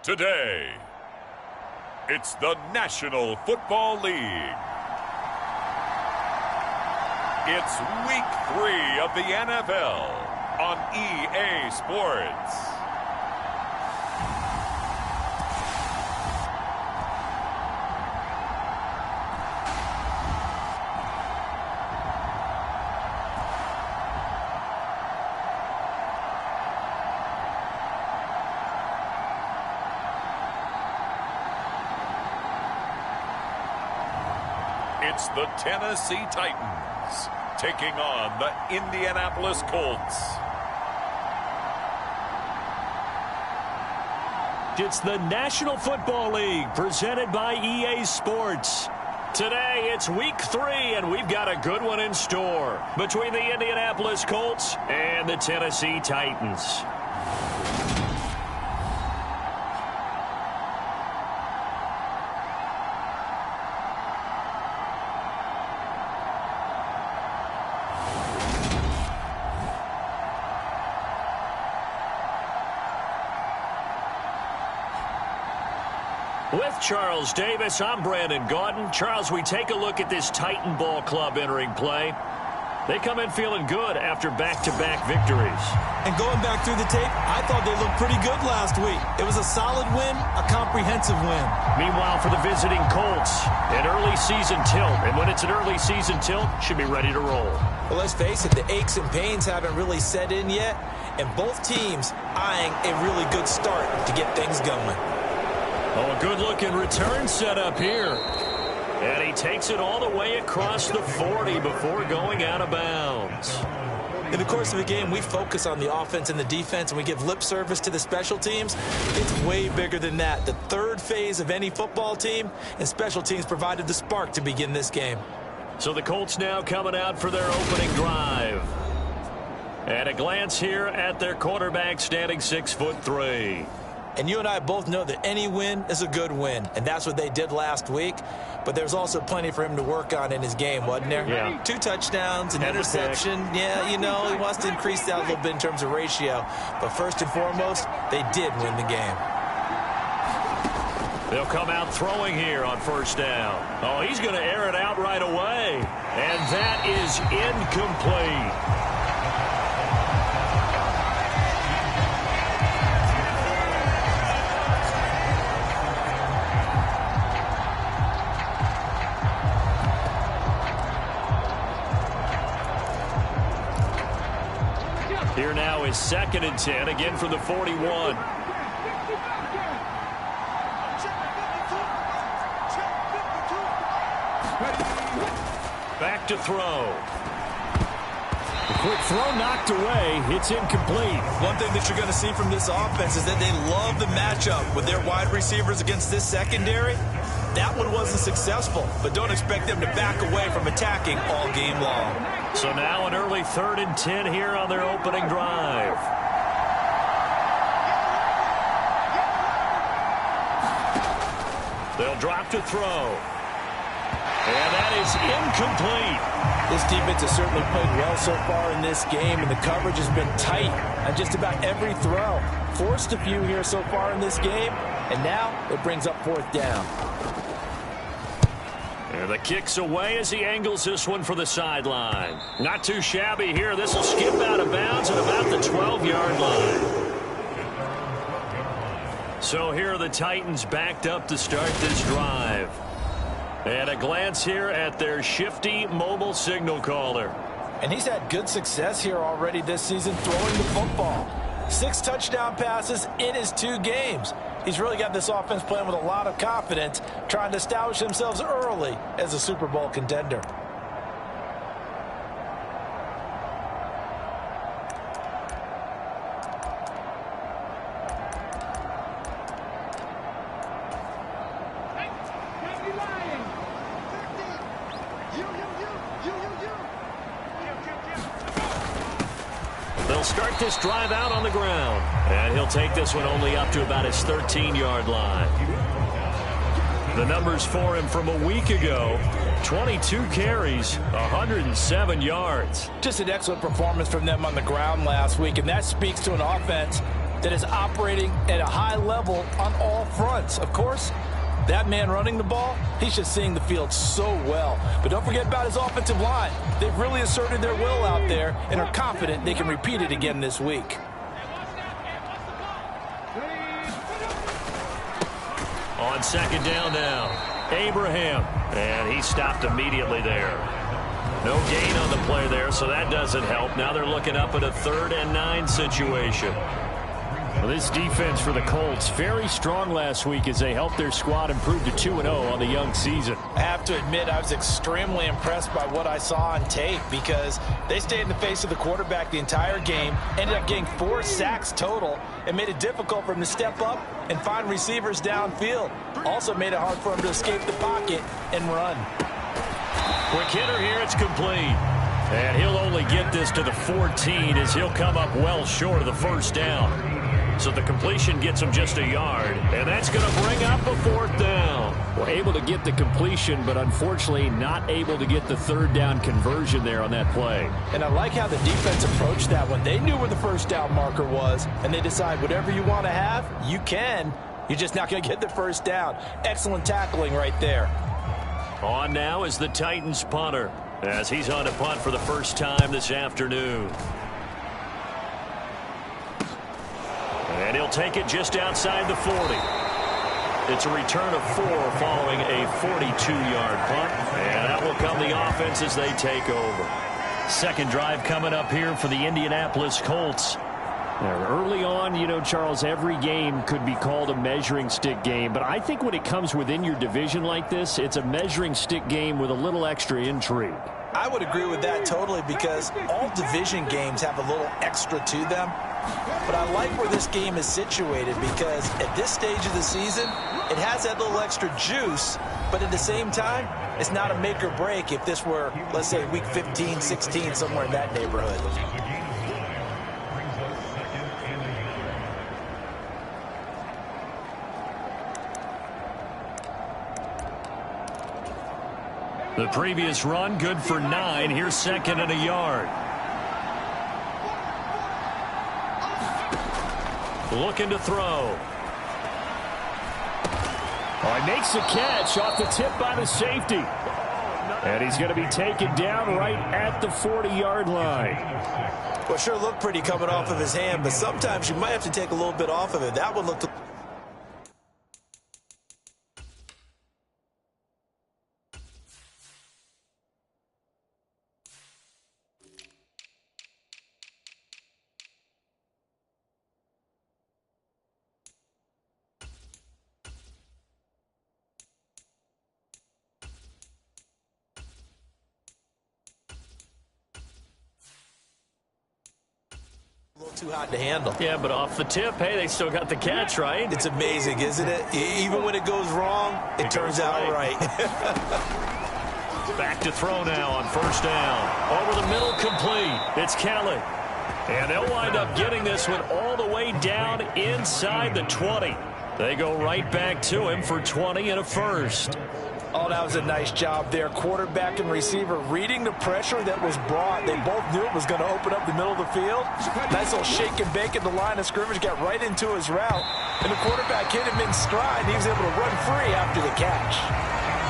Today, it's the National Football League. It's Week 3 of the NFL on EA Sports. It's the Tennessee Titans taking on the Indianapolis Colts. It's the National Football League presented by EA Sports. Today, it's Week 3, and we've got a good one in store between the Indianapolis Colts and the Tennessee Titans. With Charles Davis, I'm Brandon Gaudin. Charles, we take a look at this Titan Ball Club entering play. They come in feeling good after back-to-back victories. And going back through the tape, I thought they looked pretty good last week. It was a solid win, a comprehensive win. Meanwhile, for the visiting Colts, an early season tilt. And when it's an early season tilt, should be ready to roll. Well, let's face it, the aches and pains haven't really set in yet. And both teams eyeing a really good start to get things going. Oh, a good-looking return set up here. And he takes it all the way across the 40 before going out of bounds. In the course of the game, we focus on the offense and the defense, and we give lip service to the special teams. It's way bigger than that. The third phase of any football team, and special teams provided the spark to begin this game. So the Colts now coming out for their opening drive. And a glance here at their quarterback standing 6'3". And you and I both know that any win is a good win, and that's what they did last week. But there's also plenty for him to work on in his game, wasn't there? Yeah. 2 touchdowns, an interception. Yeah, you know, he wants to increase that a little bit in terms of ratio. But first and foremost, they did win the game. They'll come out throwing here on first down. Oh, he's going to air it out right away. And that is incomplete. Here now is 2nd and 10, again from the 41. Back to throw. A quick throw knocked away. It's incomplete. One thing that you're going to see from this offense is that they love the matchup with their wide receivers against this secondary. That one wasn't successful, but don't expect them to back away from attacking all game long. So now an early 3rd and 10 here on their opening drive. They'll drop to throw. And that is incomplete. This defense has certainly played well so far in this game, and the coverage has been tight on just about every throw. Forced a few here so far in this game, and now it brings up 4th down. And the kick's away as he angles this one for the sideline. Not too shabby here. This will skip out of bounds at about the 12-yard line. So here are the Titans backed up to start this drive. And a glance here at their shifty mobile signal caller. And he's had good success here already this season throwing the football. 6 touchdown passes in his 2 games. He's really got this offense playing with a lot of confidence, trying to establish themselves early as a Super Bowl contender. They'll start this drive out on the ground. And he'll take this one only up to about his 13-yard line. The numbers for him from a week ago: 22 carries, 107 yards. Just an excellent performance from them on the ground last week, and that speaks to an offense that is operating at a high level on all fronts. Of course, that man running the ball, he's just seeing the field so well. But don't forget about his offensive line. They've really asserted their will out there and are confident they can repeat it again this week. On second down now, Abraham. And he stopped immediately there. No gain on the play there, so that doesn't help. Now they're looking up at a 3rd and 9 situation. Well, this defense for the Colts, very strong last week as they helped their squad improve to 2-0 on the young season. I have to admit, I was extremely impressed by what I saw on tape because they stayed in the face of the quarterback the entire game, ended up getting 4 sacks total, and made it difficult for him to step up and find receivers downfield. Also made it hard for him to escape the pocket and run. Quick hitter here, it's complete. And he'll only get this to the 14 as he'll come up well short of the first down. So the completion gets him just a yard, and that's going to bring up a 4th down. Well, able to get the completion, but unfortunately not able to get the 3rd down conversion there on that play. And I like how the defense approached that one. They knew where the first down marker was, and they decide whatever you want to have, you can. You're just not going to get the first down. Excellent tackling right there. On now is the Titans punter as he's on to punt for the first time this afternoon. And he'll take it just outside the 40. It's a return of 4 following a 42-yard punt. And that will come the offense as they take over. Second drive coming up here for the Indianapolis Colts. Early on, you know, Charles, every game could be called a measuring stick game. But I think when it comes within your division like this, it's a measuring stick game with a little extra intrigue. I would agree with that totally because all division games have a little extra to them. But I like where this game is situated because at this stage of the season, it has that little extra juice. But at the same time, it's not a make or break if this were, let's say, week 15, 16, somewhere in that neighborhood. The previous run, good for 9. Here's 2nd and a yard. Looking to throw. Oh, he makes the catch off the tip by the safety. And he's going to be taken down right at the 40-yard line. Well, sure looked pretty coming off of his hand, but sometimes you might have to take a little bit off of it. That one looked... too hot to handle. Yeah, but off the tip, hey, they still got the catch, right? It's amazing, isn't it? Even when it goes wrong, it turns out right. Back to throw now on first down. Over the middle, complete. It's Kelly. And they'll wind up getting this one all the way down inside the 20. They go right back to him for 20 and a first. Oh, that was a nice job there. Quarterback and receiver reading the pressure that was brought. They both knew it was going to open up the middle of the field. Nice little shake and bake at the line of scrimmage. Got right into his route. And the quarterback hit him in stride. And he was able to run free after the catch.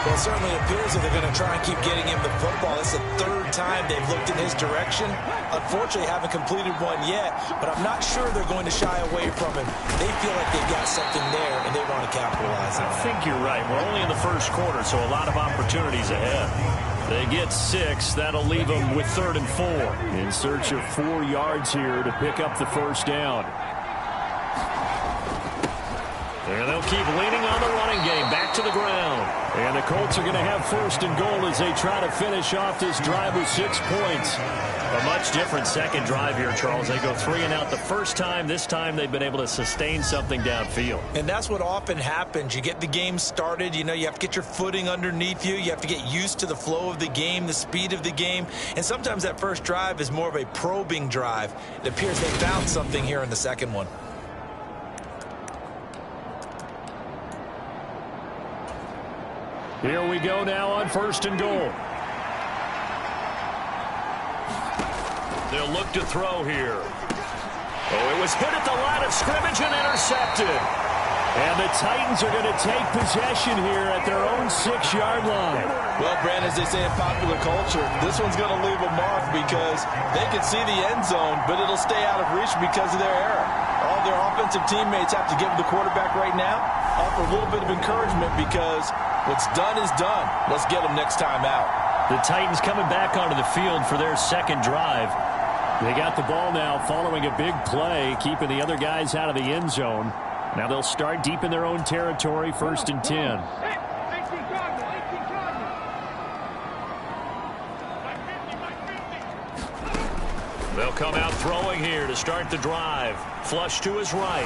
Well, it certainly appears that they're going to try and keep getting him the football. It's the 3rd time they've looked in his direction. Unfortunately, haven't completed one yet, but I'm not sure they're going to shy away from him. They feel like they've got something there, and they want to capitalize on it. I think you're right. We're only in the first quarter, so a lot of opportunities ahead. They get 6. That'll leave them with 3rd and 4. In search of 4 yards here to pick up the first down. And they'll keep leaning on the running game. Back to the ground. And the Colts are going to have 1st and goal as they try to finish off this drive with 6 points. A much different second drive here, Charles. They go 3 and out the first time. This time they've been able to sustain something downfield. And that's what often happens. You get the game started. You know, you have to get your footing underneath you. You have to get used to the flow of the game, the speed of the game. And sometimes that first drive is more of a probing drive. It appears they found something here in the second one. Here we go now on 1st and goal. They'll look to throw here. Oh, it was hit at the line of scrimmage and intercepted. And the Titans are going to take possession here at their own 6-yard line. Well, Brandon, as they say in popular culture, this one's going to leave a mark because they can see the end zone, but it'll stay out of reach because of their error. All their offensive teammates have to give the quarterback right now, offer a little bit of encouragement because what's done is done. Let's get them next time out. The Titans coming back onto the field for their second drive. They got the ball now following a big play, keeping the other guys out of the end zone. Now they'll start deep in their own territory, 1st and 10. They'll come out throwing here to start the drive. Flush to his right.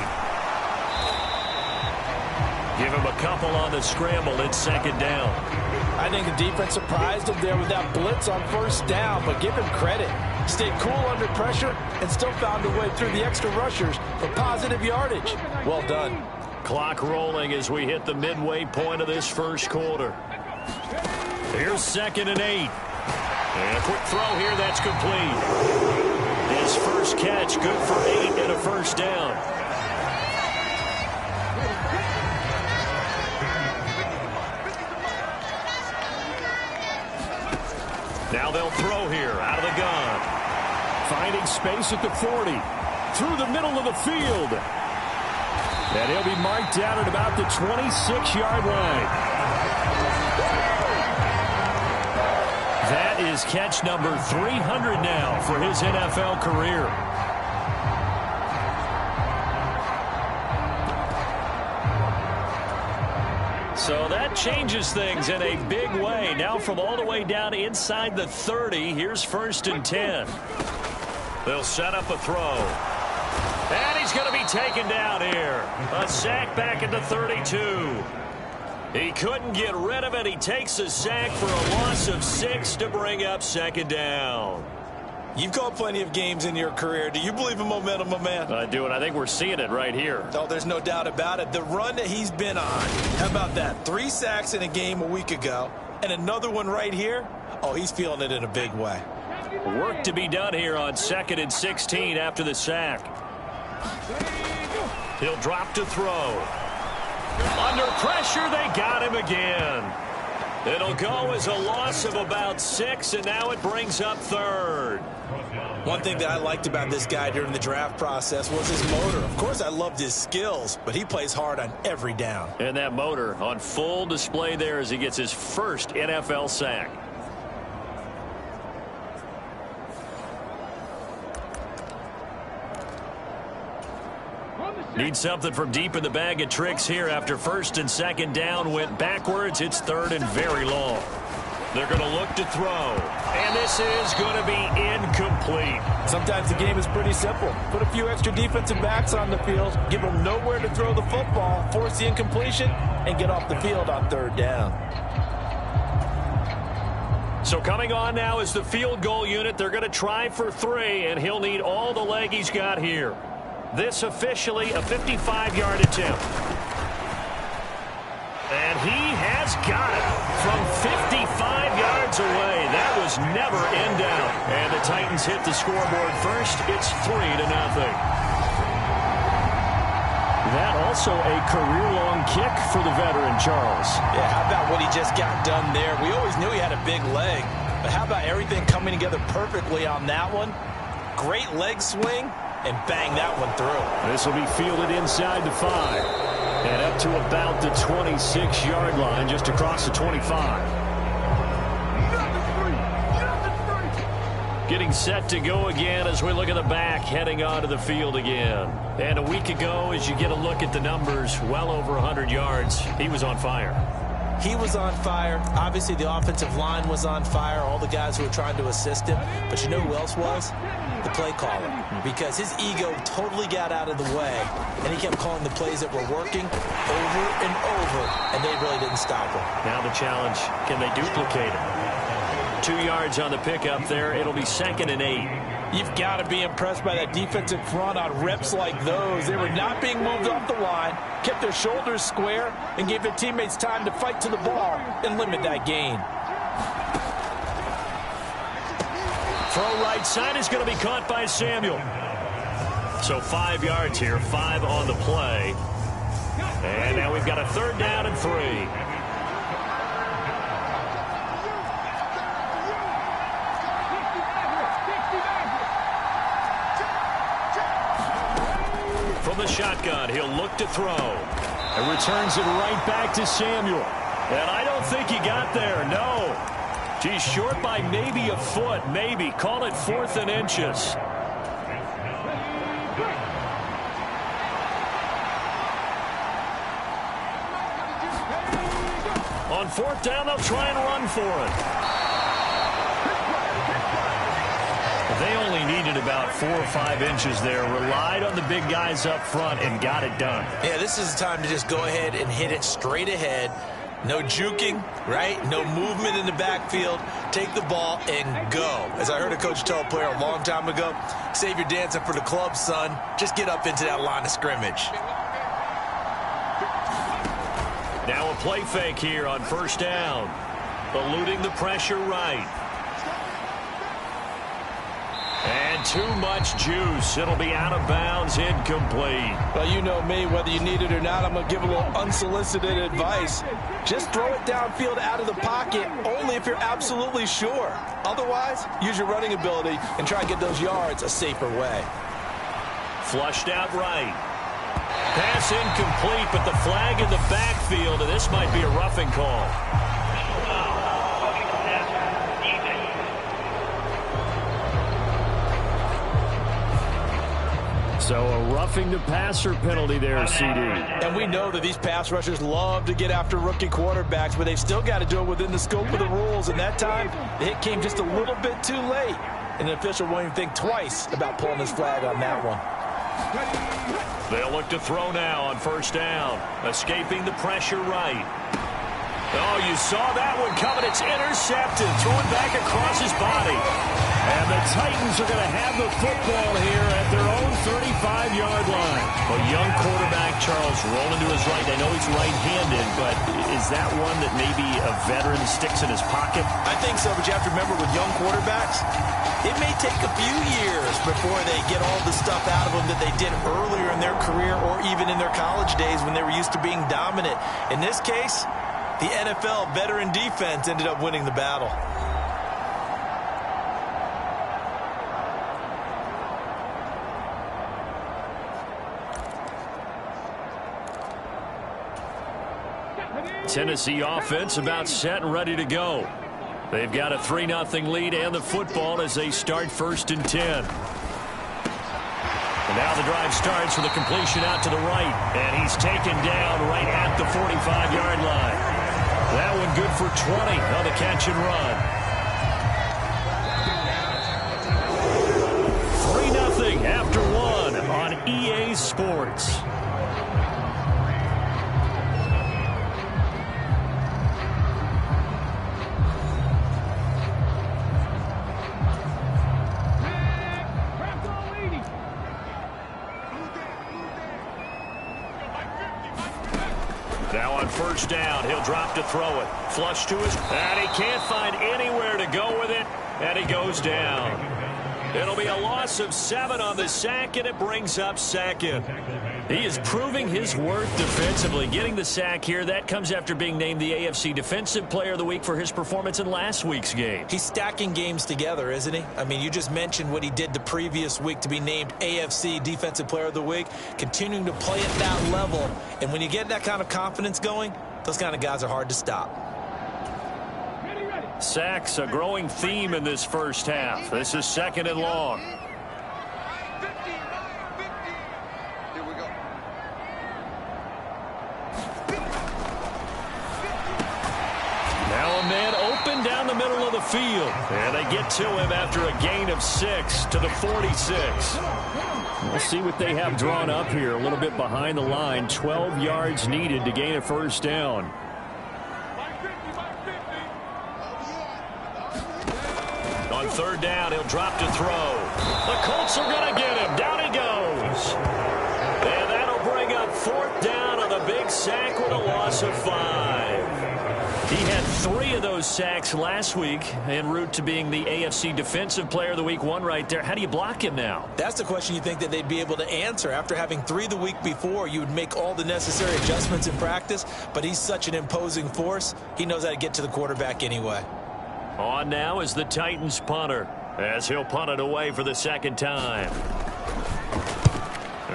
Give him a couple on the scramble. It's 2nd down. I think the defense surprised him there with that blitz on 1st down, but give him credit. Stayed cool under pressure and still found a way through the extra rushers for positive yardage. Well done. Clock rolling as we hit the midway point of this first quarter. Here's 2nd and 8. And a quick throw here that's complete. His first catch, good for 8 and a 1st down. Now they'll throw here out of the gun. Finding space at the 40. Through the middle of the field. And he'll be marked down at about the 26-yard line. That is catch number 300 now for his NFL career. So that changes things in a big way. Now from all the way down inside the 30, here's 1st and 10. They'll set up a throw. And he's going to be taken down here. A sack back at the 32. He couldn't get rid of it. He takes a sack for a loss of 6 to bring up 2nd down. You've called plenty of games in your career. Do you believe in momentum, my man? I do, and I think we're seeing it right here. Oh, there's no doubt about it. The run that he's been on. How about that? 3 sacks in a game a week ago, and another one right here. Oh, he's feeling it in a big way. Work to be done here on 2nd and 16 after the sack. He'll drop to throw. Under pressure, they got him again. It'll go as a loss of about 6, and now it brings up 3rd. One thing that I liked about this guy during the draft process was his motor. Of course, I loved his skills, but he plays hard on every down. And that motor on full display there as he gets his first NFL sack. Need something from deep in the bag of tricks here after 1st and 2nd down went backwards. It's 3rd and very long. They're going to look to throw. And this is going to be incomplete. Sometimes the game is pretty simple. Put a few extra defensive backs on the field, give them nowhere to throw the football, force the incompletion, and get off the field on 3rd down. So coming on now is the field goal unit. They're going to try for 3, and he'll need all the leg he's got here. This officially a 55-yard attempt. And he has got it from 55 yards away. That was never in doubt. And the Titans hit the scoreboard first. It's 3-0. That also a career-long kick for the veteran, Charles. Yeah, how about what he just got done there? We always knew he had a big leg, but how about everything coming together perfectly on that one? Great leg swing, and bang that one through. This will be fielded inside the 5. And up to about the 26-yard line, just across the 25. Getting set to go again as we look at the back, heading onto the field again. And a week ago, as you get a look at the numbers, well over 100 yards, he was on fire. He was on fire. Obviously, the offensive line was on fire, all the guys who were trying to assist him. But you know who else was? The play caller. Because his ego totally got out of the way, and he kept calling the plays that were working over and over, and they really didn't stop him. Now the challenge, can they duplicate it? 2 yards on the pickup there. It'll be 2nd and 8. You've got to be impressed by that defensive front on reps like those. They were not being moved off the line, kept their shoulders square, and gave their teammates time to fight to the ball and limit that gain. Throw right side is going to be caught by Samuel. So 5 yards here, 5 on the play. And now we've got a 3rd down and 3. From the shotgun, he'll look to throw. And returns it right back to Samuel. And I don't think he got there, no. He's short by maybe a foot, maybe. Call it 4th and inches. On 4th down, they'll try and run for it. They only needed about 4 or 5 inches there. Relied on the big guys up front and got it done. Yeah, this is the time to just go ahead and hit it straight ahead. No juking, right? No movement in the backfield. Take the ball and go. As I heard a coach tell a player a long time ago, save your dancing for the club, son. Just get up into that line of scrimmage. Now a play fake here on 1st down. Eluding the pressure right. And too much juice. It'll be out of bounds, incomplete. Well, you know me, whether you need it or not, I'm going to give a little unsolicited advice. Just throw it downfield out of the pocket, only if you're absolutely sure. Otherwise, use your running ability and try and get those yards a safer way. Flushed out right. Pass incomplete, but the flag in the backfield, and this might be a roughing call. So a roughing the passer penalty there, CD. And we know that these pass rushers love to get after rookie quarterbacks, but they've still got to do it within the scope of the rules. And that time, the hit came just a little bit too late. And the official won't even think twice about pulling his flag on that one. They'll look to throw now on 1st down. Escaping the pressure right. Oh, you saw that one coming. It's intercepted. Throwing back across his body. And the Titans are going to have the football here at their own 35-yard line. A young quarterback, Charles, rolling to his right. I know he's right-handed, but is that one that maybe a veteran sticks in his pocket? I think so, but you have to remember with young quarterbacks, it may take a few years before they get all the stuff out of them that they did earlier in their career or even in their college days when they were used to being dominant. In this case, the NFL veteran defense ended up winning the battle. Tennessee offense about set and ready to go. They've got a 3-0 lead and the football as they start 1st and 10. And now the drive starts with a completion out to the right. And he's taken down right at the 45-yard line. That one good for 20 on the catch and run. 3-0 after 1 on EA Sports. Now on 1st down, he'll drop to throw it. Flush to his, and he can't find anywhere to go with it, and he goes down. It'll be a loss of 7 on the sack, and it brings up 2nd. He is proving his worth defensively. Getting the sack here, that comes after being named the AFC Defensive Player of the Week for his performance in last week's game. He's stacking games together, isn't he? I mean, you just mentioned what he did the previous week to be named AFC Defensive Player of the Week, continuing to play at that level. And when you get that kind of confidence going, those kind of guys are hard to stop. Sacks, a growing theme in this first half. This is 2nd and long. Now a man open down the middle of the field. And they get to him after a gain of 6 to the 46. We'll see what they have drawn up here. A little bit behind the line. 12 yards needed to gain a 1st down. On 3rd down, he'll drop to throw. The Colts are going to get him. Down he goes. And that'll bring up 4th down on the big sack with a loss of 5. He had 3 of those sacks last week en route to being the AFC Defensive Player of the Week 1 right there. How do you block him now? That's the question you think that they'd be able to answer. After having 3 the week before, you would make all the necessary adjustments in practice, but he's such an imposing force, he knows how to get to the quarterback anyway. On now is the Titans punter, as he'll punt it away for the second time.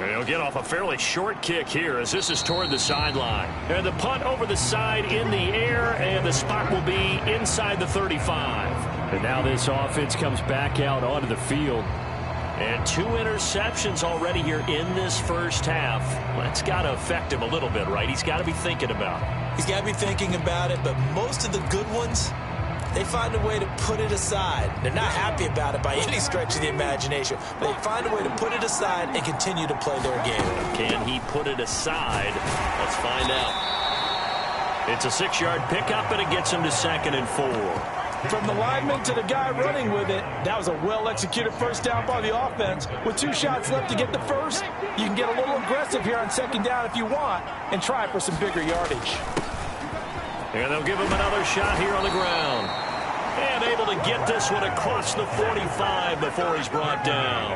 He'll get off a fairly short kick here as this is toward the sideline. And the punt over the side in the air, and the spot will be inside the 35. And now this offense comes back out onto the field. And 2 interceptions already here in this first half. That's got to affect him a little bit, right? He's got to be thinking about it. He's got to be thinking about it, but most of the good ones, they find a way to put it aside. They're not happy about it by any stretch of the imagination, but they find a way to put it aside and continue to play their game. Can he put it aside? Let's find out. It's a 6-yard pickup, and it gets him to 2nd and 4. From the lineman to the guy running with it, that was a well-executed first down by the offense. With 2 shots left to get the first, you can get a little aggressive here on 2nd down if you want and try for some bigger yardage. And they'll give him another shot here on the ground. And able to get this one across the 45 before he's brought down.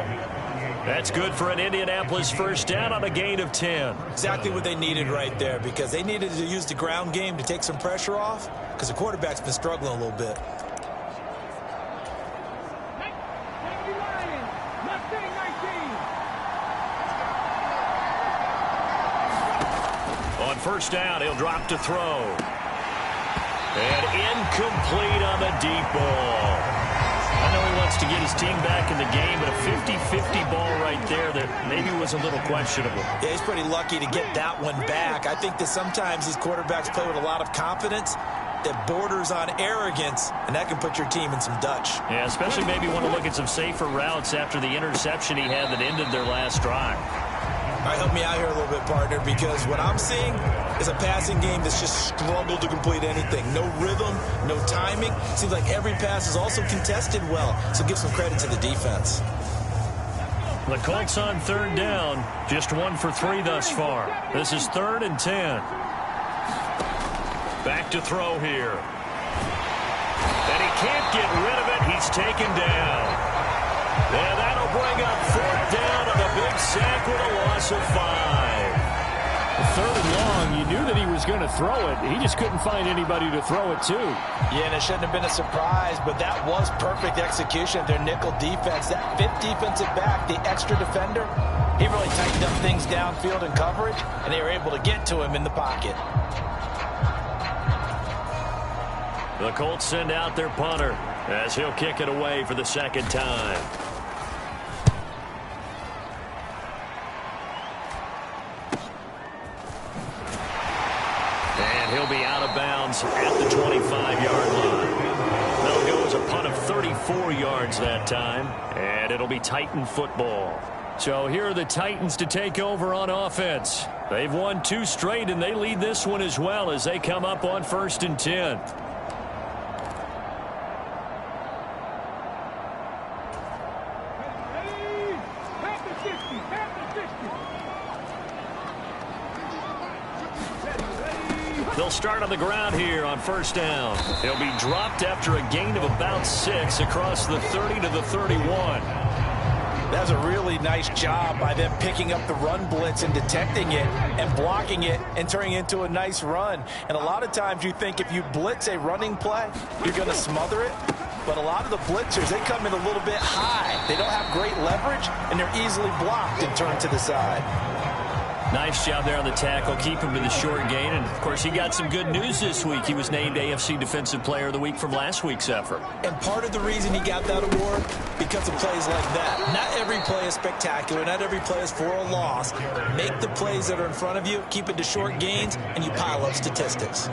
That's good for an Indianapolis first down on a gain of 10. Exactly what they needed right there, because they needed to use the ground game to take some pressure off, because the quarterback's been struggling a little bit. On first down, he'll drop to throw. And incomplete on the deep ball. I know he wants to get his team back in the game, but a 50-50 ball right there that maybe was a little questionable. Yeah, he's pretty lucky to get that one back. I think that sometimes these quarterbacks play with a lot of confidence that borders on arrogance, and that can put your team in some Dutch. Yeah, especially maybe want to look at some safer routes after the interception he had that ended their last drive. All right, help me out here a little bit, partner, because what I'm seeing is a passing game that's just struggled to complete anything. No rhythm, no timing. Seems like every pass is also contested well, so give some credit to the defense. The Colts on 3rd down, just 1 for 3 thus far. This is 3rd and 10. Back to throw here. And he can't get rid of it. He's taken down. And that'll bring up 4th down on a big sack with a loss of 5. 3rd and long, you knew that he was going to throw it. He just couldn't find anybody to throw it to. Yeah, and it shouldn't have been a surprise, but that was perfect execution of their nickel defense. That 5th defensive back, the extra defender, he really tightened up things downfield in coverage, and they were able to get to him in the pocket. The Colts send out their punter as he'll kick it away for the 2nd time. And he'll be out of bounds at the 25-yard line. That'll go as a punt of 34 yards that time, and it'll be Titan football. So here are the Titans to take over on offense. They've won 2 straight, and they lead this one as well as they come up on 1st and 10. They'll start on the ground here on 1st down. He'll be dropped after a gain of about 6 across the 30 to the 31. That's a really nice job by them picking up the run blitz and detecting it and blocking it and turning it into a nice run. And a lot of times you think if you blitz a running play, you're going to smother it. But a lot of the blitzers, they come in a little bit high. They don't have great leverage, and they're easily blocked and turned to the side. Nice job there on the tackle. Keep him to the short gain. And, of course, he got some good news this week. He was named AFC Defensive Player of the Week from last week's effort. And part of the reason he got that award, because of plays like that. Not every play is spectacular. Not every play is for a loss. Make the plays that are in front of you, keep it to short gains, and you pile up statistics.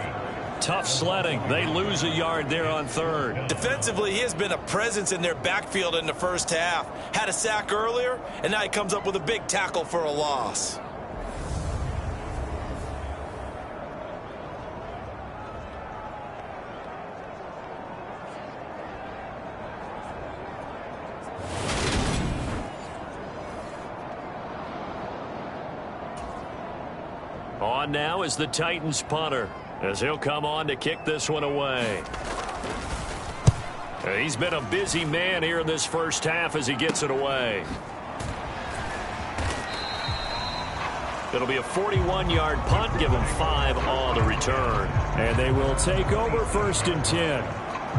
Tough sledding. They lose a yard there on 3rd. Defensively, he has been a presence in their backfield in the first half. Had a sack earlier, and now he comes up with a big tackle for a loss. On now is the Titans punter as he'll come on to kick this one away. He's been a busy man here in this first half as he gets it away. It'll be a 41-yard punt, give him 5 on the return. And they will take over 1st and 10.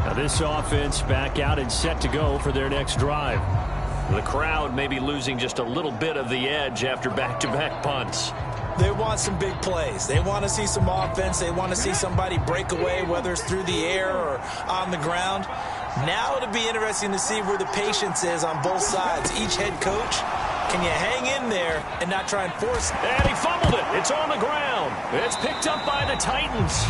Now this offense back out and set to go for their next drive. The crowd may be losing just a little bit of the edge after back-to-back punts. They want some big plays. They want to see some offense. They want to see somebody break away, whether it's through the air or on the ground. Now it'll be interesting to see where the patience is on both sides. Each head coach, can you hang in there and not try and force it? And he fumbled it. It's on the ground. It's picked up by the Titans.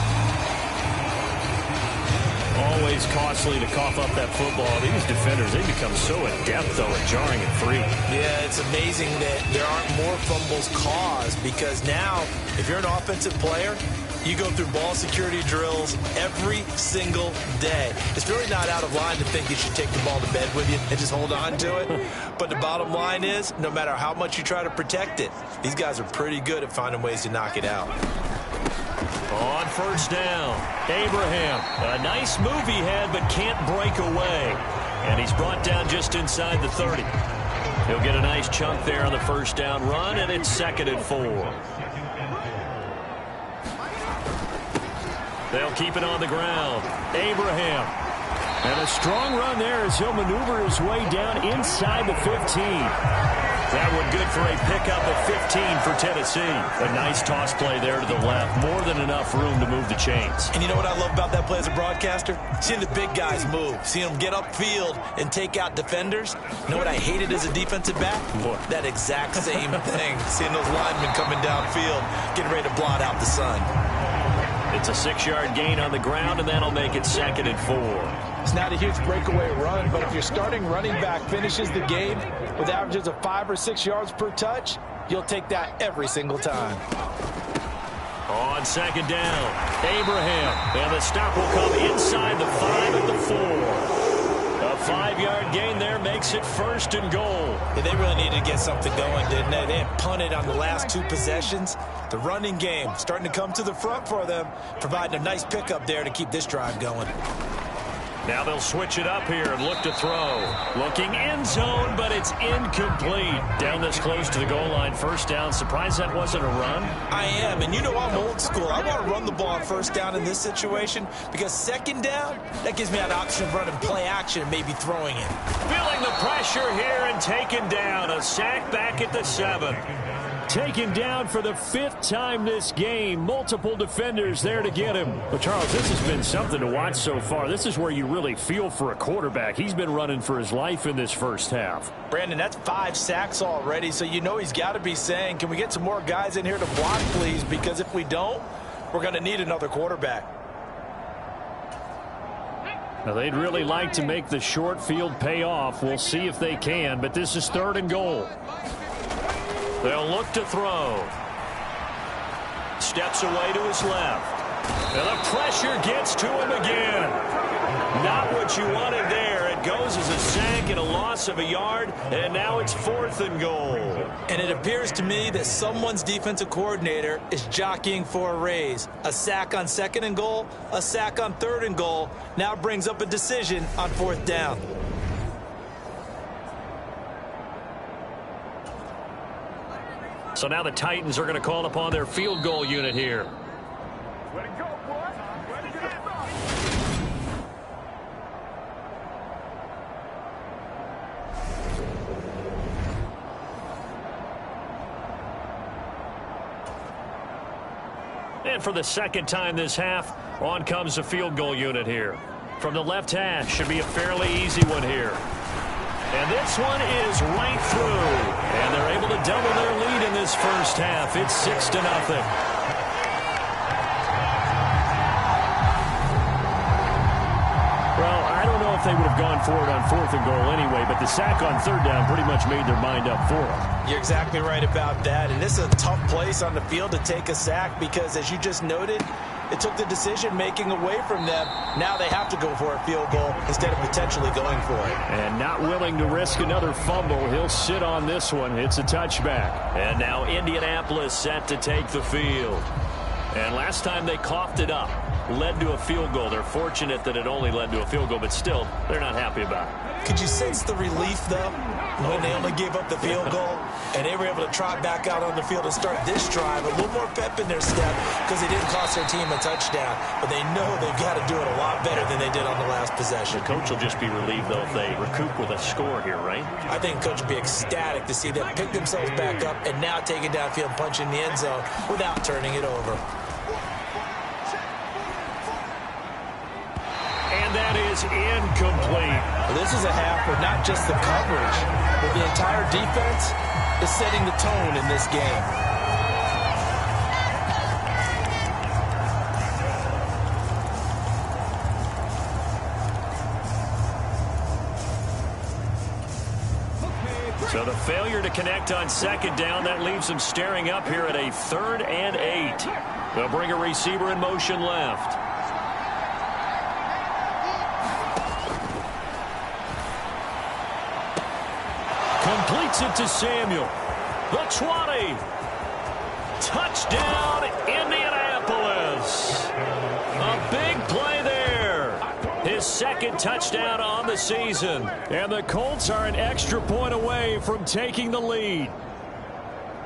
Always costly to cough up that football. These defenders, they become so adept, though, at jarring it free. Yeah, it's amazing that there aren't more fumbles caused, because now, if you're an offensive player, you go through ball security drills every single day. It's really not out of line to think you should take the ball to bed with you and just hold on to it. But the bottom line is, no matter how much you try to protect it, these guys are pretty good at finding ways to knock it out. On 1st down, Abraham. A nice move he had, but can't break away. And he's brought down just inside the 30. He'll get a nice chunk there on the 1st down run, and it's 2nd and 4. They'll keep it on the ground. Abraham. And a strong run there as he'll maneuver his way down inside the 15. That one good for a pickup of 15 for Tennessee. A nice toss play there to the left. More than enough room to move the chains. And you know what I love about that play as a broadcaster? Seeing the big guys move. Seeing them get upfield and take out defenders. You know what I hated as a defensive back? What? That exact same thing. Seeing those linemen coming downfield, getting ready to blot out the sun. It's a 6-yard gain on the ground, and that'll make it 2nd and 4. It's not a huge breakaway run, but if your starting running back finishes the game with averages of 5 or 6 yards per touch, you'll take that every single time. On 2nd down, Abraham. And the stop will come inside the 5 at the 4. A 5-yard gain there makes it 1st and goal. Yeah, they really needed to get something going, didn't they? They had punted on the last 2 possessions. The running game starting to come to the front for them, providing a nice pickup there to keep this drive going. Now they'll switch it up here and look to throw. Looking end zone, but it's incomplete. Down this close to the goal line, 1st down. Surprised that wasn't a run? I am, and you know I'm old school. I want to run the ball on 1st down in this situation, because 2nd down, that gives me an option of running play action and maybe throwing it. Feeling the pressure here and taken down. A sack back at the 7. Taken down for the 5th time this game. Multiple defenders there to get him. But, Charles, this has been something to watch so far. This is where you really feel for a quarterback. He's been running for his life in this first half. Brandon, that's 5 sacks already, so you know he's got to be saying, can we get some more guys in here to block, please? Because if we don't, we're going to need another quarterback. Now, they'd really like to make the short field pay off. We'll see if they can, but this is 3rd and goal. They'll look to throw. Steps away to his left. And the pressure gets to him again. Not what you wanted there. It goes as a sack and a loss of a yard, and now it's 4th and goal. And it appears to me that someone's defensive coordinator is jockeying for a raise. A sack on 2nd and goal, a sack on 3rd and goal, now brings up a decision on 4th down. So now the Titans are going to call upon their field goal unit here. And for the 2nd time this half, on comes the field goal unit here. From the left hash, should be a fairly easy one here. And this one is right through. And they're able to double their lead in this first half. It's 6-0. Well, I don't know if they would have gone for it on 4th and goal anyway, but the sack on 3rd down pretty much made their mind up for them. You're exactly right about that. And this is a tough place on the field to take a sack because, as you just noted, it took the decision-making away from them. Now they have to go for a field goal instead of potentially going for it. And not willing to risk another fumble. He'll sit on this one. It's a touchback. And now Indianapolis set to take the field. And last time they coughed it up, led to a field goal. They're fortunate that it only led to a field goal, but still, they're not happy about it. Could you sense the relief, though, when they only gave up the field goal and they were able to trot back out on the field and start this drive? A little more pep in their step because they didn't cost their team a touchdown. But they know they've got to do it a lot better than they did on the last possession. The coach will just be relieved, though, if they recoup with a score here, right? I think the coach will be ecstatic to see them pick themselves back up and now take it downfield and punch in the end zone without turning it over. And that is incomplete. This is a half where not just the coverage, but the entire defense is setting the tone in this game. So the failure to connect on second down, that leaves them staring up here at a 3rd and 8. They'll bring a receiver in motion left. Completes it to Samuel. The 20. Touchdown, Indianapolis. A big play there. His second touchdown on the season. And the Colts are an extra point away from taking the lead.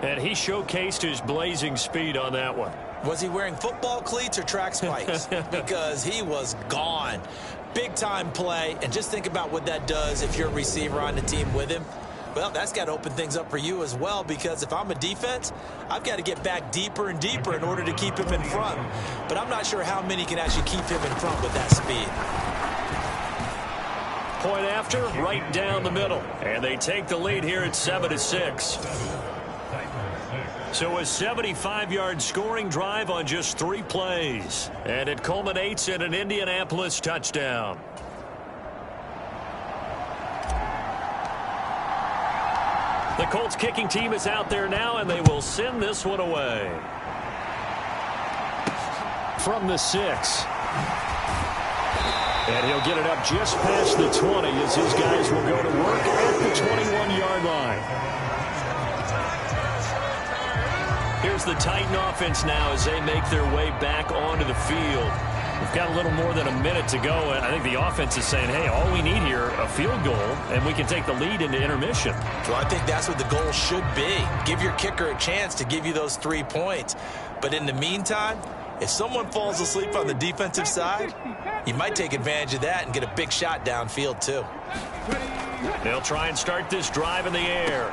And he showcased his blazing speed on that one. Was he wearing football cleats or track spikes? Because he was gone. Big-time play. And just think about what that does if you're a receiver on the team with him. Well, that's got to open things up for you as well, because if I'm a defense, I've got to get back deeper and deeper in order to keep him in front. But I'm not sure how many can actually keep him in front with that speed. Point after, right down the middle. And they take the lead here at 7-6. So a 75-yard scoring drive on just 3 plays. And it culminates in an Indianapolis touchdown. The Colts kicking team is out there now, and they will send this one away. From the 6. And he'll get it up just past the 20 as his guys will go to work at the 21-yard line. Here's the Titan offense now as they make their way back onto the field. We've got a little more than a minute to go, and I think the offense is saying, hey, all we need here, a field goal, and we can take the lead into intermission. Well, I think that's what the goal should be. Give your kicker a chance to give you those 3 points. But in the meantime, if someone falls asleep on the defensive side, you might take advantage of that and get a big shot downfield, too. They'll try and start this drive in the air.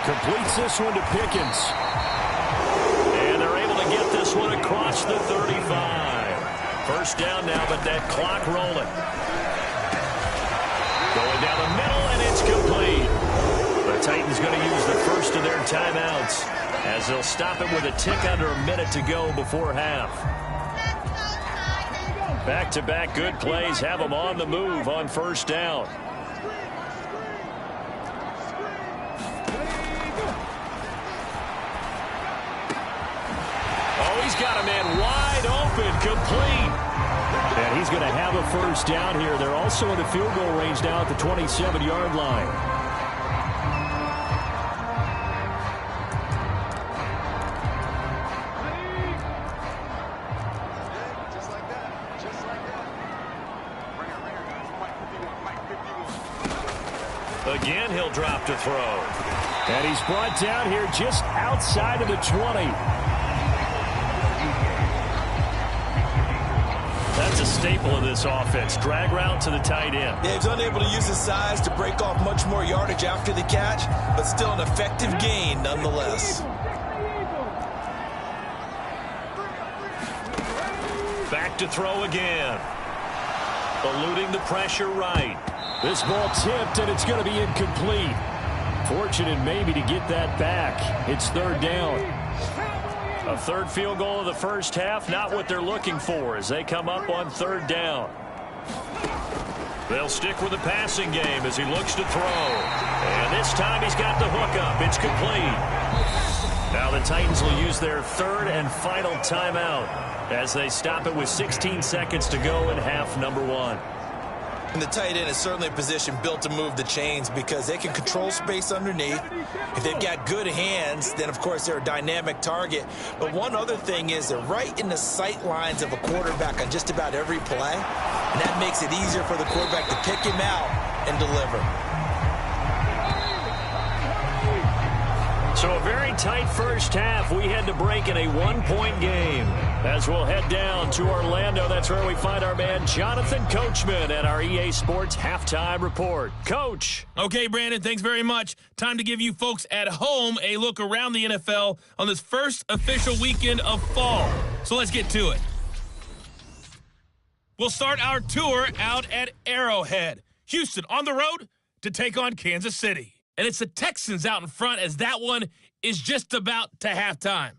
Completes this one to Pickens. And they're able to get this one across the 35. First down now, but that clock rolling. Going down the middle, and it's complete. The Titans going to use the first of their timeouts as they'll stop it with a tick under a minute to go before half. Back-to-back good plays have them on the move on first down. Oh, he's got a man wide open, complete. And he's going to have a first down here. They're also in the field goal range now at the 27-yard line. Again, he'll drop to throw. And he's brought down here just outside of the 20. That's a staple of this offense. Drag route to the tight end. Yeah, he's unable to use his size to break off much more yardage after the catch, but still an effective gain nonetheless. Back to throw again. Eluding the pressure right. This ball tipped, and it's going to be incomplete. Fortunate maybe to get that back. It's third down. A third field goal of the first half, not what they're looking for as they come up on third down. They'll stick with the passing game as he looks to throw. And this time he's got the hook up. It's complete. Now the Titans will use their third and final timeout as they stop it with 16 seconds to go in half number 1. And the tight end is certainly a position built to move the chains because they can control space underneath. If they've got good hands, then, of course, they're a dynamic target. But one other thing is they're right in the sight lines of a quarterback on just about every play. And that makes it easier for the quarterback to pick him out and deliver. So a very tight first half. We had to break in a one-point game. As we'll head down to Orlando, that's where we find our man Jonathan Coachman at our EA Sports Halftime Report. Coach. Okay, Brandon, thanks very much. Time to give you folks at home a look around the NFL on this first official weekend of fall. So let's get to it. We'll start our tour out at Arrowhead. Houston on the road to take on Kansas City. And it's the Texans out in front as that one is just about to halftime.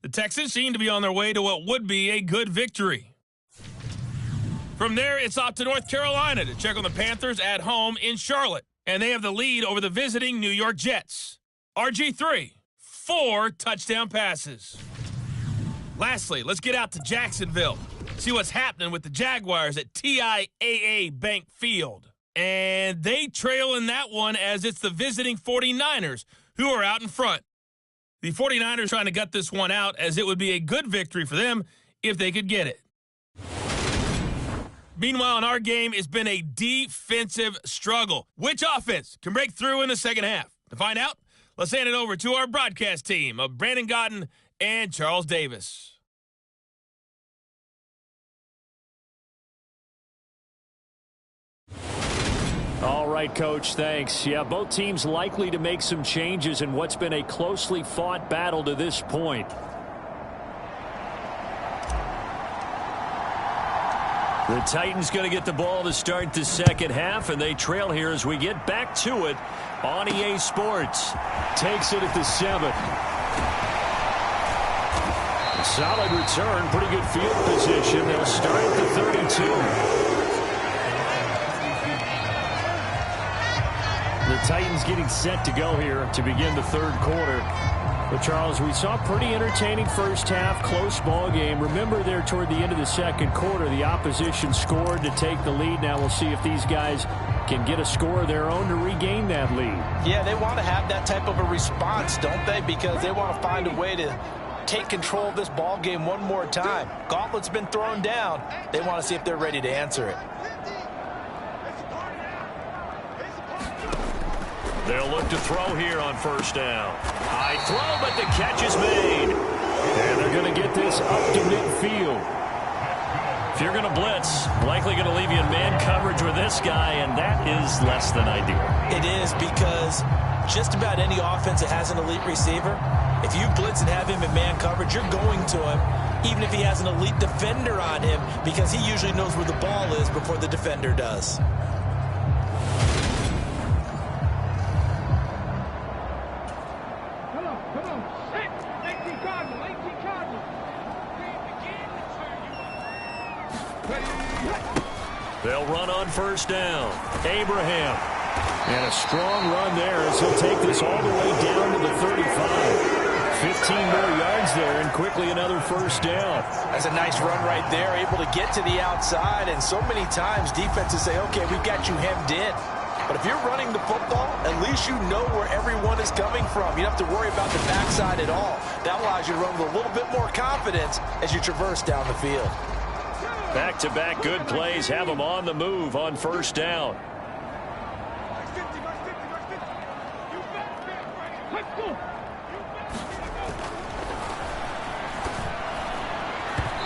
The Texans seem to be on their way to what would be a good victory. From there, it's off to North Carolina to check on the Panthers at home in Charlotte. And they have the lead over the visiting New York Jets. RG3, 4 touchdown passes. Lastly, let's get out to Jacksonville. See what's happening with the Jaguars at TIAA Bank Field. And they trail in that one as it's the visiting 49ers who are out in front. The 49ers trying to gut this one out as it would be a good victory for them if they could get it. Meanwhile, in our game, it's been a defensive struggle. Which offense can break through in the second half? To find out, let's hand it over to our broadcast team of Brandon Godden and Charles Davis. All right, Coach, thanks. Yeah, both teams likely to make some changes in what's been a closely fought battle to this point. The Titans going to get the ball to start the second half, and they trail here as we get back to it on EA Sports. Takes it at the 7. A solid return, pretty good field position. They'll start at the 32. The Titans getting set to go here to begin the third quarter. But, Charles, we saw a pretty entertaining first half, close ball game. Remember there toward the end of the second quarter, the opposition scored to take the lead. Now we'll see if these guys can get a score of their own to regain that lead. Yeah, they want to have that type of a response, don't they? Because they want to find a way to take control of this ball game one more time. Gauntlet's been thrown down. They want to see if they're ready to answer it. They'll look to throw here on first down. High throw, but the catch is made. And they're going to get this up to midfield. If you're going to blitz, likely going to leave you in man coverage with this guy, and that is less than ideal. It is because just about any offense that has an elite receiver, if you blitz and have him in man coverage, you're going to him, even if he has an elite defender on him, because he usually knows where the ball is before the defender does. They'll run on first down. Abraham. And a strong run there as he'll take this all the way down to the 35. 15 more yards there and quickly another first down. That's a nice run right there, able to get to the outside. And so many times defenses say, okay, we've got you hemmed in. But if you're running the football, at least you know where everyone is coming from. You don't have to worry about the backside at all. That allows you to run with a little bit more confidence as you traverse down the field. Back-to-back good plays have them on the move on first down.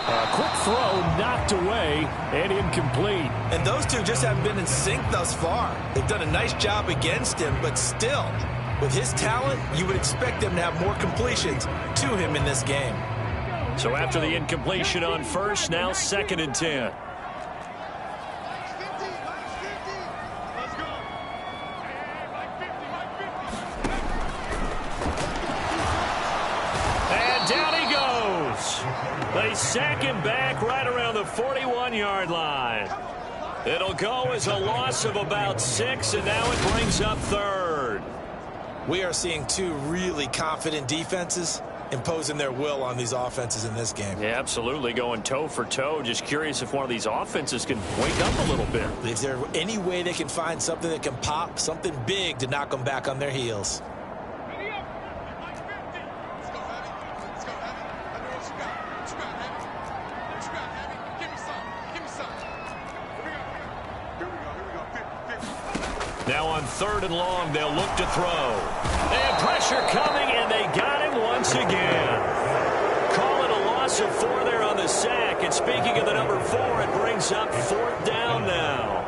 A quick throw knocked away and incomplete. And those two just haven't been in sync thus far. They've done a nice job against him, but still, with his talent, you would expect them to have more completions to him in this game. So after the incompletion on first, now 2nd and 10. And down he goes. They sack him back right around the 41-yard line. It'll go as a loss of about 6, and now it brings up 3rd. We are seeing two really confident defenses, imposing their will on these offenses in this game. Yeah, absolutely, going toe for toe. Just curious if one of these offenses can wake up a little bit. Is there any way they can find something that can pop, something big to knock them back on their heels? Now on 3rd and long, they'll look to throw. And pressure coming, and they got him once again. Call it a loss of 4 there on the sack. And speaking of the number 4, it brings up 4th down now.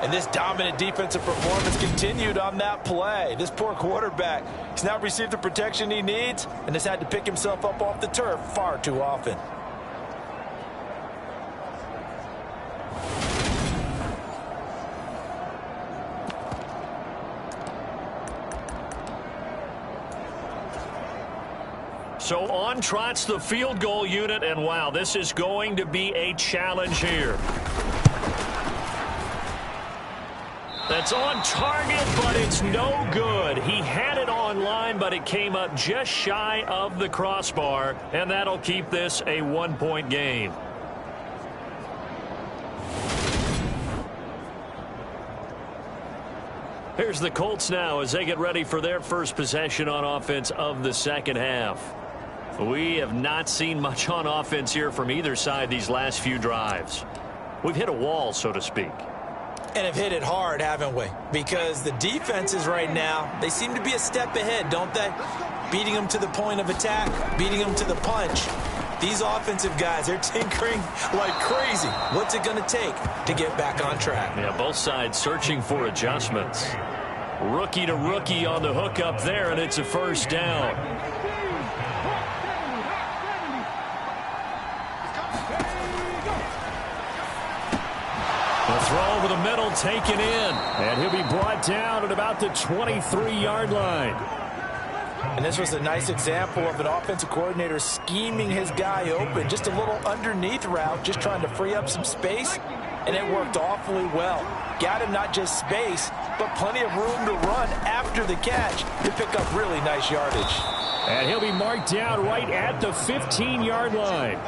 And this dominant defensive performance continued on that play. This poor quarterback, he's now received the protection he needs and has had to pick himself up off the turf far too often. So on trots the field goal unit, and wow, this is going to be a challenge here. That's on target, but it's no good. He had it on line, but it came up just shy of the crossbar, and that'll keep this a 1-point game. Here's the Colts now as they get ready for their first possession on offense of the second half. We have not seen much on offense here from either side these last few drives. We've hit a wall, so to speak. And have hit it hard, haven't we? Because the defenses right now, they seem to be a step ahead, don't they? Beating them to the point of attack, beating them to the punch. These offensive guys, they're tinkering like crazy. What's it going to take to get back on track? Yeah, both sides searching for adjustments. Rookie to rookie on the hook up there, and it's a first down. The throw over the middle taken in, and he'll be brought down at about the 23-yard line. And this was a nice example of an offensive coordinator scheming his guy open. Just a little underneath route, just trying to free up some space, and it worked awfully well. Got him not just space, but plenty of room to run after the catch to pick up really nice yardage. And he'll be marked down right at the 15-yard line.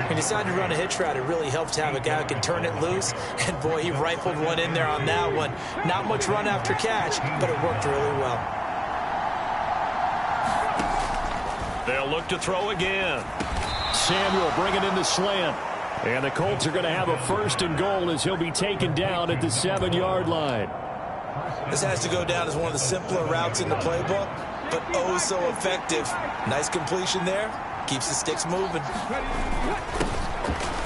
He decided to run a hitch route. It really helps to have a guy who can turn it loose. And, boy, he rifled one in there on that one. Not much run after catch, but it worked really well. They'll look to throw again. Samuel bringing in the slant. And the Colts are going to have a 1st and goal as he'll be taken down at the 7-yard line. This has to go down as one of the simpler routes in the playbook, but oh so effective. Nice completion there. Keeps the sticks moving.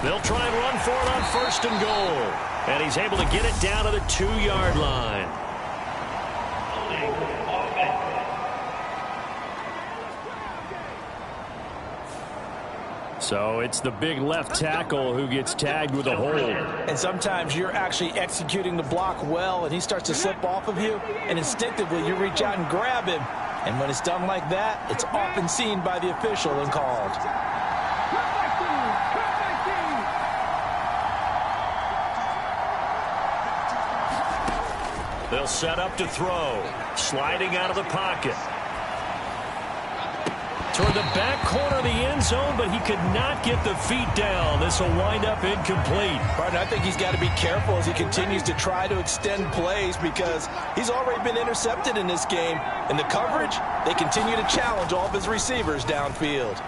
They'll try and run for it on 1st and goal. And he's able to get it down to the 2-yard line. So it's the big left tackle who gets tagged with a hold. And sometimes you're actually executing the block well, and he starts to slip off of you, and instinctively you reach out and grab him. And when it's done like that, it's often seen by the official and called. They'll set up to throw. Sliding out of the pocket. Toward the back corner of the end zone, but he could not get the feet down. This will wind up incomplete. Partner, I think he's got to be careful as he continues to try to extend plays because he's already been intercepted in this game. And the coverage, they continue to challenge all of his receivers downfield.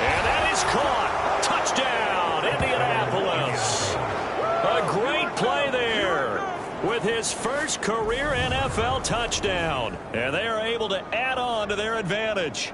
And that is caught. Touchdown, Indianapolis. A great play there with his first career NFL touchdown. And they are able to add on to their advantage.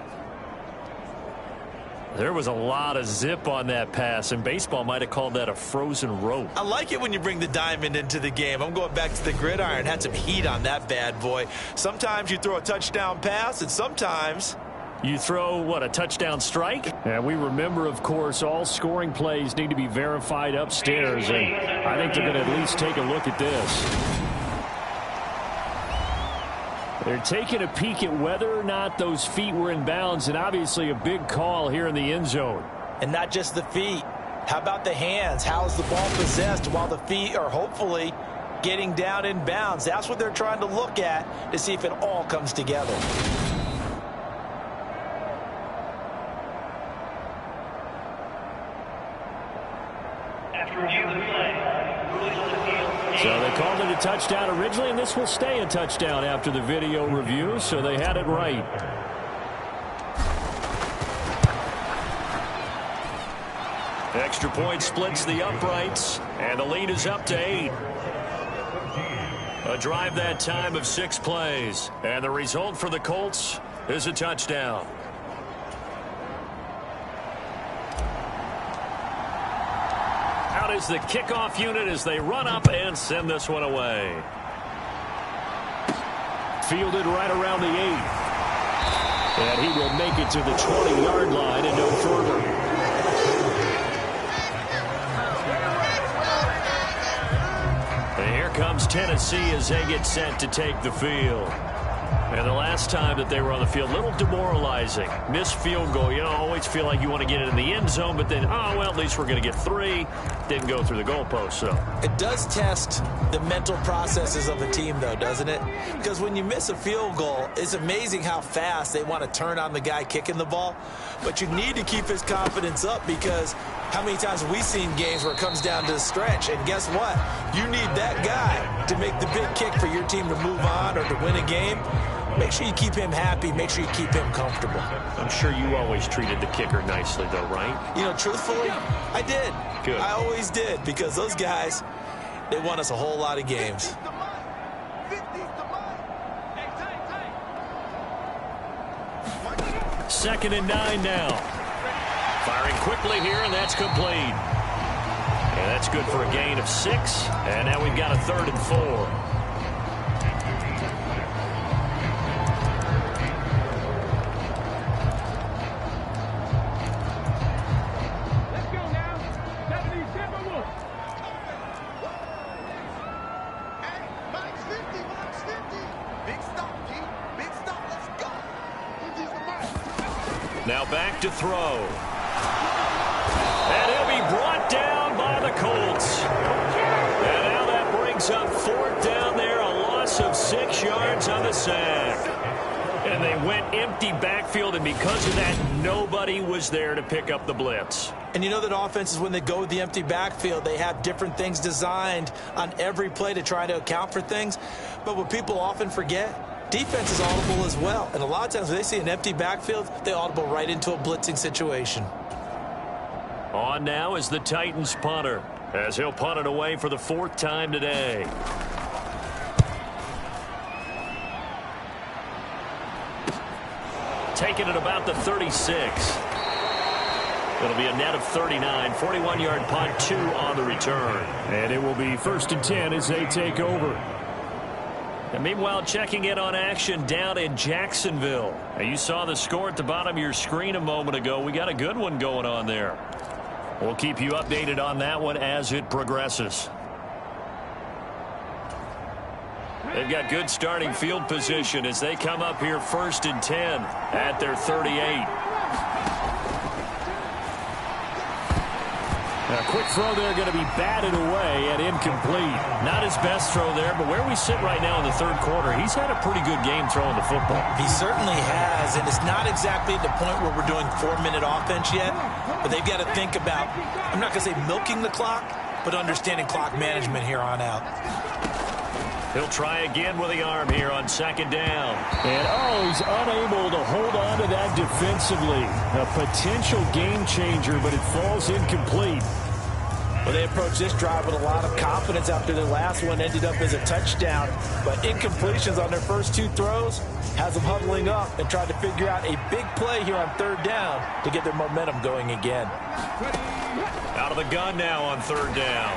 There was a lot of zip on that pass, and baseball might have called that a frozen rope. I like it when you bring the diamond into the game. I'm going back to the gridiron. Had some heat on that bad boy. Sometimes you throw a touchdown pass, and sometimes you throw, what, a touchdown strike? And we remember, of course, all scoring plays need to be verified upstairs, and I think they're going to at least take a look at this. They're taking a peek at whether or not those feet were in bounds, and obviously a big call here in the end zone. And not just the feet. How about the hands? How's the ball possessed while the feet are hopefully getting down in bounds? That's what they're trying to look at to see if it all comes together. So they called it a touchdown originally, and this will stay a touchdown after the video review, so they had it right. Extra point splits the uprights, and the lead is up to 8. A drive that time of 6 plays, and the result for the Colts is a touchdown. Out is the kickoff unit as they run up and send this one away. Fielded right around the 8. And he will make it to the 20-yard line and no further. And here comes Tennessee as they get set to take the field. And the last time that they were on the field, a little demoralizing. Missed field goal. You know, always feel like you want to get it in the end zone, but then, oh, well, at least we're going to get 3. Didn't go through the goalpost, so. It does test the mental processes of a team, though, doesn't it? Because when you miss a field goal, it's amazing how fast they want to turn on the guy kicking the ball. But you need to keep his confidence up because how many times have we seen games where it comes down to the stretch? And guess what? You need that guy to make the big kick for your team to move on or to win a game. Make sure you keep him happy. Make sure you keep him comfortable. I'm sure you always treated the kicker nicely, though, right? You know, truthfully, I did. Good. I always did because those guys, they won us a whole lot of games. Second and 9 now. Firing quickly here, and that's complete. And that's good for a gain of 6. And now we've got a 3rd and 4. Now back to throw. And he'll be brought down by the Colts. And now that brings up 4th down there, a loss of 6 yards on the sack. And they went empty backfield, and because of that, nobody was there to pick up the blitz. And you know that offenses, when they go with the empty backfield, they have different things designed on every play to try to account for things. But what people often forget, defense is audible as well. And a lot of times when they see an empty backfield, they audible right into a blitzing situation. On now is the Titans punter, as he'll punt it away for the 4th time today. Taking it about the 36. It'll be a net of 39, 41-yard punt, 2 on the return. And it will be 1st and 10 as they take over. And meanwhile, checking in on action down in Jacksonville. Now, you saw the score at the bottom of your screen a moment ago. We got a good one going on there. We'll keep you updated on that one as it progresses. They've got good starting field position as they come up here 1st and 10 at their 38. A quick throw there going to be batted away and incomplete. Not his best throw there, but where we sit right now in the 3rd quarter, he's had a pretty good game throwing the football. He certainly has, and it's not exactly at the point where we're doing 4-minute offense yet, but they've got to think about, I'm not going to say milking the clock, but understanding clock management here on out. He'll try again with the arm here on 2nd down. And, he's unable to hold on to that defensively. A potential game changer, but it falls incomplete. Well, they approached this drive with a lot of confidence after their last one ended up as a touchdown. But incompletions on their first 2 throws has them huddling up and trying to figure out a big play here on 3rd down to get their momentum going again. Out of the gun now on 3rd down.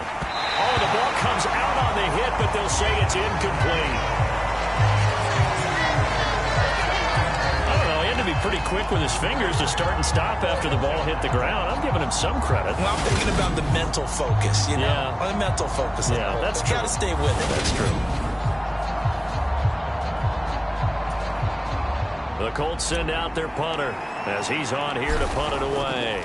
Oh, the ball comes out on the hit, but they'll say it's incomplete. I don't know, he had to be pretty quick with his fingers to start and stop after the ball hit the ground. I'm giving him some credit. Well, I'm thinking about the mental focus, you know? Yeah. The mental focus. Yeah, that's true. Got to stay with it. That's true. The Colts send out their punter as he's on here to punt it away.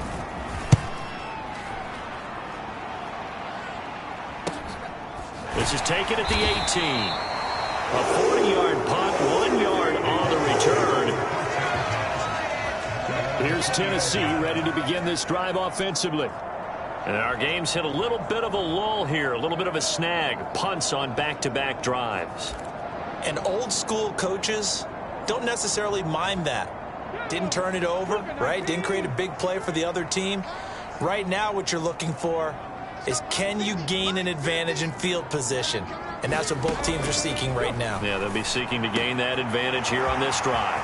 This is taken at the 18. A 40-yard punt, 1 yard on the return. Here's Tennessee ready to begin this drive offensively. And our game's hit a little bit of a lull here, a little bit of a snag. Punts on back-to-back drives. And old school coaches don't necessarily mind that. Didn't turn it over, right? Didn't create a big play for the other team. Right now what you're looking for is, can you gain an advantage in field position? And that's what both teams are seeking right now. Yeah, they'll be seeking to gain that advantage here on this drive.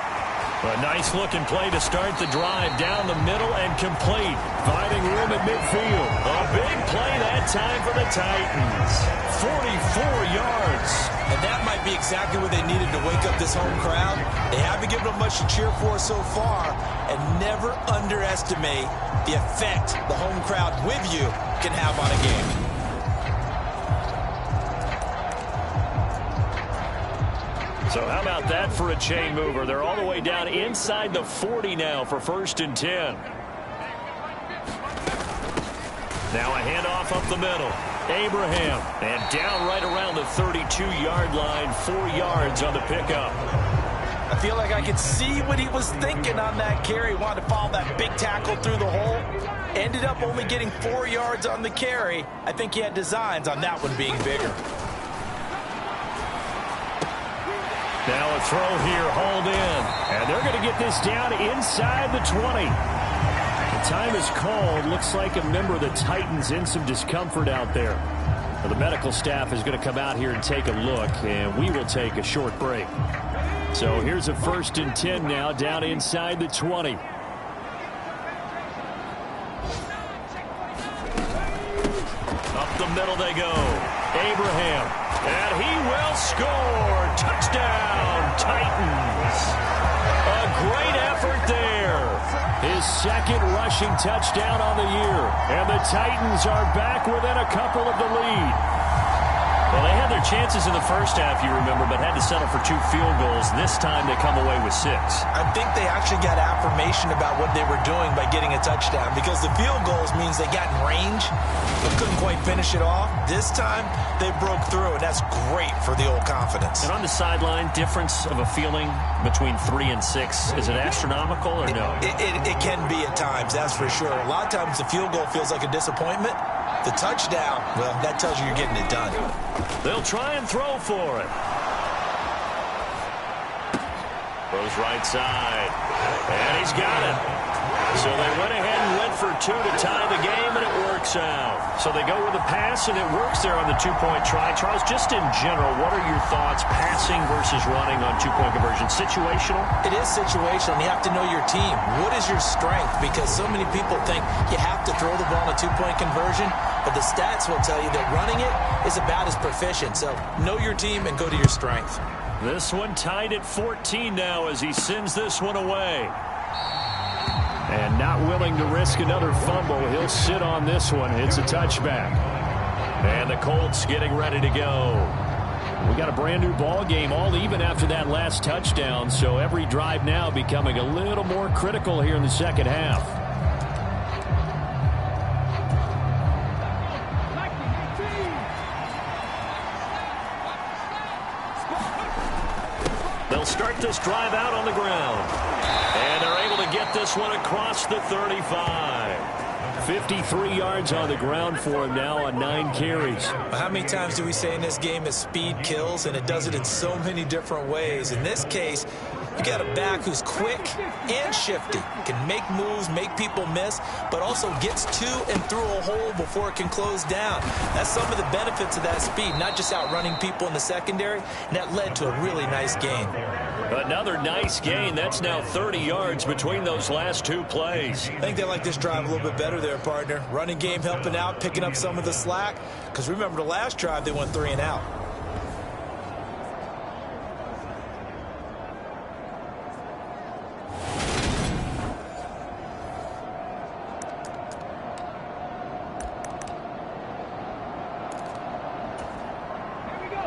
A nice-looking play to start the drive down the middle and complete. Finding room at midfield. A big play that time for the Titans. 44 yards. And that might be exactly what they needed to wake up this home crowd. They haven't given them much to cheer for so far. And never underestimate the effect the home crowd with you can have on a game. So how about that for a chain mover? They're all the way down inside the 40 now for 1st and 10. Now a handoff up the middle. Abraham. And down right around the 32-yard line. 4 yards on the pickup. I feel like I could see what he was thinking on that carry. Wanted to follow that big tackle through the hole. Ended up only getting 4 yards on the carry. I think he had designs on that one being bigger. Now a throw here, hauled in. And they're going to get this down inside the 20. The time is called. Looks like a member of the Titans in some discomfort out there. Well, the medical staff is going to come out here and take a look, and we will take a short break. So here's a 1st and 10 now, down inside the 20. Up the middle they go. Abraham. And he will score. Touchdown, Titans. A great effort there. His second rushing touchdown on the year. And the Titans are back within a couple of the lead. Well, they had their chances in the first half, you remember, but had to settle for 2 field goals. This time they come away with 6. I think they actually got affirmation about what they were doing by getting a touchdown, because the field goals means they got in range but couldn't quite finish it off. This time they broke through, and that's great for the old confidence. And on the sideline, difference of a feeling between 3 and 6, is it astronomical or no? It can be at times, that's for sure. A lot of times the field goal feels like a disappointment. The touchdown, well, that tells you you're getting it done. They'll try and throw for it. Throws right side. And he's got it. So they went ahead and went for 2 to tie the game, and it works out. So they go with a pass, and it works there on the 2-point try. Charles, just in general, what are your thoughts, passing versus running on 2-point conversion? Situational? It is situational. You have to know your team. What is your strength? Because so many people think you have to throw the ball on a 2-point conversion, but the stats will tell you that running it is about as proficient. So know your team and go to your strength. This one tied at 14 now as he sends this one away. And not willing to risk another fumble. He'll sit on this one. It's a touchback. And the Colts getting ready to go. We got a brand new ball game, all even after that last touchdown. So every drive now becoming a little more critical here in the second half. They'll start this drive out on the ground. And they're able to get this one across the 35. 53 yards on the ground for him now on 9 carries. How many times do we say in this game that speed kills, and it does it in so many different ways? In this case, you got a back who's quick and shifty, can make moves, make people miss, but also gets to and through a hole before it can close down. That's some of the benefits of that speed, not just outrunning people in the secondary, and that led to a really nice gain. Another nice gain. That's now 30 yards between those last 2 plays. I think they like this drive a little bit better there, partner. Running game helping out, picking up some of the slack, because remember the last drive they went 3 and out.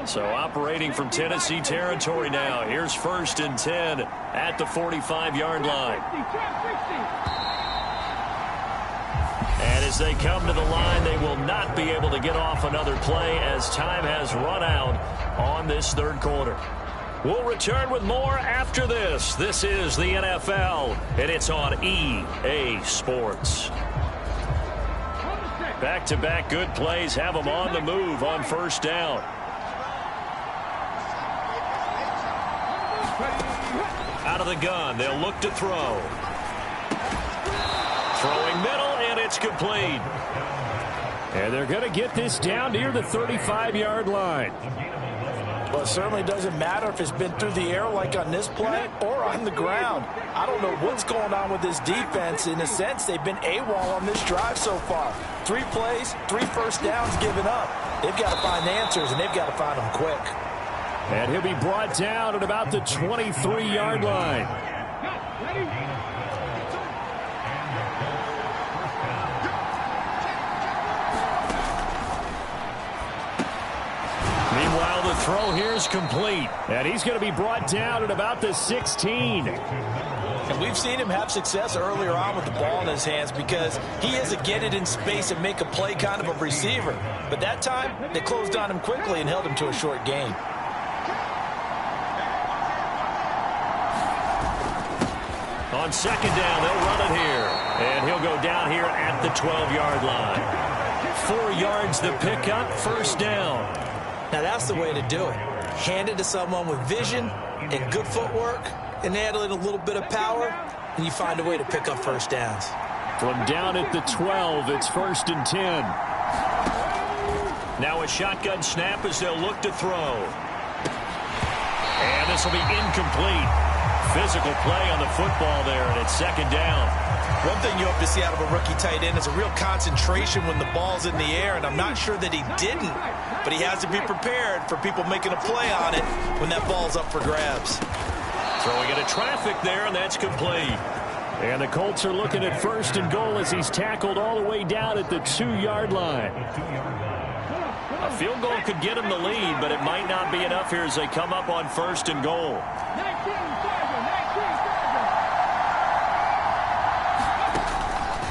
So operating from Tennessee territory now. Here's 1st and 10 at the 45-yard line. And as they come to the line, they will not be able to get off another play as time has run out on this 3rd quarter. We'll return with more after this. This is the NFL, and it's on EA Sports. Back-to-back good plays have them on the move on first down. Out of the gun, they'll look to throw. Throwing middle, and it's complete. And they're going to get this down near the 35-yard line. Well, it certainly doesn't matter if it's been through the air like on this play or on the ground. I don't know what's going on with this defense. In a sense, they've been AWOL on this drive so far. 3 plays, 3 first downs given up. They've got to find answers, and they've got to find them quick. And he'll be brought down at about the 23-yard line. Meanwhile, the throw here is complete. And he's going to be brought down at about the 16. And we've seen him have success earlier on with the ball in his hands because he is a get it in space and make a play kind of a receiver. But that time, they closed on him quickly and held him to a short gain. On second down, they'll run it here. And he'll go down here at the 12-yard line. 4 yards the pickup, first down. Now that's the way to do it. Hand it to someone with vision and good footwork, and add in a little bit of power, and you find a way to pick up first downs. From down at the 12, it's 1st and 10. Now a shotgun snap as they'll look to throw. And this will be incomplete. Physical play on the football there, and it's second down. One thing you hope to see out of a rookie tight end is a real concentration when the ball's in the air, and I'm not sure that he didn't, but he has to be prepared for people making a play on it when that ball's up for grabs. Throwing into traffic there, and that's complete. And the Colts are looking at 1st and goal as he's tackled all the way down at the 2-yard line. A field goal could get him the lead, but it might not be enough here as they come up on 1st and goal.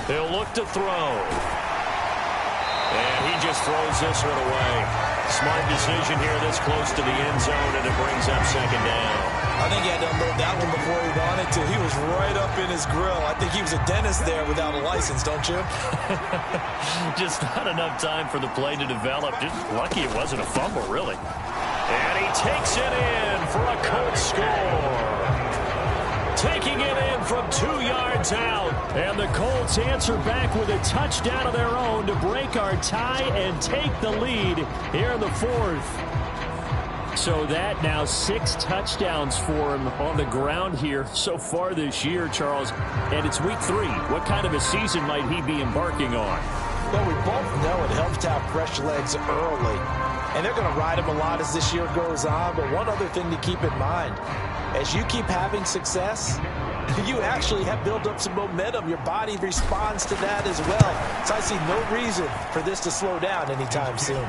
They'll look to throw. And he just throws this one away. Smart decision here this close to the end zone, and it brings up second down. I think he had to unload that one before he wanted to. He was right up in his grill. I think he was a dentist there without a license, don't you? Just not enough time for the play to develop. Just lucky it wasn't a fumble, really. And he takes it in for a Colts score. Taking it in from 2 yards out. And the Colts answer back with a touchdown of their own to break our tie and take the lead here in the 4th. So that now 6 touchdowns for him on the ground here so far this year, Charles. And it's week 3. What kind of a season might he be embarking on? Well, we both know it helps to have fresh legs early. And they're going to ride him a lot as this year goes on. But one other thing to keep in mind, as you keep having success, you actually have built up some momentum. Your body responds to that as well. So I see no reason for this to slow down anytime soon.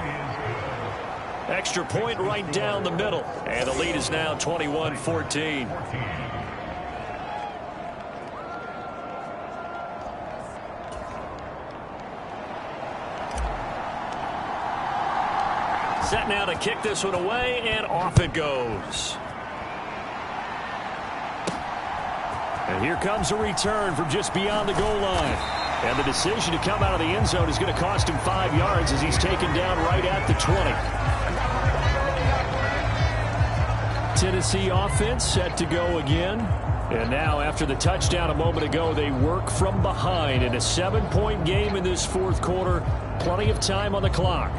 Extra point right down the middle. And the lead is now 21-14. Set now to kick this one away, and off it goes. And here comes a return from just beyond the goal line. And the decision to come out of the end zone is going to cost him 5 yards as he's taken down right at the 20. Tennessee offense set to go again. And now after the touchdown a moment ago, they work from behind in a 7-point game in this 4th quarter. Plenty of time on the clock.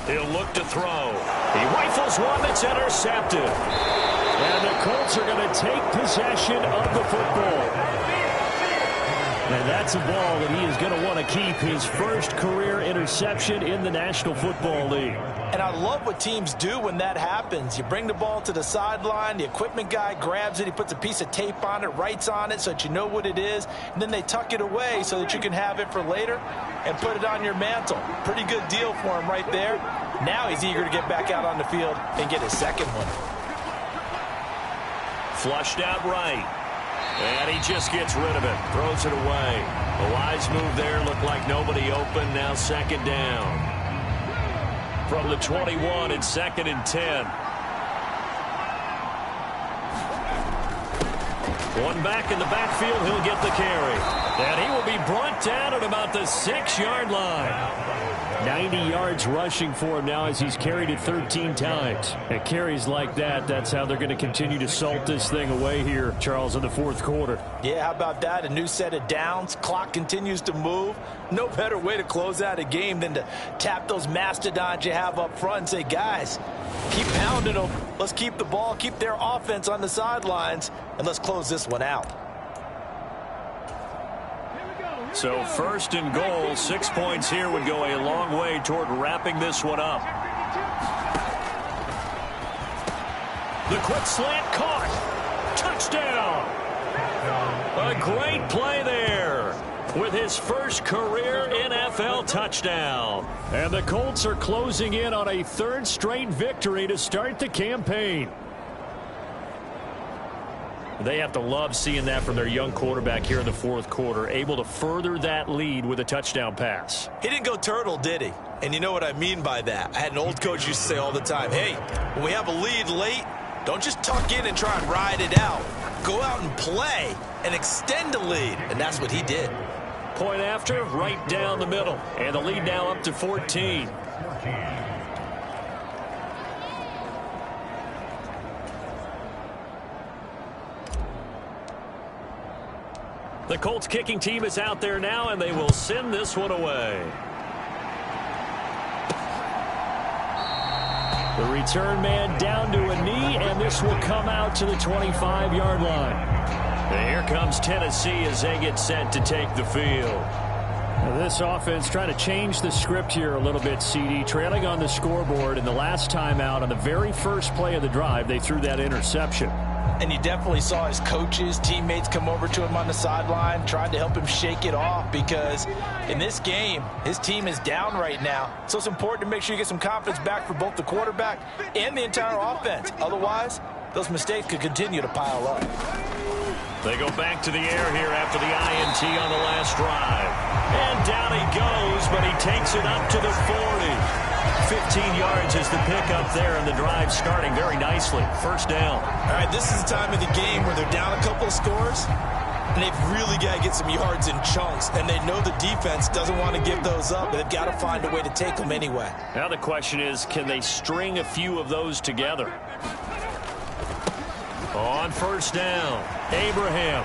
He'll look to throw. He rifles one that's intercepted. And the Colts are going to take possession of the football. And that's a ball that he is going to want to keep, his first career interception in the National Football League. And I love what teams do when that happens. You bring the ball to the sideline, the equipment guy grabs it, he puts a piece of tape on it, writes on it so that you know what it is, and then they tuck it away so that you can have it for later and put it on your mantle. Pretty good deal for him right there. Now he's eager to get back out on the field and get his second one. Flushed out right. And he just gets rid of it. Throws it away. A wise move there. Looked like nobody open. Now second down. From the 21 and 2nd and 10. One back in the backfield. He'll get the carry. And he will be brought down at about the 6-yard line. 90 yards rushing for him now as he's carried it 13 times. And carries like that, that's how they're going to continue to salt this thing away here, Charles, in the 4th quarter. Yeah, how about that? A new set of downs. Clock continues to move. No better way to close out a game than to tap those mastodons you have up front and say, guys, keep pounding them. Let's keep the ball, keep their offense on the sidelines, and let's close this one out. So 1st and goal, 6 points here would go a long way toward wrapping this one up. The quick slant caught. Touchdown. A great play there with his first career NFL touchdown. And the Colts are closing in on a 3rd straight victory to start the campaign. They have to love seeing that from their young quarterback here in the 4th quarter, able to further that lead with a touchdown pass. He didn't go turtle, did he? And you know what I mean by that. I had an old coach used to say all the time, hey, when we have a lead late, don't just tuck in and try and ride it out. Go out and play and extend the lead. And that's what he did. Point after, right down the middle. And the lead now up to 14. The Colts kicking team is out there now, and they will send this one away. The return man down to a knee, and this will come out to the 25-yard line. And here comes Tennessee as they get set to take the field. Now this offense trying to change the script here a little bit, CD. Trailing on the scoreboard, and the last time out on the very first play of the drive, they threw that interception. And you definitely saw his coaches, teammates come over to him on the sideline, tried to help him shake it off because in this game, his team is down right now. So it's important to make sure you get some confidence back for both the quarterback and the entire offense. Otherwise, those mistakes could continue to pile up. They go back to the air here after the INT on the last drive. And down he goes, but he takes it up to the 40. 15 yards is the pickup there, and the drive starting very nicely. First down. All right, this is the time of the game where they're down a couple of scores, and they've really got to get some yards in chunks, and they know the defense doesn't want to give those up, but they've got to find a way to take them anyway. Now the question is, can they string a few of those together? On first down, Abraham.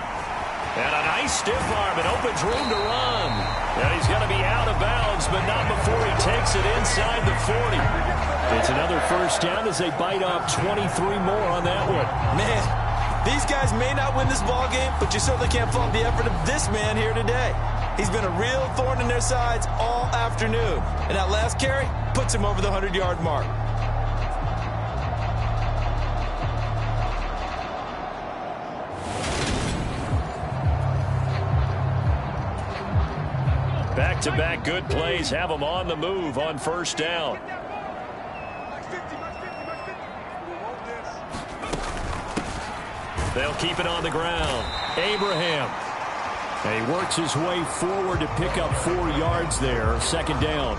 And a nice stiff arm. It opens room to run. And he's going to be out of bounds, but not before he takes it inside the 40. It's another first down as they bite off 23 more on that one. Man, these guys may not win this ball game, but you certainly can't fault the effort of this man here today. He's been a real thorn in their sides all afternoon. And that last carry puts him over the 100-yard mark. Back-to-back good plays have them on the move on first down. They'll keep it on the ground. Abraham. And he works his way forward to pick up 4 yards there. Second down.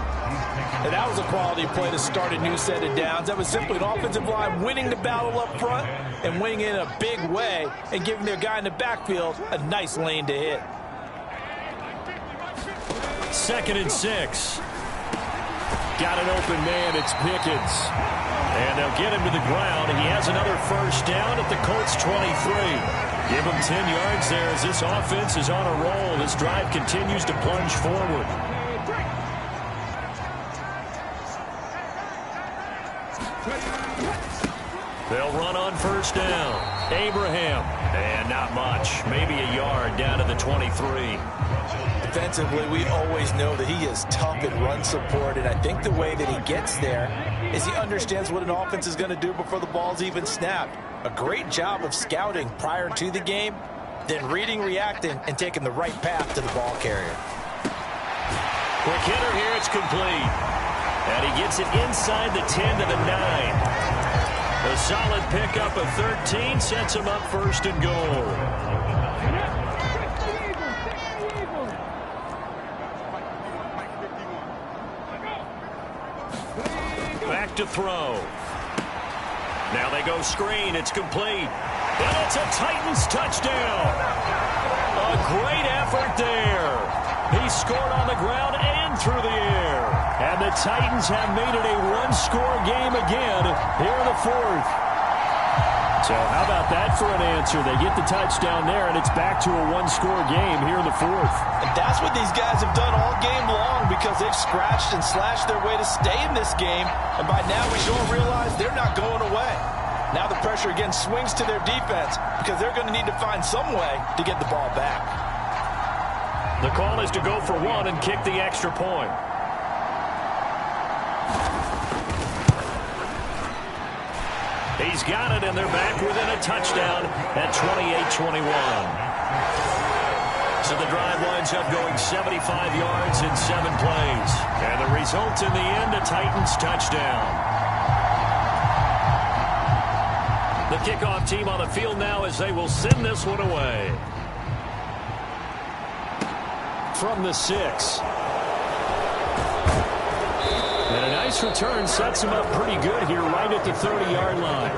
And that was a quality play to start a new set of downs. That was simply an offensive line winning the battle up front and winning in a big way and giving their guy in the backfield a nice lane to hit. 2nd and 6. Got an open man. It's Pickens. And they'll get him to the ground. He has another first down at the Colts 23. Give him 10 yards there as this offense is on a roll. This drive continues to plunge forward. They'll run on first down. Abraham. And not much. Maybe a yard down to the 23. Defensively, we always know that he is tough at run support, and I think the way that he gets there is he understands what an offense is going to do before the ball's even snapped. A great job of scouting prior to the game, then reading, reacting, and taking the right path to the ball carrier. Quick hitter here, it's complete. And he gets it inside the 10 to the 9. A solid pickup of 13 sets him up first and goal. back to throw. Now they go screen. It's complete. And it's a Titans touchdown. A great effort there. He scored on the ground and through the air. And the Titans have made it a one-score game again here in the fourth. So how about that for an answer? They get the touchdown there, and it's back to a one-score game here in the fourth. And that's what these guys have done all game long because they've scratched and slashed their way to stay in this game. And by now we should all realize they're not going away. Now the pressure again swings to their defense because they're going to need to find some way to get the ball back. The call is to go for one and kick the extra point. He's got it, and they're back within a touchdown at 28-21. So the drive winds up going 75 yards in 7 plays. And the result in the end, a Titans touchdown. The kickoff team on the field now as they will send this one away. From the 6. And a nice return sets him up pretty good here right at the 30-yard line.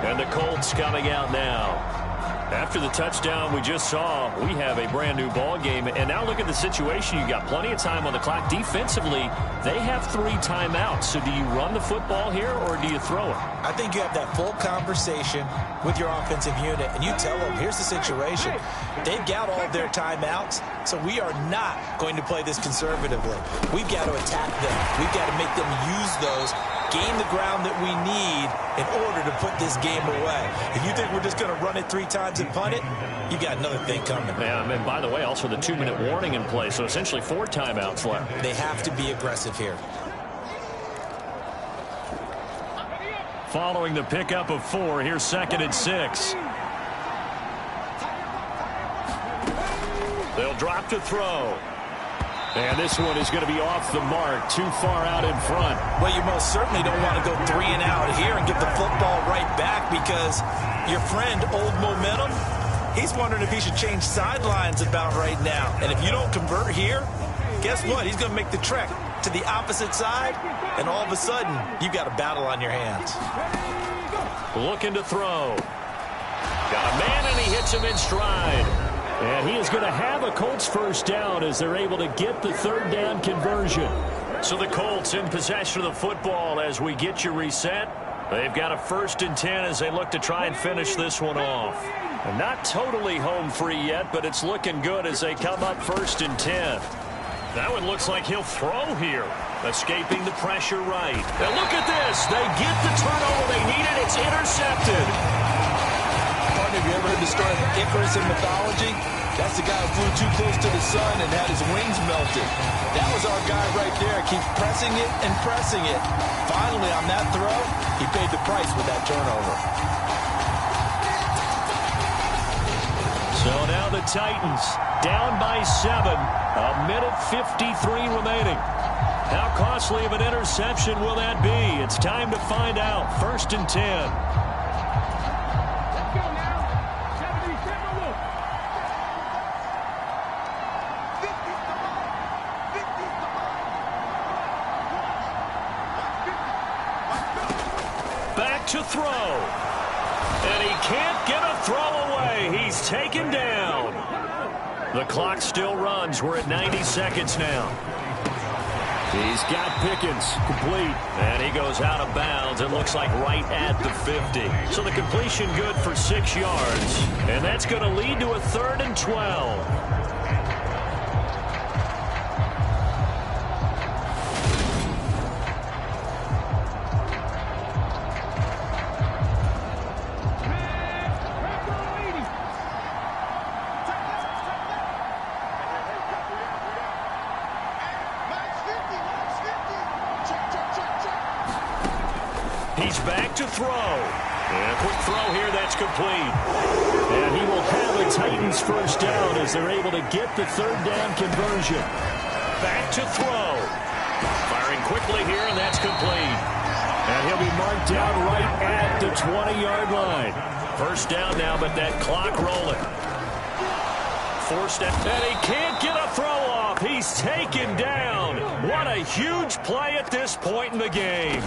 And the Colts coming out now. After the touchdown we just saw, we have a brand-new ball game. And now look at the situation. You got plenty of time on the clock. Defensively, they have 3 timeouts. So do you run the football here or do you throw it? I think you have that full conversation with your offensive unit, and you tell them, here's the situation. They've got all of their timeouts, so we are not going to play this conservatively. We've got to attack them. We've got to make them use those, gain the ground that we need in order to put this game away. If you think we're just going to run it 3 times and punt it, you got another thing coming. Yeah, and by the way, also the 2-minute warning in play, so essentially 4 timeouts left. They have to be aggressive here. Following the pickup of 4, here's 2nd and 6. They'll drop to throw. And this one is going to be off the mark, too far out in front. Well, you most certainly don't want to go 3 and out here and get the football right back because your friend, Old Momentum, he's wondering if he should change sidelines about right now. And if you don't convert here, guess what? He's going to make the trek to the opposite side, and all of a sudden, you've got a battle on your hands. Looking to throw. Got a man, and he hits him in stride. And he is going to have a Colts first down as they're able to get the 3rd down conversion. So the Colts in possession of the football as we get you reset. They've got a 1st and 10 as they look to try and finish this one off. And not totally home free yet, but it's looking good as they come up 1st and 10. That one looks like he'll throw here. Escaping the pressure right. And look at this. They get the turnover they needed. It's intercepted. Partner, have you ever heard the story of Icarus in mythology? That's the guy who flew too close to the sun and had his wings melted. That was our guy right there. Keep pressing it and pressing it. Finally, on that throw, he paid the price with that turnover. So now the Titans down by 7. A minute 53 remaining. How costly of an interception will that be? It's time to find out. 1st and 10. Back to throw. And he can't get a throw away. He's taken down. The clock still runs. We're at 90 seconds now. He's got Pickens complete. And he goes out of bounds. It looks like right at the 50. So the completion good for 6 yards. And that's going to lead to a 3rd and 12. He's back to throw. And a quick throw here that's complete. And he will have a Titans first down as they're able to get the 3rd down conversion. Back to throw. Firing quickly here, and that's complete. And he'll be marked down right at the 20-yard line. First down now, but that clock rolling. Forced down, and he can't get a throw off. He's taken down. What a huge play at this point in the game.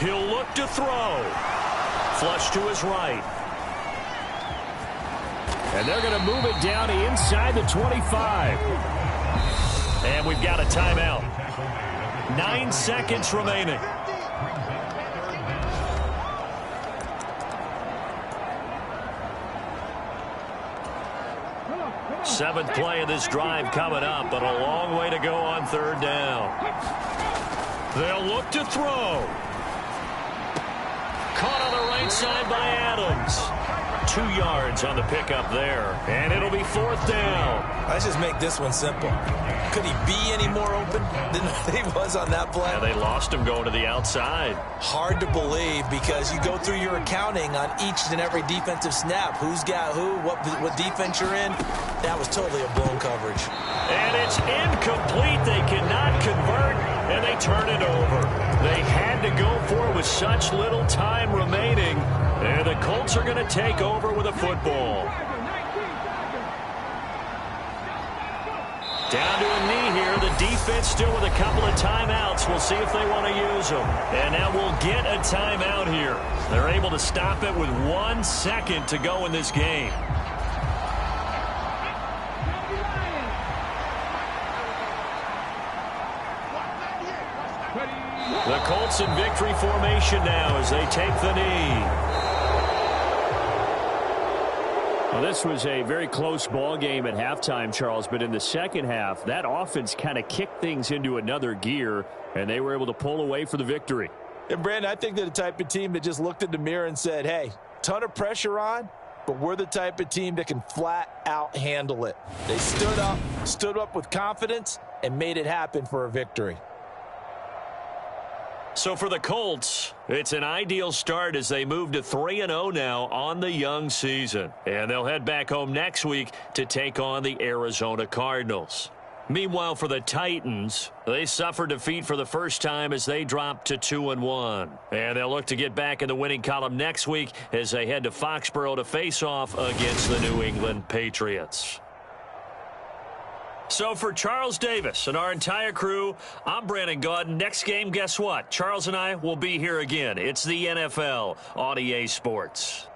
He'll look to throw. Flush to his right. And they're going to move it down to inside the 25. And we've got a timeout. 9 seconds remaining. Seventh play of this drive coming up, but a long way to go on third down. They'll look to throw. Caught on the right side by Adams. 2 yards on the pickup there, and it'll be fourth down. Let's just make this one simple. Could he be any more open than he was on that play? Yeah, they lost him going to the outside. Hard to believe because you go through your accounting on each and every defensive snap. Who's got who, what defense you're in. That was totally a blown coverage. And it's incomplete. They cannot convert, and they turn it over. They had to go for it with such little time remaining, and the Colts are going to take over with a football. Down to a knee here. The defense still with a couple of timeouts. We'll see if they want to use them. And now we'll get a timeout here. They're able to stop it with 1 second to go in this game. The Colts in victory formation now as they take the knee. Well, this was a very close ball game at halftime, Charles, but in the second half, that offense kind of kicked things into another gear, and they were able to pull away for the victory. And, Brandon, I think they're the type of team that just looked in the mirror and said, hey, ton of pressure on, but we're the type of team that can flat out handle it. They stood up with confidence, and made it happen for a victory. So for the Colts, it's an ideal start as they move to 3-0 now on the young season. And they'll head back home next week to take on the Arizona Cardinals. Meanwhile, for the Titans, they suffered defeat for the first time as they dropped to 2-1. And they'll look to get back in the winning column next week as they head to Foxborough to face off against the New England Patriots. So for Charles Davis and our entire crew, I'm Brandon Gaudin. Next game, guess what? Charles and I will be here again. It's the NFL on EA Sports.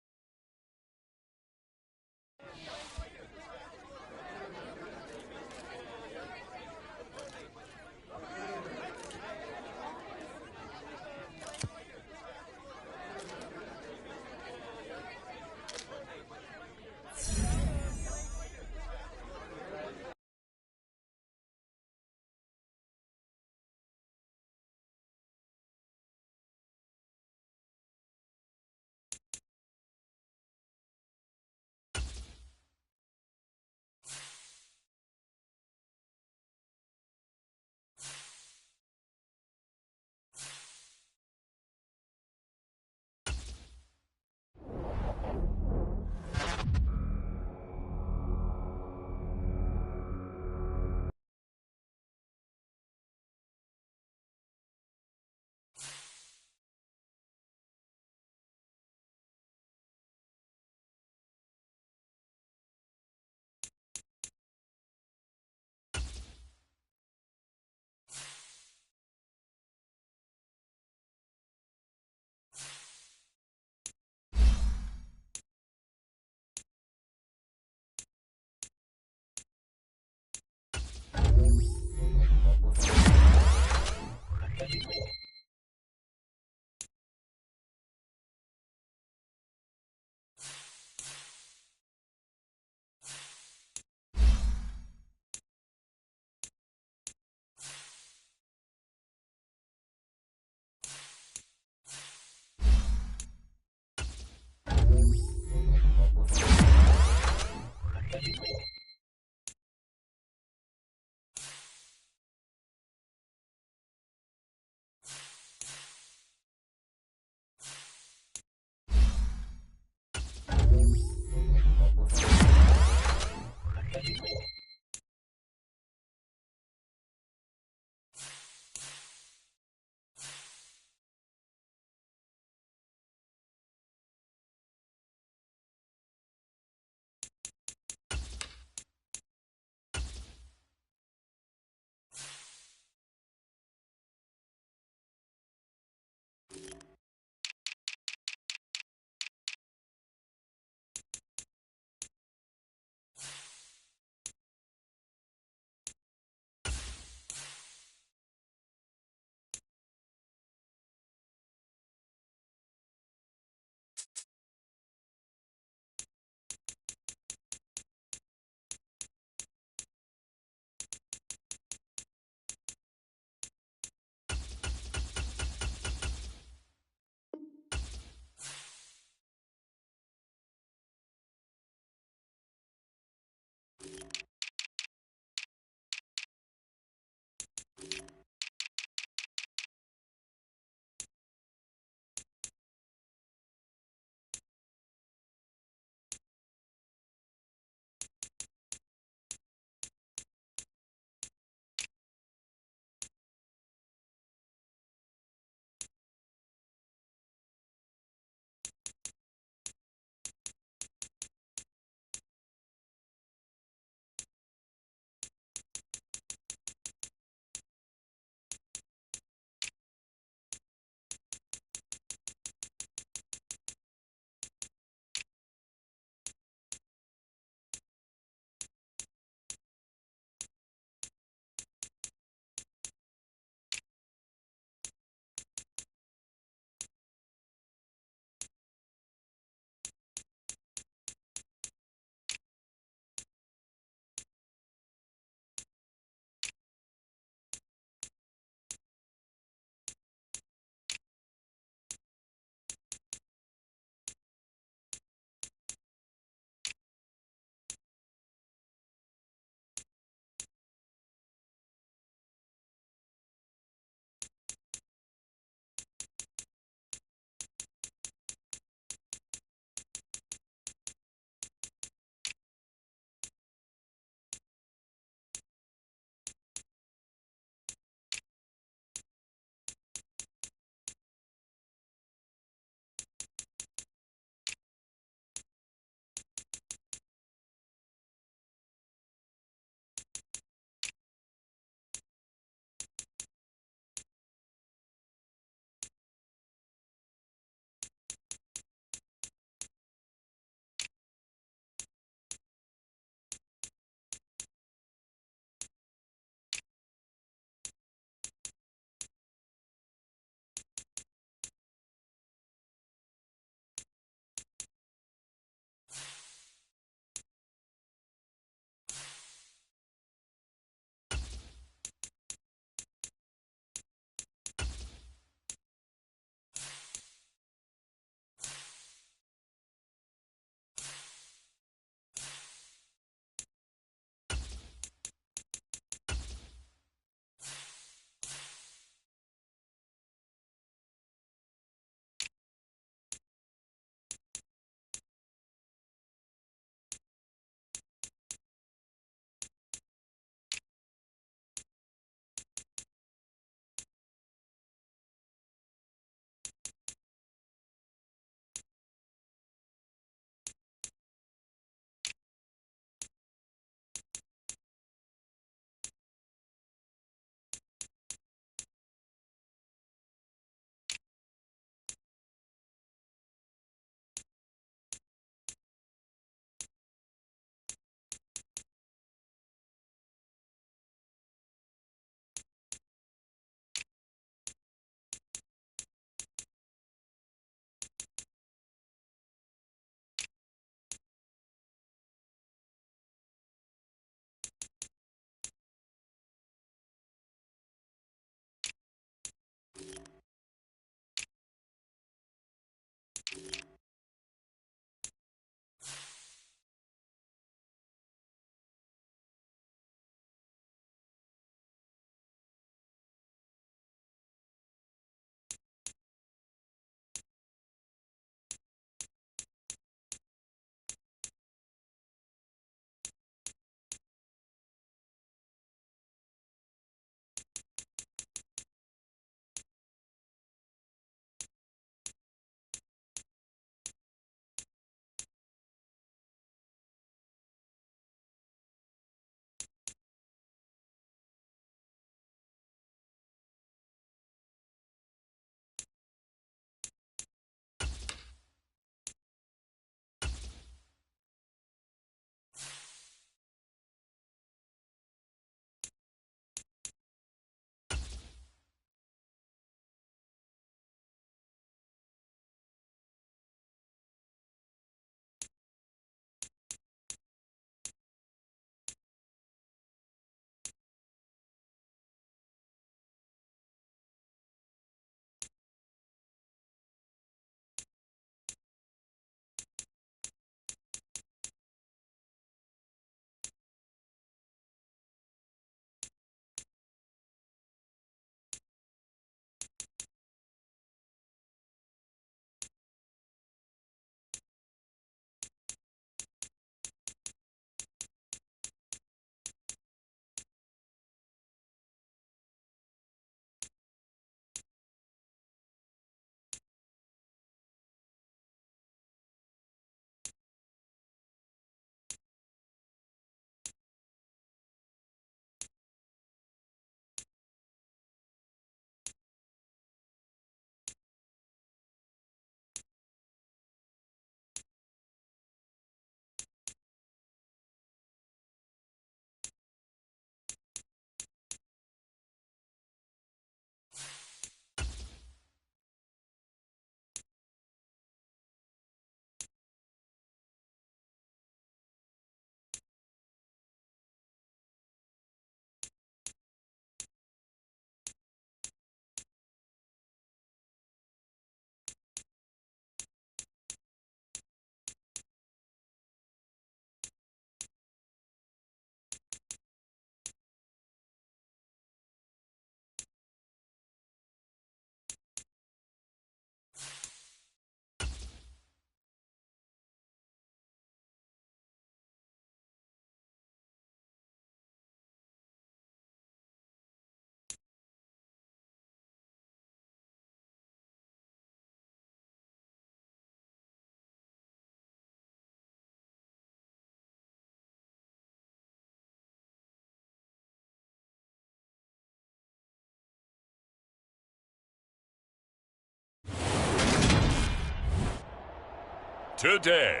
Today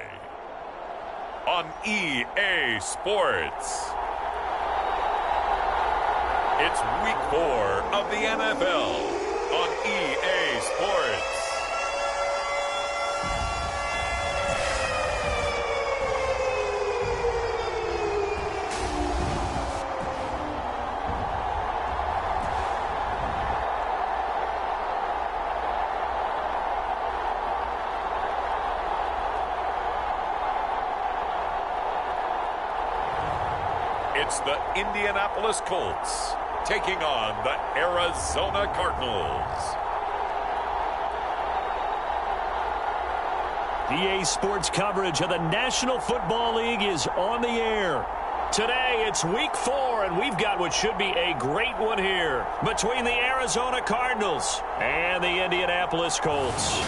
on EA Sports. It's week 4 of the NFL on EA Sports. It's the Indianapolis Colts taking on the Arizona Cardinals. EA Sports coverage of the National Football League is on the air. Today, it's week 4, and we've got what should be a great one here between the Arizona Cardinals and the Indianapolis Colts.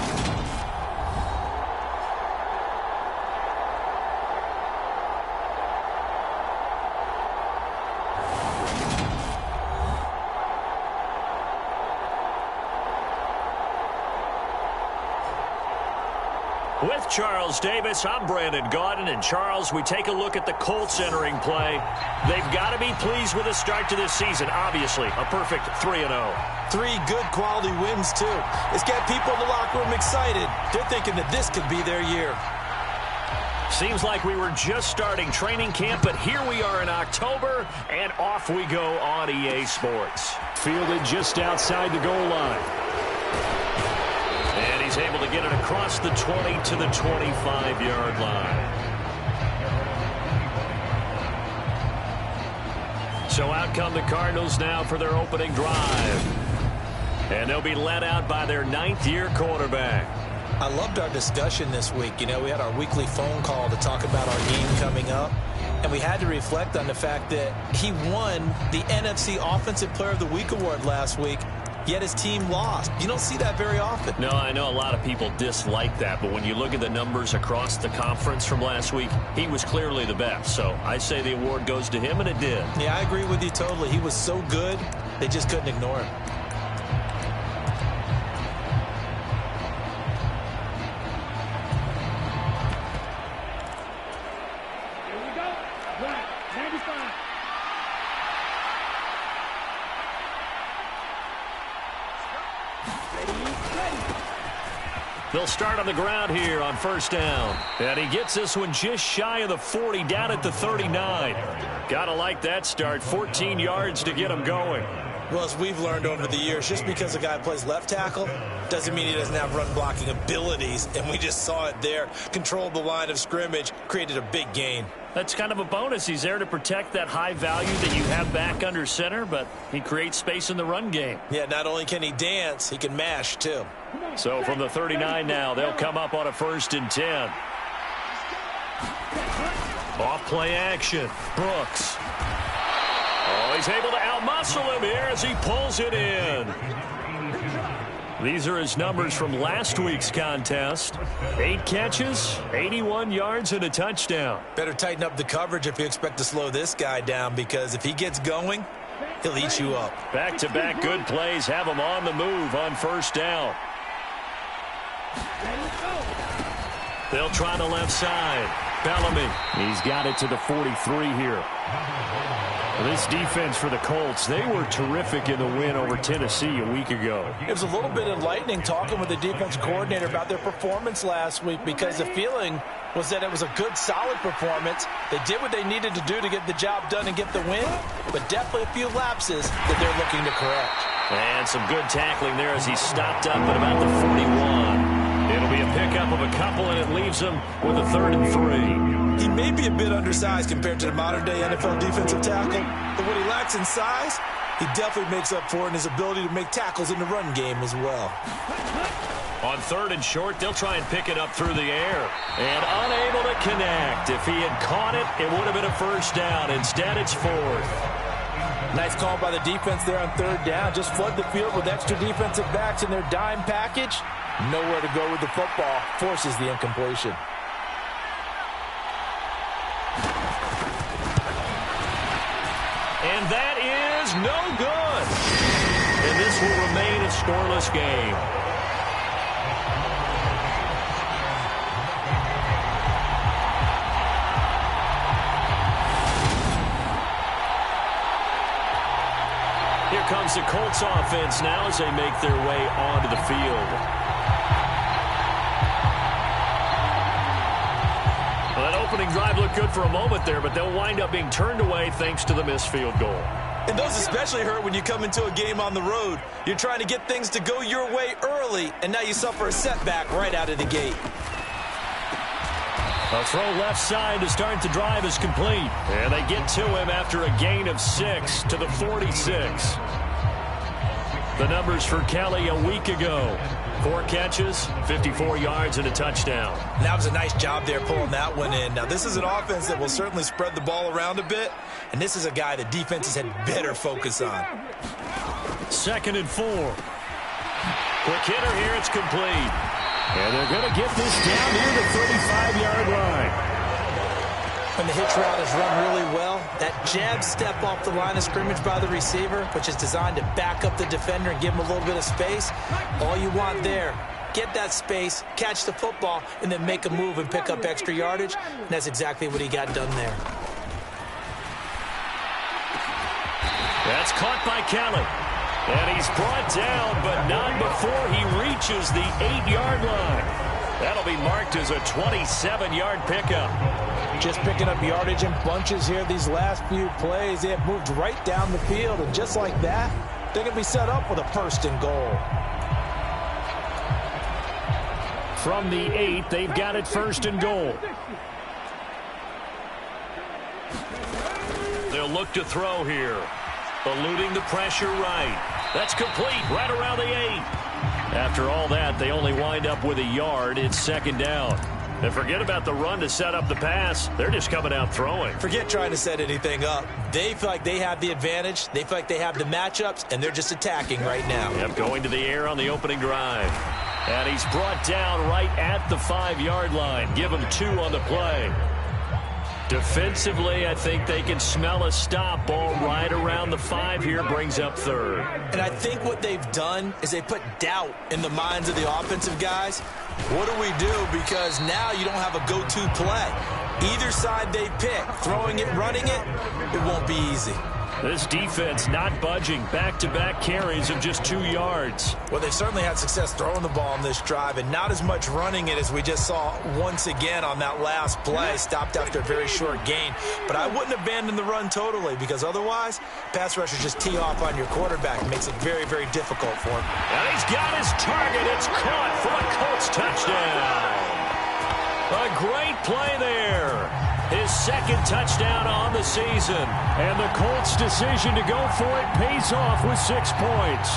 With Charles Davis, I'm Brandon Gaudin. And Charles, we take a look at the Colts entering play. They've got to be pleased with the start to this season. Obviously, a perfect 3-0. 3 good quality wins, too. It's got people in the locker room excited. They're thinking that this could be their year. Seems like we were just starting training camp, but here we are in October, and off we go on EA Sports. Fielded just outside the goal line. And he's He's able to get it across the 20 to the 25-yard line. So out come the Cardinals now for their opening drive. And they'll be led out by their 9th-year quarterback. I loved our discussion this week. You know, we had our weekly phone call to talk about our game coming up. And we had to reflect on the fact that he won the NFC Offensive Player of the Week award last week, yet his team lost. You don't see that very often. No, I know a lot of people dislike that, but when you look at the numbers across the conference from last week, he was clearly the best. So I say the award goes to him, and it did. Yeah, I agree with you totally. He was so good, they just couldn't ignore him. They'll start on the ground here on first down. And he gets this one just shy of the 40, down at the 39. Gotta like that start. 14 yards to get him going. Well, as we've learned over the years, just because a guy plays left tackle doesn't mean he doesn't have run blocking abilities. And we just saw it there. Controlled the line of scrimmage, created a big gain. That's kind of a bonus. He's there to protect that high value that you have back under center, but he creates space in the run game. Yeah, not only can he dance, he can mash too. So from the 39 now, they'll come up on a 1st and 10. Off play action. Brooks. Oh, he's able to outmuscle him here as he pulls it in. These are his numbers from last week's contest. 8 catches, 81 yards, and a touchdown. Better tighten up the coverage if you expect to slow this guy down, because if he gets going, he'll eat you up. Back-to-back good plays have him on the move on first down. They'll try the left side. Bellamy. He's got it to the 43 here. This defense for the Colts, they were terrific in the win over Tennessee a week ago. It was a little bit enlightening talking with the defense coordinator about their performance last week, because the feeling was that it was a good, solid performance. They did what they needed to do to get the job done and get the win, but definitely a few lapses that they're looking to correct. And some good tackling there as he stopped up at about the 41. It'll be a pickup of a couple, and it leaves him with a 3rd and 3. He may be a bit undersized compared to the modern-day NFL defensive tackle, but what he lacks in size, he definitely makes up for in his ability to make tackles in the run game as well. On 3rd and short, they'll try and pick it up through the air. And unable to connect. If he had caught it, it would have been a 1st down. Instead, it's 4th. Nice call by the defense there on 3rd down. Just flood the field with extra defensive backs in their dime package. Nowhere to go with the football. Forces the incompletion. And that is no good. And this will remain a scoreless game. Here comes the Colts offense now as they make their way onto the field. Well, that opening drive looked good for a moment there, but they'll wind up being turned away thanks to the missed field goal. And those especially hurt when you come into a game on the road. You're trying to get things to go your way early, and now you suffer a setback right out of the gate. A throw left side to start the drive is complete. And they get to him after a gain of 6 to the 46. The numbers for Kelly a week ago. 4 catches, 54 yards, and a touchdown. That was a nice job there pulling that one in. Now, this is an offense that will certainly spread the ball around a bit, and this is a guy the defenses had better focus on. 2nd and 4. Quick hitter here, it's complete. And they're going to get this down near the 35-yard line. When the hitch route is run really well, that jab step off the line of scrimmage by the receiver, which is designed to back up the defender and give him a little bit of space, all you want there, get that space, catch the football, and then make a move and pick up extra yardage, and that's exactly what he got done there. That's caught by Kelly. And he's brought down, but not before he reaches the 8-yard line. That'll be marked as a 27-yard pickup. Just picking up yardage in bunches here these last few plays. They have moved right down the field, and just like that, they're going to be set up with a 1st and goal. from the 8. They've got it first and goal. They'll look to throw here. Eluding the pressure right. That's complete right around the 8. After all that, they only wind up with a yard. It's second down. And forget about the run to set up the pass. They're just coming out throwing. Forget trying to set anything up. They feel like they have the advantage. They feel like they have the matchups, and they're just attacking right now. Yep, going to the air on the opening drive. And he's brought down right at the 5-yard line. Give him 2 on the play. Defensively, I think they can smell a stop. Ball right around the 5 here, brings up third. And I think what they've done is they put doubt in the minds of the offensive guys. What do we do? Because now you don't have a go-to play. Either side they pick, throwing it, running it, it won't be easy. This defense not budging. Back-to-back carries of just 2 yards. Well, they've certainly had success throwing the ball on this drive and not as much running it as we just saw once again on that last play. Stopped after a very short gain. But I wouldn't abandon the run totally because otherwise, pass rushers just tee off on your quarterback. It makes it very, very difficult for him. And he's got his target. It's caught for a Colts touchdown. A great play there. His second touchdown on the season. And the Colts' decision to go for it pays off with 6 points.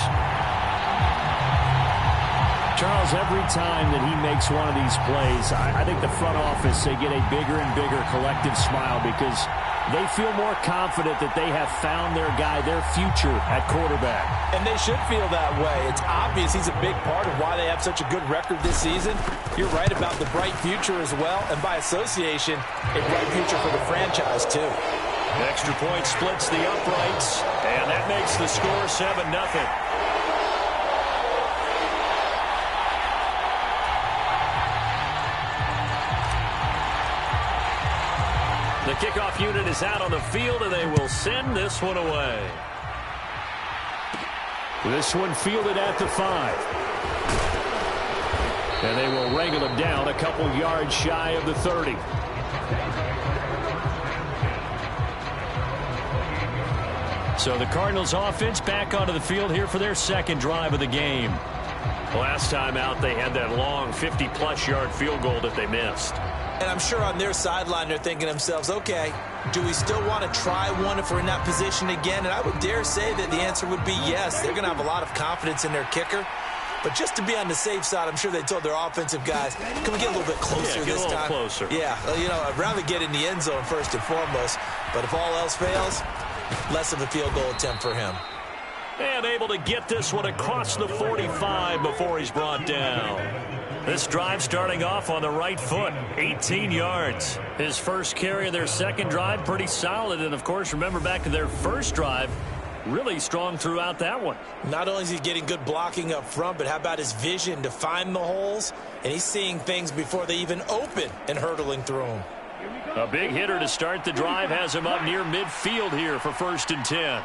Charles, every time that he makes one of these plays, I think the front office, they get a bigger and bigger collective smile because they feel more confident that they have found their guy, their future at quarterback. And they should feel that way. It's obvious he's a big part of why they have such a good record this season. You're right about the bright future as well, and by association, a bright future for the franchise too. Extra point splits the uprights, and that makes the score 7-0. The kickoff unit is out on the field, and they will send this one away. This one fielded at the 5. And they will wrangle him down a couple yards shy of the 30. So the Cardinals offense back onto the field here for their second drive of the game. Last time out, they had that long 50-plus yard field goal that they missed. And I'm sure on their sideline they're thinking to themselves, okay, do we still want to try one if we're in that position again? And I would dare say that the answer would be yes. They're going to have a lot of confidence in their kicker. But just to be on the safe side, I'm sure they told their offensive guys, can we get a little bit closer this time? Get a little closer. Yeah, you know, I'd rather get in the end zone first and foremost. But if all else fails, less of a field goal attempt for him. And able to get this one across the 45 before he's brought down. This drive starting off on the right foot, 18 yards. His first carry of their second drive, pretty solid. And, of course, remember back to their first drive, really strong throughout that one. Not only is he getting good blocking up front, but how about his vision to find the holes? And he's seeing things before they even open and hurdling through them. A big hitter to start the drive has him up near midfield here for 1st and 10.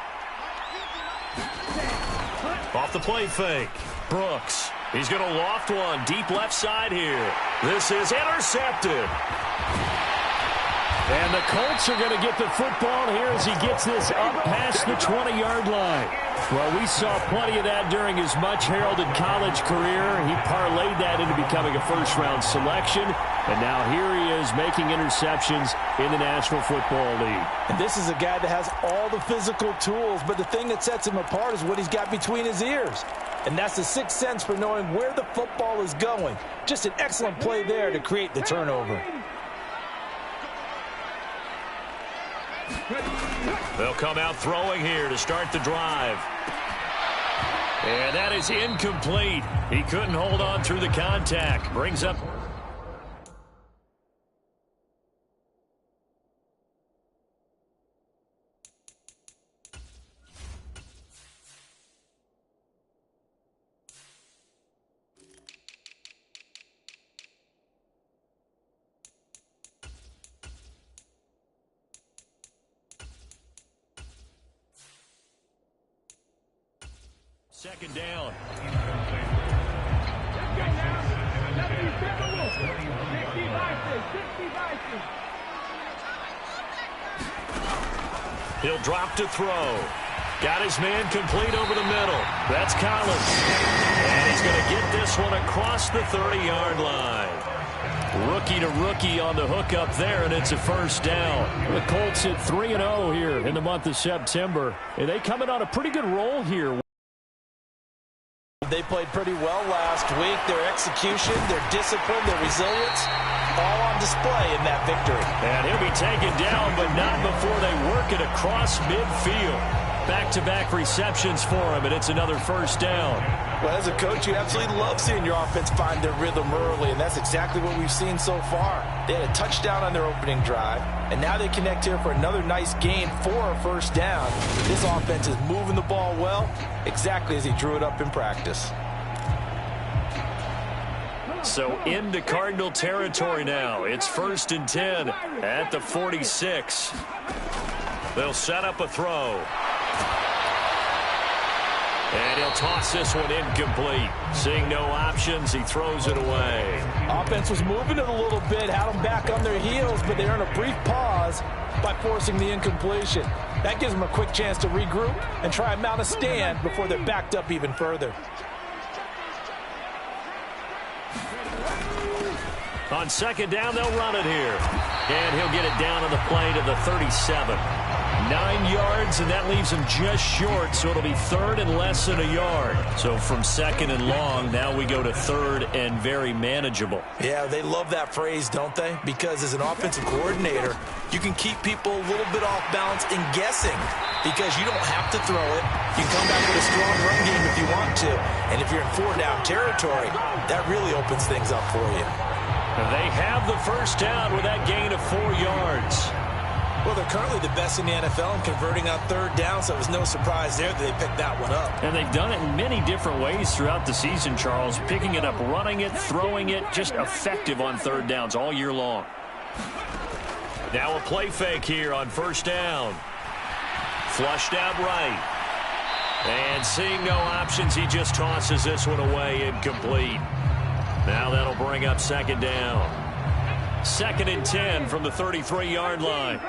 Off the play fake. Brooks. He's going to loft one deep left side here. This is intercepted. And the Colts are going to get the football here as he gets this up past the 20-yard line. Well, we saw plenty of that during his much-heralded college career. He parlayed that into becoming a first-round selection. And now here he is making interceptions in the National Football League. And this is a guy that has all the physical tools, but the thing that sets him apart is what he's got between his ears. And that's the sixth sense for knowing where the football is going. Just an excellent play there to create the turnover. They'll come out throwing here to start the drive. And that is incomplete. He couldn't hold on through the contact. Brings up... Second down. He'll drop to throw. Got his man complete over the middle. That's Collins. And he's going to get this one across the 30-yard line. Rookie to rookie on the hook up there, and it's a first down. The Colts hit 3-0 here in the month of September. And they coming on a pretty good roll here. They played pretty well last week. Their execution, their discipline, their resilience, all on display in that victory. And he'll be taken down, but not before they work it across midfield. Back-to-back receptions for him, and it's another first down. Well, as a coach, you absolutely love seeing your offense find their rhythm early, and that's exactly what we've seen so far. They had a touchdown on their opening drive, and now they connect here for another nice gain for a first down. This offense is moving the ball well, exactly as he drew it up in practice. So into Cardinal territory now. It's 1st and 10 at the 46. They'll set up a throw. And he'll toss this one incomplete. Seeing no options, he throws it away. Offense was moving it a little bit, had them back on their heels, but they earn a brief pause by forcing the incompletion. That gives them a quick chance to regroup and try and mount a stand before they're backed up even further. On second down, they'll run it here. And he'll get it down on the play to the 37. 9 yards, and that leaves him just short, so it'll be 3rd and less than a yard. So from 2nd and long, now we go to 3rd and very manageable. Yeah, they love that phrase, don't they? Because as an offensive coordinator, you can keep people a little bit off balance and guessing because you don't have to throw it. You can come back with a strong run game if you want to. And if you're in 4-down territory, that really opens things up for you. They have the first down with that gain of 4 yards. Well, they're currently the best in the NFL in converting on 3rd down, so it was no surprise there that they picked that one up. And they've done it in many different ways throughout the season, Charles. Picking it up, running it, throwing it, just effective on 3rd downs all year long. Now a play fake here on 1st down. Flushed out right. And seeing no options, he just tosses this one away incomplete. Now that'll bring up 2nd down. 2nd and 10 from the 33-yard line.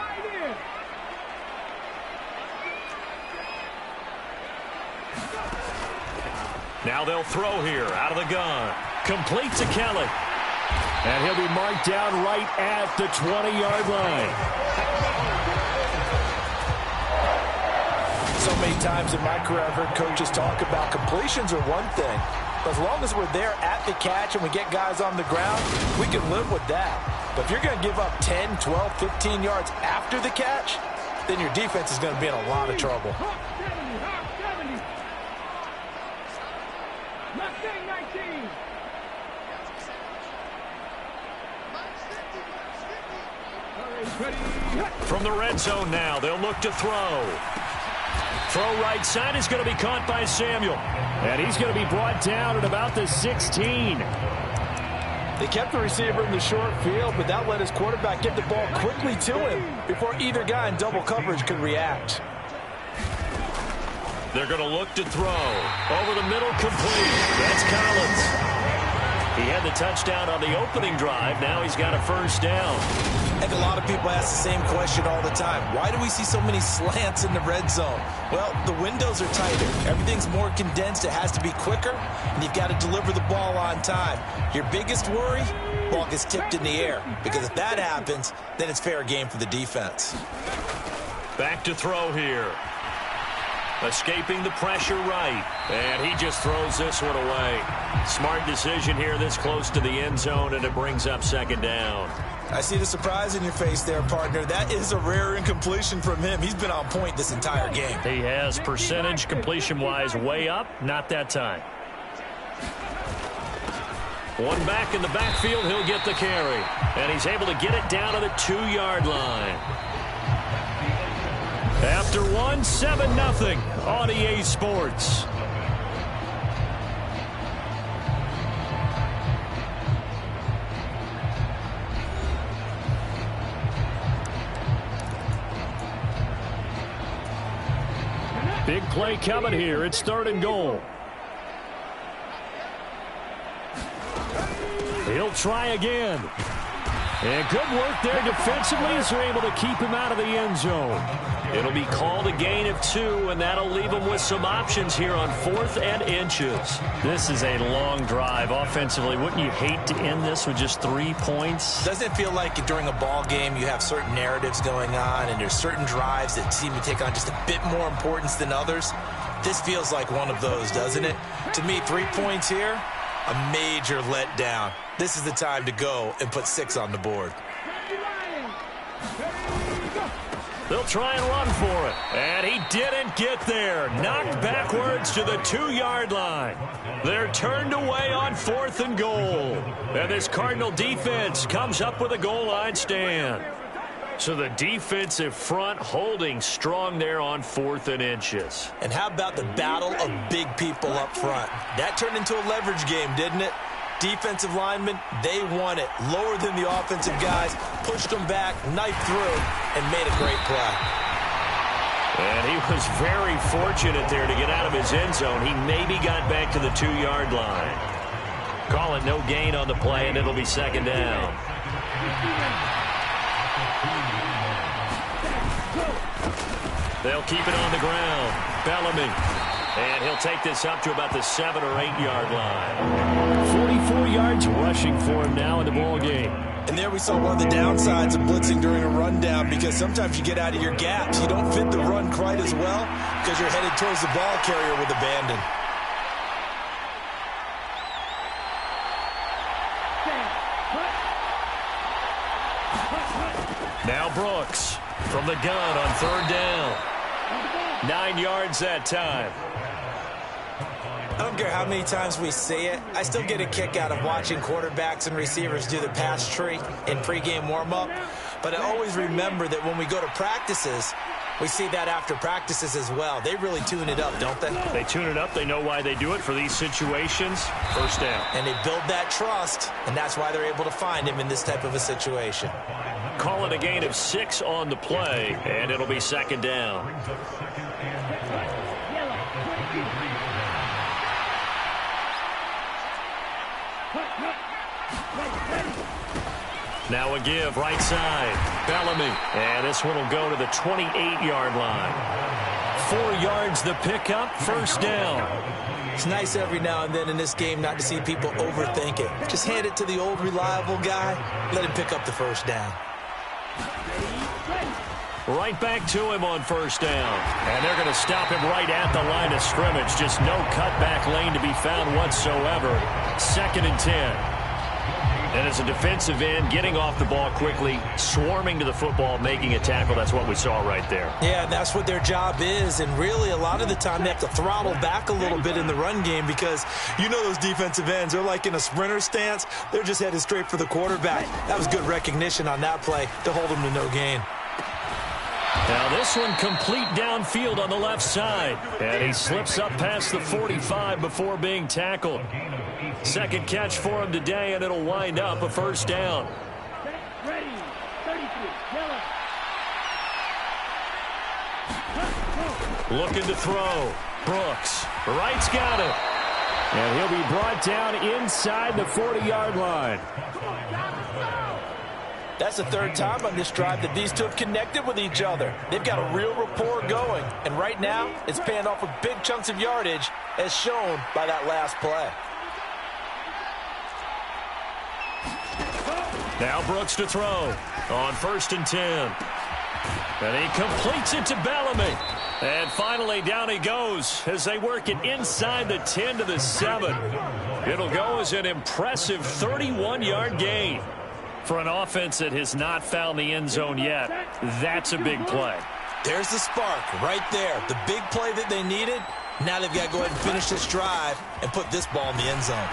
Now they'll throw here out of the gun. Complete to Kelly. And he'll be marked down right at the 20-yard line. So many times in my career, I've heard coaches talk about completions are one thing. But as long as we're there at the catch and we get guys on the ground, we can live with that. But if you're going to give up 10, 12, 15 yards after the catch, then your defense is going to be in a lot of trouble. From the red zone now, they'll look to throw. Throw right side is going to be caught by Samuel. And he's going to be brought down at about the 16. They kept the receiver in the short field, but that let his quarterback get the ball quickly to him before either guy in double coverage could react. They're going to look to throw. Over the middle, complete. That's Collins. He had the touchdown on the opening drive. Now he's got a first down. And a lot of people ask the same question all the time. Why do we see so many slants in the red zone? Well, the windows are tighter. Everything's more condensed. It has to be quicker, and you've got to deliver the ball on time. Your biggest worry, ball gets tipped in the air, because if that happens, then it's fair game for the defense. Back to throw here. Escaping the pressure right. And he just throws this one away. Smart decision here this close to the end zone, and it brings up 2nd down. I see the surprise in your face there, partner. That is a rare incompletion from him. He's been on point this entire game. He has percentage completion-wise way up. Not that time. One back in the backfield. He'll get the carry. And he's able to get it down to the 2-yard line. After one, 7-0 on EA Sports. Big play coming here. It's 3rd and goal. He'll try again. And good work there defensively as they're able to keep him out of the end zone. It'll be called a gain of 2, and that'll leave them with some options here on 4th and inches. This is a long drive. Offensively, wouldn't you hate to end this with just 3 points? Doesn't it feel like during a ball game you have certain narratives going on and there's certain drives that seem to take on just a bit more importance than others? This feels like one of those, doesn't it? To me, 3 points here, a major letdown. This is the time to go and put 6 on the board. They'll try and run for it. And he didn't get there. Knocked backwards to the 2-yard line. They're turned away on 4th and goal. And this Cardinal defense comes up with a goal line stand. So the defensive front holding strong there on 4th and inches. And how about the battle of big people up front? That turned into a leverage game, didn't it? Defensive linemen, they won it. Lower than the offensive guys, pushed them back, knifed through, and made a great play. And he was very fortunate there to get out of his end zone. He maybe got back to the 2-yard line. Call it no gain on the play, and it'll be 2nd down. They'll keep it on the ground. Bellamy. And he'll take this up to about the 7- or 8-yard line. 44 yards rushing for him now in the ball game. And there we saw one of the downsides of blitzing during a rundown, because sometimes you get out of your gaps. You don't fit the run quite as well because you're headed towards the ball carrier with abandon. Now Brooks from the gun on 3rd down. 9 yards that time. I don't care how many times we see it. I still get a kick out of watching quarterbacks and receivers do the pass tree in pregame warm-up. But I always remember that when we go to practices, we see that after practices as well. They really tune it up, don't they? They tune it up. They know why they do it for these situations. 1st down. And they build that trust, and that's why they're able to find him in this type of a situation. Call it a gain of 6 on the play, and it'll be 2nd down. Now a give, right side. Bellamy. And this one will go to the 28-yard line. 4 yards the pickup, 1st down. It's nice every now and then in this game not to see people overthink it. Just hand it to the old reliable guy. Let him pick up the 1st down. Right back to him on 1st down. And they're going to stop him right at the line of scrimmage. Just no cutback lane to be found whatsoever. 2nd and 10. And as a defensive end, getting off the ball quickly, swarming to the football, making a tackle. That's what we saw right there. Yeah, and that's what their job is. And really, a lot of the time, they have to throttle back a little bit in the run game, because you know those defensive ends, they're like in a sprinter stance. They're just headed straight for the quarterback. That was good recognition on that play to hold them to no gain. Now this one complete downfield on the left side. And he slips up past the 45 before being tackled. 2nd catch for him today, and it'll wind up a 1st down. Looking to throw. Brooks. Wright's got it. And he'll be brought down inside the 40-yard line. That's the 3rd time on this drive that these two have connected with each other. They've got a real rapport going. And right now, it's paying off with big chunks of yardage, as shown by that last play. Now Brooks to throw on 1st and 10. And he completes it to Bellamy. And finally down he goes as they work it inside the 10 to the 7. It'll go as an impressive 31-yard gain. For an offense that has not found the end zone yet, that's a big play. There's the spark right there. The big play that they needed. Now they've got to go ahead and finish this drive and put this ball in the end zone.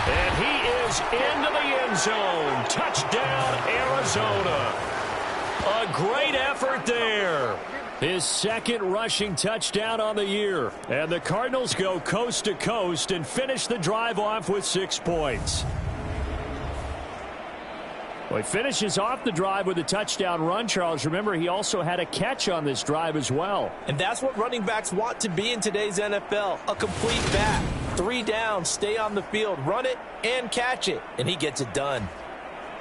And he is into the end zone. Touchdown, Arizona. A great effort there. His 2nd rushing touchdown on the year. And the Cardinals go coast to coast and finish the drive off with 6 points. Well, he finishes off the drive with a touchdown run, Charles. Remember, he also had a catch on this drive as well. And that's what running backs want to be in today's NFL, a complete back. 3 down, stay on the field, run it, and catch it. And he gets it done.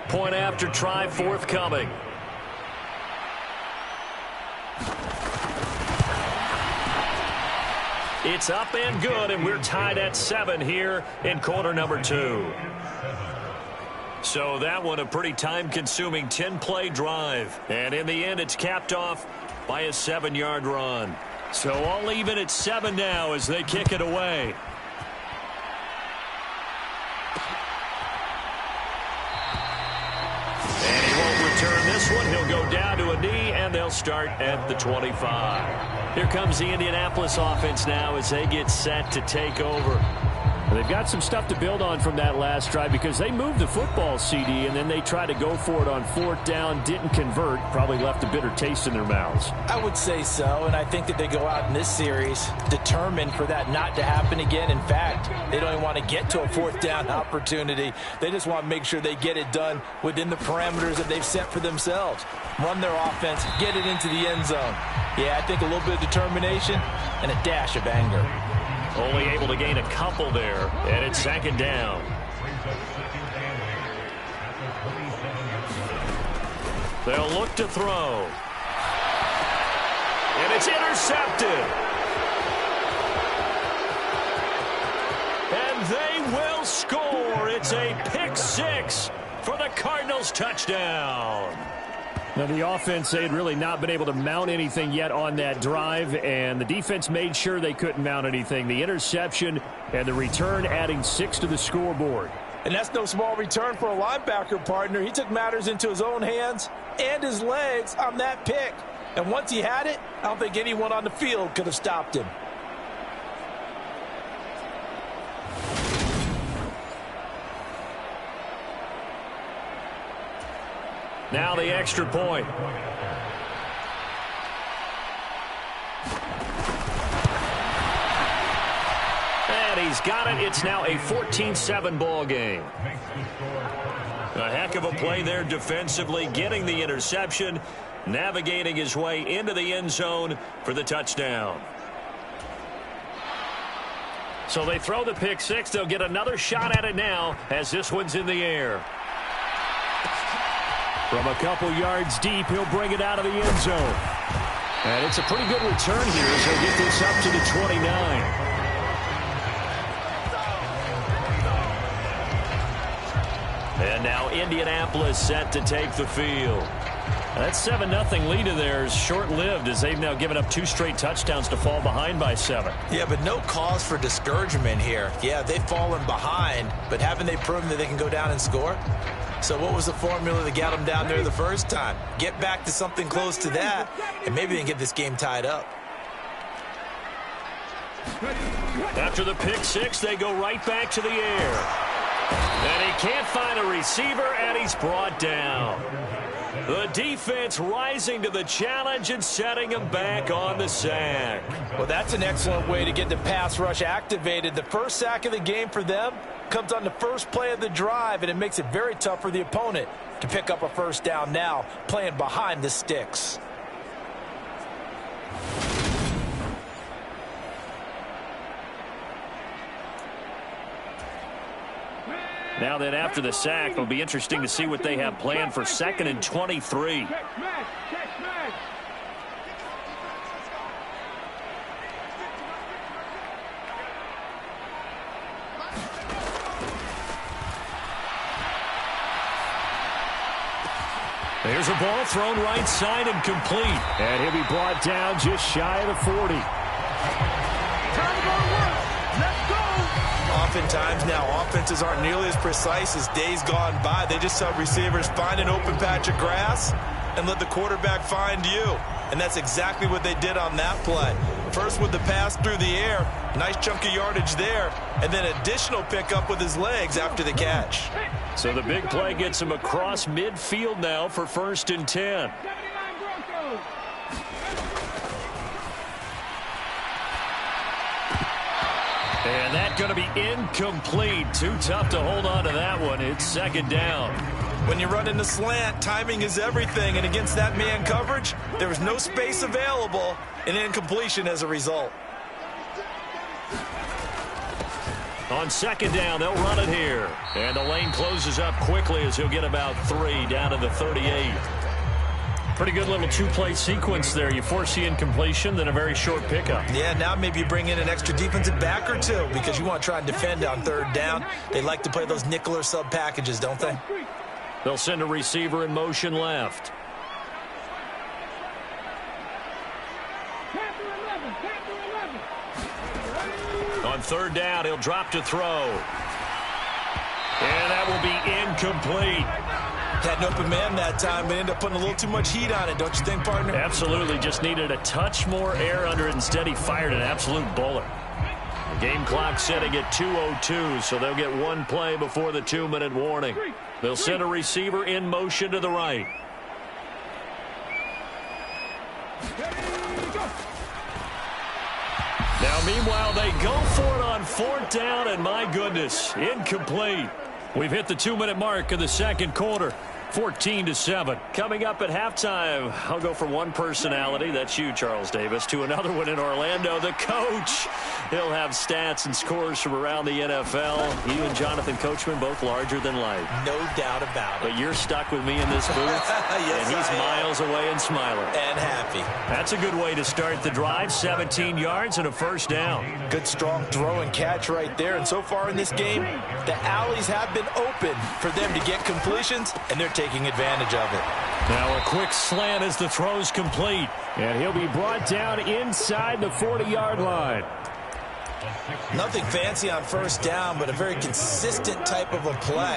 Point after try forthcoming. It's up and good, and we're tied at 7 here in quarter number 2. So that one a pretty time-consuming 10-play drive. And in the end, it's capped off by a 7-yard run. So all even at 7 now as they kick it away. And he won't return this one. He'll go down to a knee, and they'll start at the 25. Here comes the Indianapolis offense now as they get set to take over. They've got some stuff to build on from that last drive because they moved the football, CD, and then they tried to go for it on 4th down, didn't convert, probably left a bitter taste in their mouths. I would say so, and I think that they go out in this series determined for that not to happen again. In fact, they don't even want to get to a 4th down opportunity. They just want to make sure they get it done within the parameters that they've set for themselves. Run their offense, get it into the end zone. Yeah, I think a little bit of determination and a dash of anger. Only able to gain a couple there, and it's 2nd down. They'll look to throw. And it's intercepted. And they will score. It's a pick 6 for the Cardinals touchdown. Now, the offense, they had really not been able to mount anything yet on that drive, and the defense made sure they couldn't mount anything. The interception and the return adding 6 to the scoreboard. And that's no small return for a linebacker partner. He took matters into his own hands and his legs on that pick. And once he had it, I don't think anyone on the field could have stopped him. Now the extra point. And he's got it. It's now a 14-7 ball game. A heck of a play there defensively, getting the interception, navigating his way into the end zone for the touchdown. So they throw the pick 6. They'll get another shot at it now as this one's in the air. From a couple yards deep, he'll bring it out of the end zone. And it's a pretty good return here as he'll get this up to the 29. And now Indianapolis set to take the field. That 7-0 lead of theirs short-lived as they've now given up 2 straight touchdowns to fall behind by 7. Yeah, but no cause for discouragement here. Yeah, they've fallen behind, but haven't they proven that they can go down and score? So what was the formula that got them down there the first time? Get back to something close to that, and maybe they can get this game tied up. After the pick 6, they go right back to the air. And he can't find a receiver, and he's brought down. The defense rising to the challenge and setting him back on the sack. Well, that's an excellent way to get the pass rush activated. The first sack of the game for them comes on the first play of the drive, and it makes it very tough for the opponent to pick up a first down now, playing behind the sticks. Now then, after the sack, it'll be interesting to see what they have planned for 2nd and 23. There's a ball thrown right side and complete. And he'll be brought down just shy of the 40. Oftentimes now, offenses aren't nearly as precise as days gone by. They just have receivers find an open patch of grass and let the quarterback find you. And that's exactly what they did on that play. First with the pass through the air, nice chunk of yardage there, and then additional pickup with his legs after the catch. So the big play gets him across midfield now for 1st and 10. And that's going to be incomplete. Too tough to hold on to that one. It's 2nd down. When you run in the slant, timing is everything. And against that man coverage, there was no space available, and incompletion as a result. On second down, they'll run it here. And the lane closes up quickly as he'll get about 3 down to the 38. Pretty good little two-play sequence there. You force the incompletion, then a very short pickup. Yeah, now maybe you bring in an extra defensive back or two because you want to try and defend on third down. They like to play those nickel or sub packages, don't they? They'll send a receiver in motion left. On third down, he'll drop to throw. And that will be incomplete. Had an open man that time, but ended up putting a little too much heat on it, don't you think, partner? Absolutely. Just needed a touch more air under it. Instead, he fired an absolute bullet. The game clock setting at 2:02, so they'll get one play before the 2-minute warning. They'll send a receiver in motion to the right. Now, meanwhile, they go for it on fourth down, and my goodness, incomplete. We've hit the 2-minute mark of the second quarter. 14-7. Coming up at halftime, I'll go from one personality, that's you, Charles Davis, to another one in Orlando, the coach. He'll have stats and scores from around the NFL. You and Jonathan Coachman, both larger than life. No doubt about it. But you're stuck with me in this booth, yes, and he's miles away and smiling. And happy. That's a good way to start the drive, 17 yards and a first down. Good, strong throw and catch right there. And so far in this game, the alleys have been open for them to get completions, and they're taking advantage of it. Now a quick slant as the throw's complete. And he'll be brought down inside the 40-yard line. Nothing fancy on first down, but a very consistent type of a play.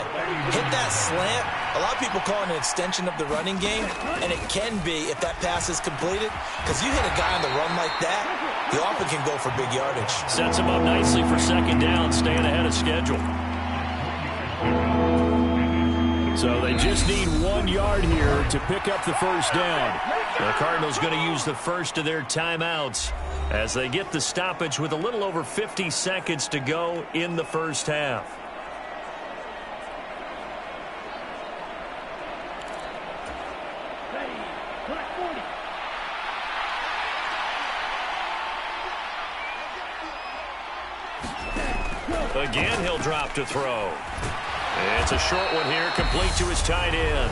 Hit that slant. A lot of people call it an extension of the running game, and it can be if that pass is completed, because you hit a guy on the run like that, he often can go for big yardage. Sets him up nicely for second down, staying ahead of schedule. So they just need 1 yard here to pick up the first down. The Cardinals going to use the first of their timeouts as they get the stoppage with a little over 50 seconds to go in the first half. Again, he'll drop to throw. It's a short one here, complete to his tight end.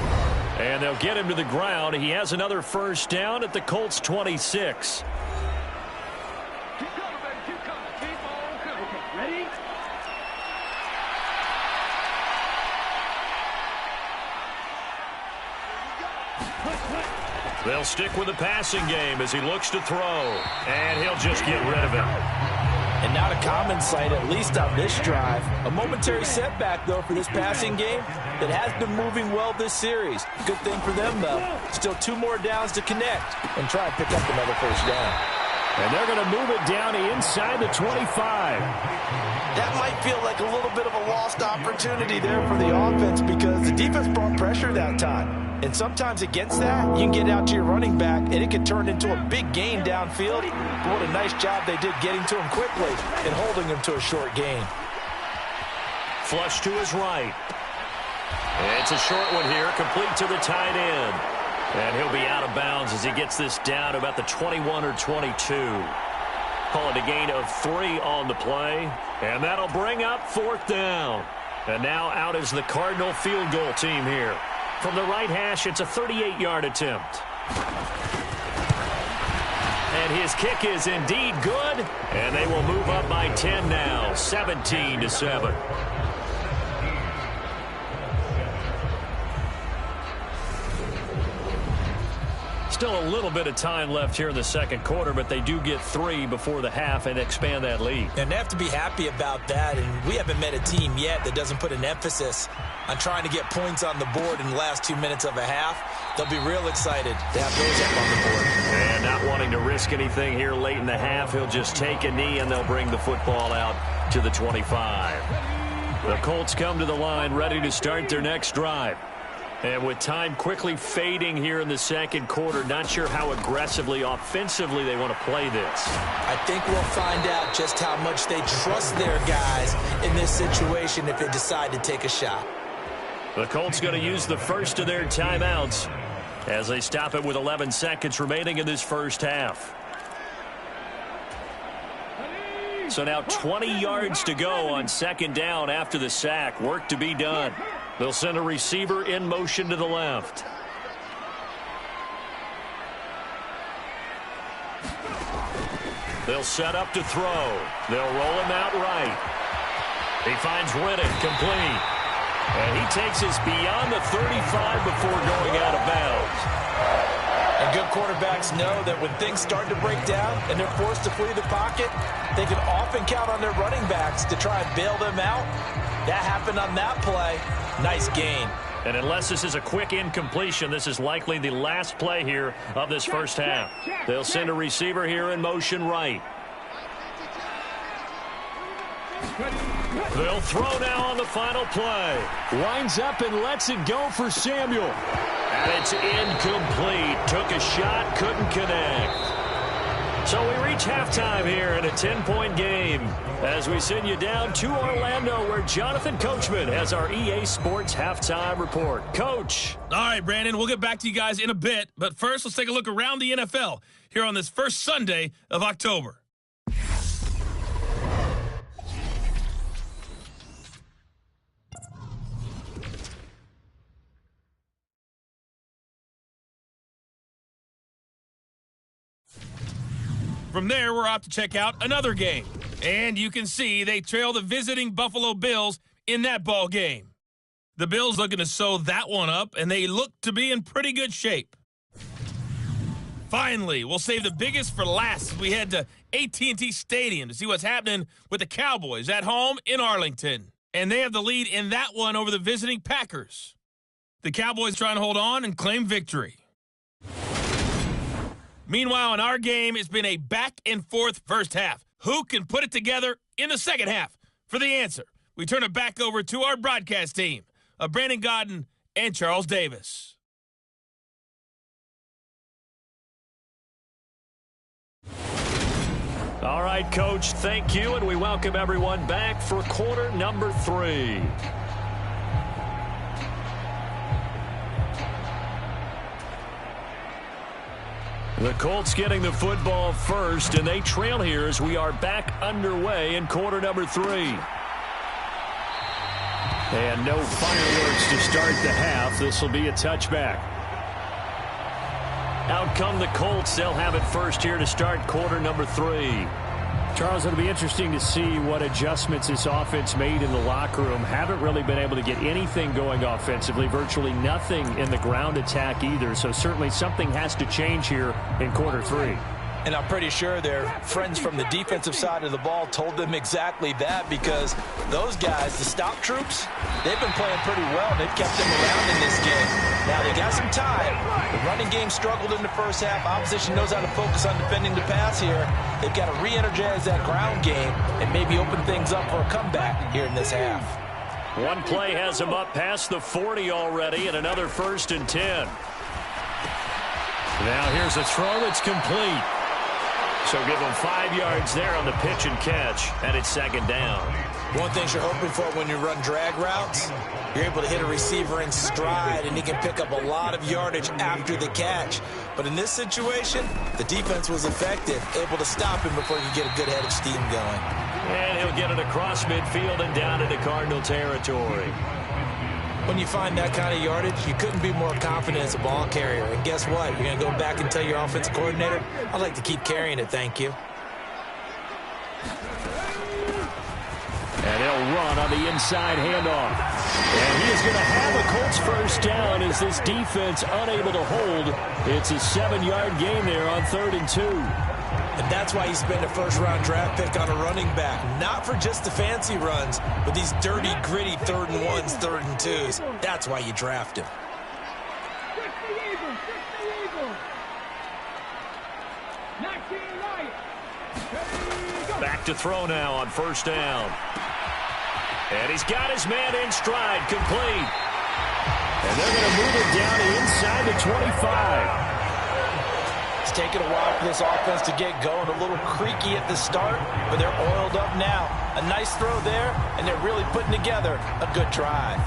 And they'll get him to the ground. He has another first down at the Colts 26. They'll stick with the passing game as he looks to throw. And he'll just get rid of him. And not a common sight, at least on this drive. A momentary setback, though, for this passing game that has been moving well this series. Good thing for them, though. Still 2 more downs to connect and try and pick up another first down. And they're going to move it down inside the 25. That might feel like a little bit of a lost opportunity there for the offense because the defense brought pressure that time. And sometimes against that, you can get out to your running back, and it can turn into a big gain downfield. But what a nice job they did getting to him quickly and holding him to a short gain. Flush to his right. It's a short one here, complete to the tight end. And he'll be out of bounds as he gets this down to about the 21 or 22. Call it a gain of 3 on the play. And that'll bring up fourth down. And now out is the Cardinal field goal team here. From the right hash, it's a 38-yard attempt. And his kick is indeed good. And they will move up by 10 now, 17-7. Still a little bit of time left here in the second quarter, but they do get 3 before the half and expand that lead. And they have to be happy about that. And we haven't met a team yet that doesn't put an emphasis on trying to get points on the board in the last 2 minutes of a half. They'll be real excited to have those up on the board. And not wanting to risk anything here late in the half, he'll just take a knee and they'll bring the football out to the 25. The Colts come to the line ready to start their next drive. And with time quickly fading here in the second quarter, not sure how aggressively, offensively they want to play this. I think we'll find out just how much they trust their guys in this situation if they decide to take a shot. The Colts going to use the first of their timeouts as they stop it with 11 seconds remaining in this first half. So now 20 yards to go on second down after the sack. Work to be done. They'll send a receiver in motion to the left. They'll set up to throw. They'll roll him out right. He finds Riddick complete. And he takes us beyond the 35 before going out of bounds. And good quarterbacks know that when things start to break down and they're forced to flee the pocket, they can often count on their running backs to try and bail them out. That happened on that play. Nice gain. And unless this is a quick incompletion, this is likely the last play here of this first half. They'll send a receiver here in motion right. They'll throw now on the final play. Winds up and lets it go for Samuel. And it's incomplete. Took a shot, couldn't connect. So we reach halftime here in a 10-point game as we send you down to Orlando where Jonathan Coachman has our EA Sports halftime report. Coach. All right, Brandon, we'll get back to you guys in a bit. But first, let's take a look around the NFL here on this first Sunday of October. From there, we're off to check out another game. And you can see they trail the visiting Buffalo Bills in that ball game. The Bills looking to sew that one up, and they look to be in pretty good shape. Finally, we'll save the biggest for last as we head to AT&T Stadium to see what's happening with the Cowboys at home in Arlington. And they have the lead in that one over the visiting Packers. The Cowboys trying to hold on and claim victory. Meanwhile, in our game, it's been a back-and-forth first half. Who can put it together in the second half? For the answer, we turn it back over to our broadcast team of Brandon Godden and Charles Davis. All right, Coach, thank you, and we welcome everyone back for quarter number 3. The Colts getting the football first, and they trail here as we are back underway in quarter number 3. And no fireworks to start the half. This will be a touchback. Out come the Colts. They'll have it first here to start quarter number 3. Charles, it'll be interesting to see what adjustments this offense made in the locker room. Haven't really been able to get anything going offensively, virtually nothing in the ground attack either. So certainly something has to change here in quarter 3. And I'm pretty sure their friends from the defensive side of the ball told them exactly that, because those guys, the stop troops, they've been playing pretty well, and they've kept them around in this game. Now, they got some time. The running game struggled in the first half. Opposition knows how to focus on defending the pass here. They've got to re-energize that ground game and maybe open things up for a comeback here in this half. One play has them up past the 40 already, and another 1st and 10. Now here's a throw that's complete. So give them 5 yards there on the pitch and catch, and it's second down. One thing you're hoping for when you run drag routes, you're able to hit a receiver in stride, and he can pick up a lot of yardage after the catch. But in this situation, the defense was effective, able to stop him before you get a good head of steam going. And he'll get it across midfield and down into Cardinal territory. When you find that kind of yardage, you couldn't be more confident as a ball carrier. And guess what? You're going to go back and tell your offensive coordinator, I'd like to keep carrying it, thank you. And they'll run on the inside handoff. And he is going to have a Colts first down as this defense unable to hold. It's a 7-yard gain there on 3rd and 2. And that's why you spend a first-round draft pick on a running back. Not for just the fancy runs, but these dirty, gritty 3rd and 1s, 3rd and 2s. That's why you draft him. Back to throw now on first down. And he's got his man in stride, complete. And they're going to move it down to inside the 25. It's taken a while for this offense to get going. A little creaky at the start, but they're oiled up now. A nice throw there, and they're really putting together a good drive.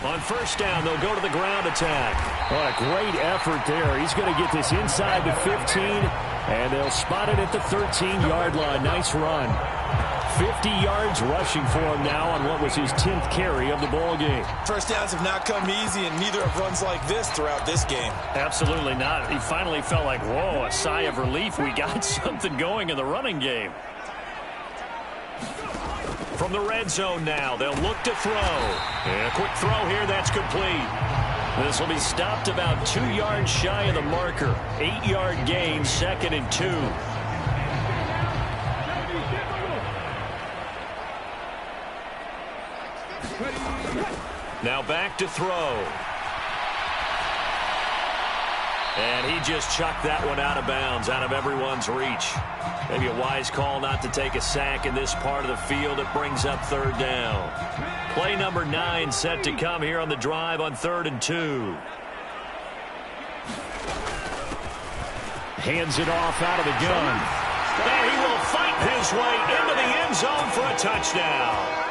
On first down, they'll go to the ground attack. What a great effort there. He's going to get this inside the 15, and they'll spot it at the 13-yard line. Nice run. 50 yards rushing for him now on what was his 10th carry of the ball game. First downs have not come easy, and neither have runs like this throughout this game. Absolutely not. He finally felt like, whoa, a sigh of relief. We got something going in the running game. From the red zone now, they'll look to throw. And a quick throw here, that's complete. This will be stopped about 2 yards shy of the marker. 8-yard gain, 2nd and 2. Now back to throw. And he just chucked that one out of bounds, out of everyone's reach. Maybe a wise call not to take a sack in this part of the field. It brings up 3rd down. Play number 9 set to come here on the drive on 3rd and 2. Hands it off out of the gun. And he will fight his way into the end zone for a touchdown.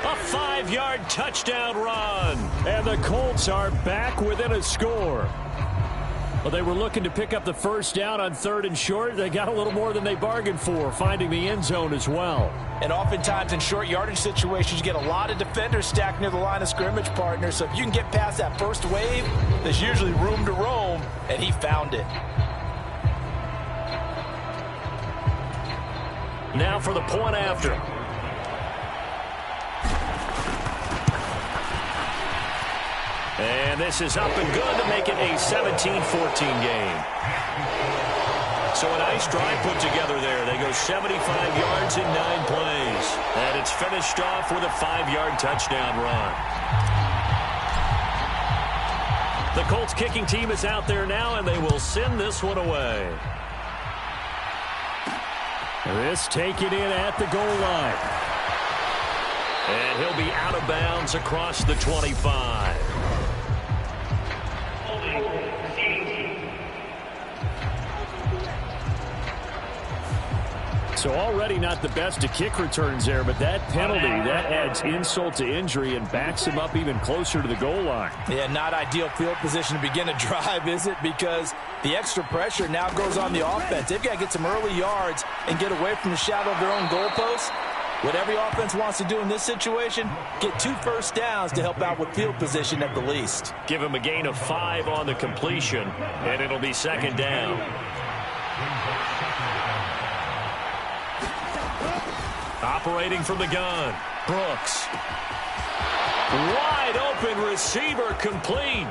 A 5-yard touchdown run. And the Colts are back within a score. Well, they were looking to pick up the first down on 3rd and short. They got a little more than they bargained for, finding the end zone as well. And oftentimes in short yardage situations, you get a lot of defenders stacked near the line of scrimmage, partner. So if you can get past that first wave, there's usually room to roam, and he found it. Now for the point after. And this is up and good to make it a 17-14 game. So a nice drive put together there. They go 75 yards in 9 plays. And it's finished off with a 5-yard touchdown run. The Colts kicking team is out there now, and they will send this one away. This taken in at the goal line. And he'll be out of bounds across the 25. So already not the best to kick returns there, but that penalty, that adds insult to injury and backs him up even closer to the goal line. Yeah, not ideal field position to begin a drive, is it? Because the extra pressure now goes on the offense. They've got to get some early yards and get away from the shadow of their own goalposts. What every offense wants to do in this situation, get 2 first downs to help out with field position at the least. Give him a gain of 5 on the completion, and it'll be 2nd down. Operating from the gun, Brooks. Wide open receiver, complete.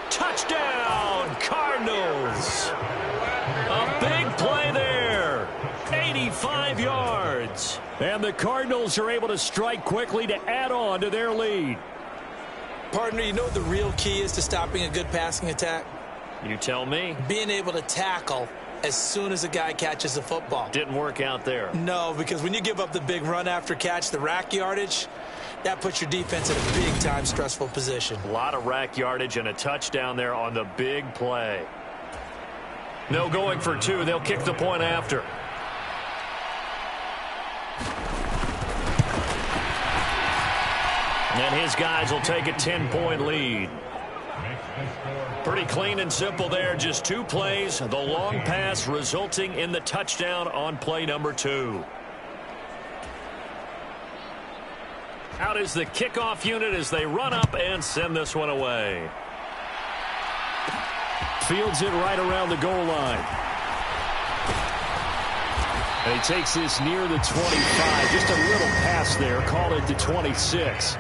Touchdown, Cardinals. A big play there. 85 yards. And the Cardinals are able to strike quickly to add on to their lead. Partner, you know what the real key is to stopping a good passing attack? You tell me. Being able to tackle as soon as a guy catches the football. Didn't work out there. No, because when you give up the big run after catch, the rack yardage, that puts your defense in a big-time stressful position. A lot of rack yardage and a touchdown there on the big play. No going for 2. They'll kick the point after. And his guys will take a 10-point lead. Pretty clean and simple there. Just 2 plays. The long pass resulting in the touchdown on play number 2. Out is the kickoff unit as they run up and send this one away. Fields it right around the goal line. And he takes this near the 25. Just a little pass there. Call it to 26.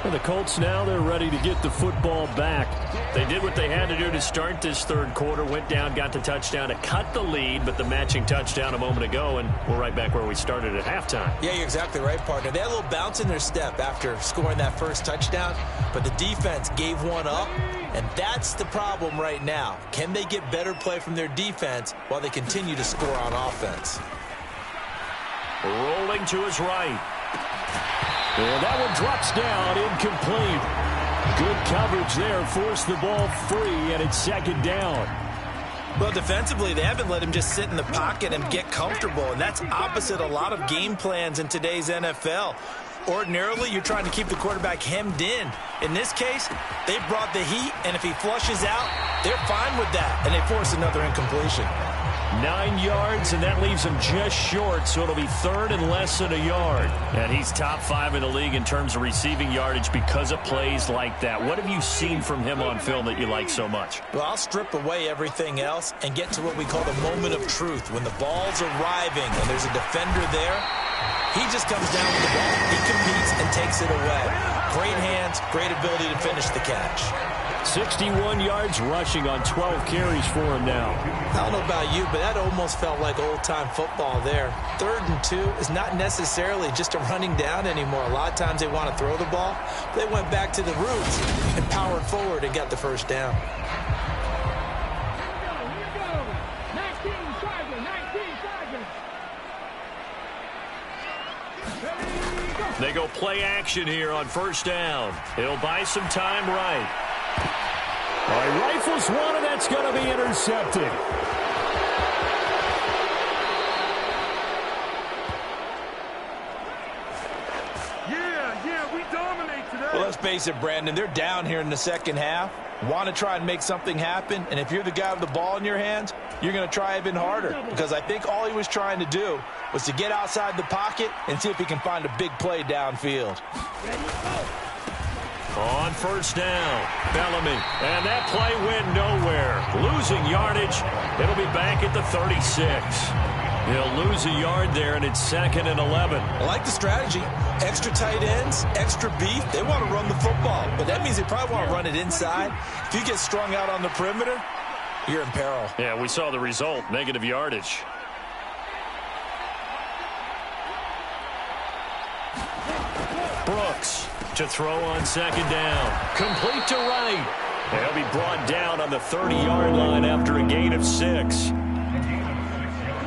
And the Colts now, they're ready to get the football back. They did what they had to do to start this 3rd quarter. Went down, got the touchdown to cut the lead, but the matching touchdown a moment ago, and we're right back where we started at halftime. Yeah, you're exactly right, partner. They had a little bounce in their step after scoring that first touchdown, but the defense gave one up, and that's the problem right now. Can they get better play from their defense while they continue to score on offense? Rolling to his right. And that one drops down, incomplete. Good coverage there, forced the ball free, and it's 2nd down. Well, defensively, they haven't let him just sit in the pocket and get comfortable, and that's opposite a lot of game plans in today's NFL. Ordinarily, you're trying to keep the quarterback hemmed in. In this case, they brought the heat, and if he flushes out, they're fine with that, and they force another incompletion. 9 yards, and that leaves him just short, so it'll be third and less than a yard. And he's top 5 in the league in terms of receiving yardage because of plays like that. What have you seen from him on film that you like so much? Well, I'll strip away everything else and get to what we call the moment of truth. When the ball's arriving and there's a defender there, he just comes down with the ball. He competes and takes it away. Great hands, great ability to finish the catch. 61 yards rushing on 12 carries for him now. I don't know about you, but that almost felt like old-time football there. 3rd and 2 is not necessarily just a running down anymore. A lot of times they want to throw the ball. They went back to the roots and powered forward and got the first down. They go play action here on first down. He'll buy some time right. All right, rifles one, and that's going to be intercepted. Yeah, we dominate today. Well, let's face it, Brandon, they're down here in the second half. Want to try and make something happen, and if you're the guy with the ball in your hands, you're going to try even harder, because I think all he was trying to do was to get outside the pocket and see if he can find a big play downfield. On first down, Bellamy, and that play went nowhere. Losing yardage, it'll be back at the 36. He'll lose a yard there, and it's 2nd and 11. I like the strategy. Extra tight ends, extra beef. They want to run the football, but that means they probably want to run it inside. If you get strung out on the perimeter, you're in peril. Yeah, we saw the result, negative yardage. Brooks to throw on 2nd down. Complete to right. They'll be brought down on the 30-yard line after a gain of 6.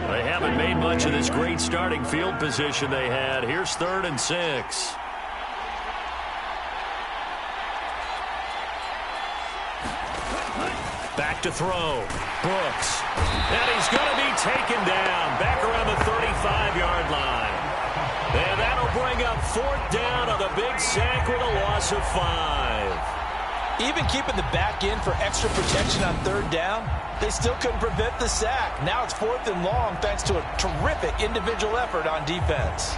They haven't made much of this great starting field position they had. Here's 3rd and 6. Back to throw. Brooks. And he's going to be taken down back around the 35-yard line. And that'll bring up 4th down on the big sack with a loss of 5. Even keeping the back end for extra protection on 3rd down, they still couldn't prevent the sack. Now it's 4th and long thanks to a terrific individual effort on defense.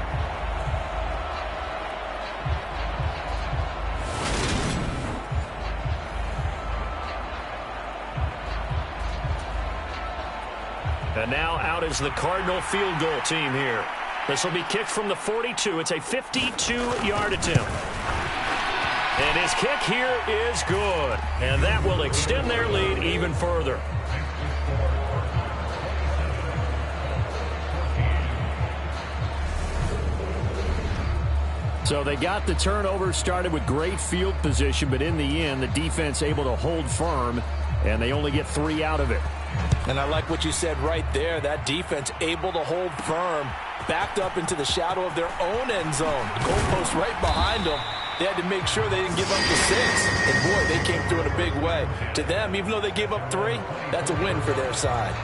And now out is the Cardinal field goal team here. This will be kicked from the 42. It's a 52-yard attempt. And his kick here is good. And that will extend their lead even further. So they got the turnover, started with great field position, but in the end, the defense able to hold firm, and they only get 3 out of it. And I like what you said right there. That defense able to hold firm, backed up into the shadow of their own end zone. The goalpost right behind them. They had to make sure they didn't give up the 6. And, boy, they came through in a big way. To them, even though they gave up 3, that's a win for their side.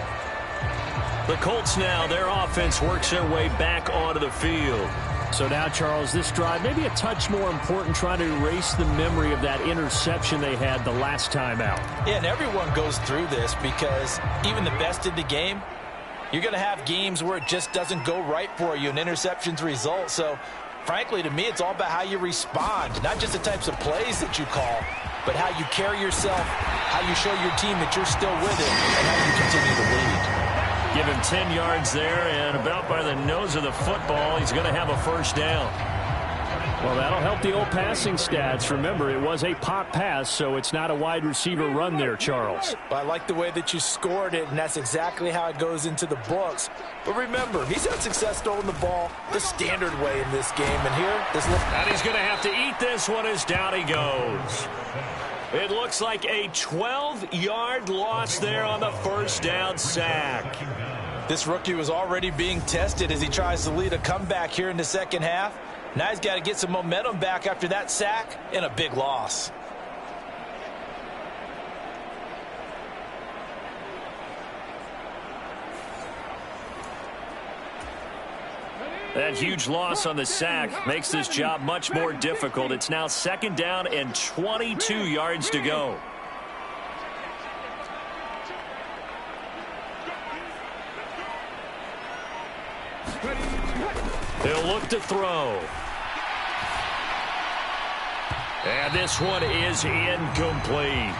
The Colts now, their offense works their way back onto the field. So now, Charles, this drive maybe a touch more important, trying to erase the memory of that interception they had the last time out. Yeah, and everyone goes through this because even the best in the game, you're going to have games where it just doesn't go right for you and interceptions result. So, frankly, to me, it's all about how you respond, not just the types of plays that you call, but how you carry yourself, how you show your team that you're still with it, and how you continue to lead. Give him 10 yards there, and about by the nose of the football, he's going to have a first down. Well, that'll help the old passing stats. Remember, it was a pop pass, so it's not a wide receiver run there, Charles. I like the way that you scored it, and that's exactly how it goes into the books. But remember, he's had success throwing the ball the standard way in this game. And here, and he's going to have to eat this one as down he goes. It looks like a 12-yard loss there on the first down sack. This rookie was already being tested as he tries to lead a comeback here in the second half. Now he's got to get some momentum back after that sack and a big loss. That huge loss on the sack makes this job much more difficult. It's now 2nd down and 22 yards to go. He'll look to throw. And this one is incomplete.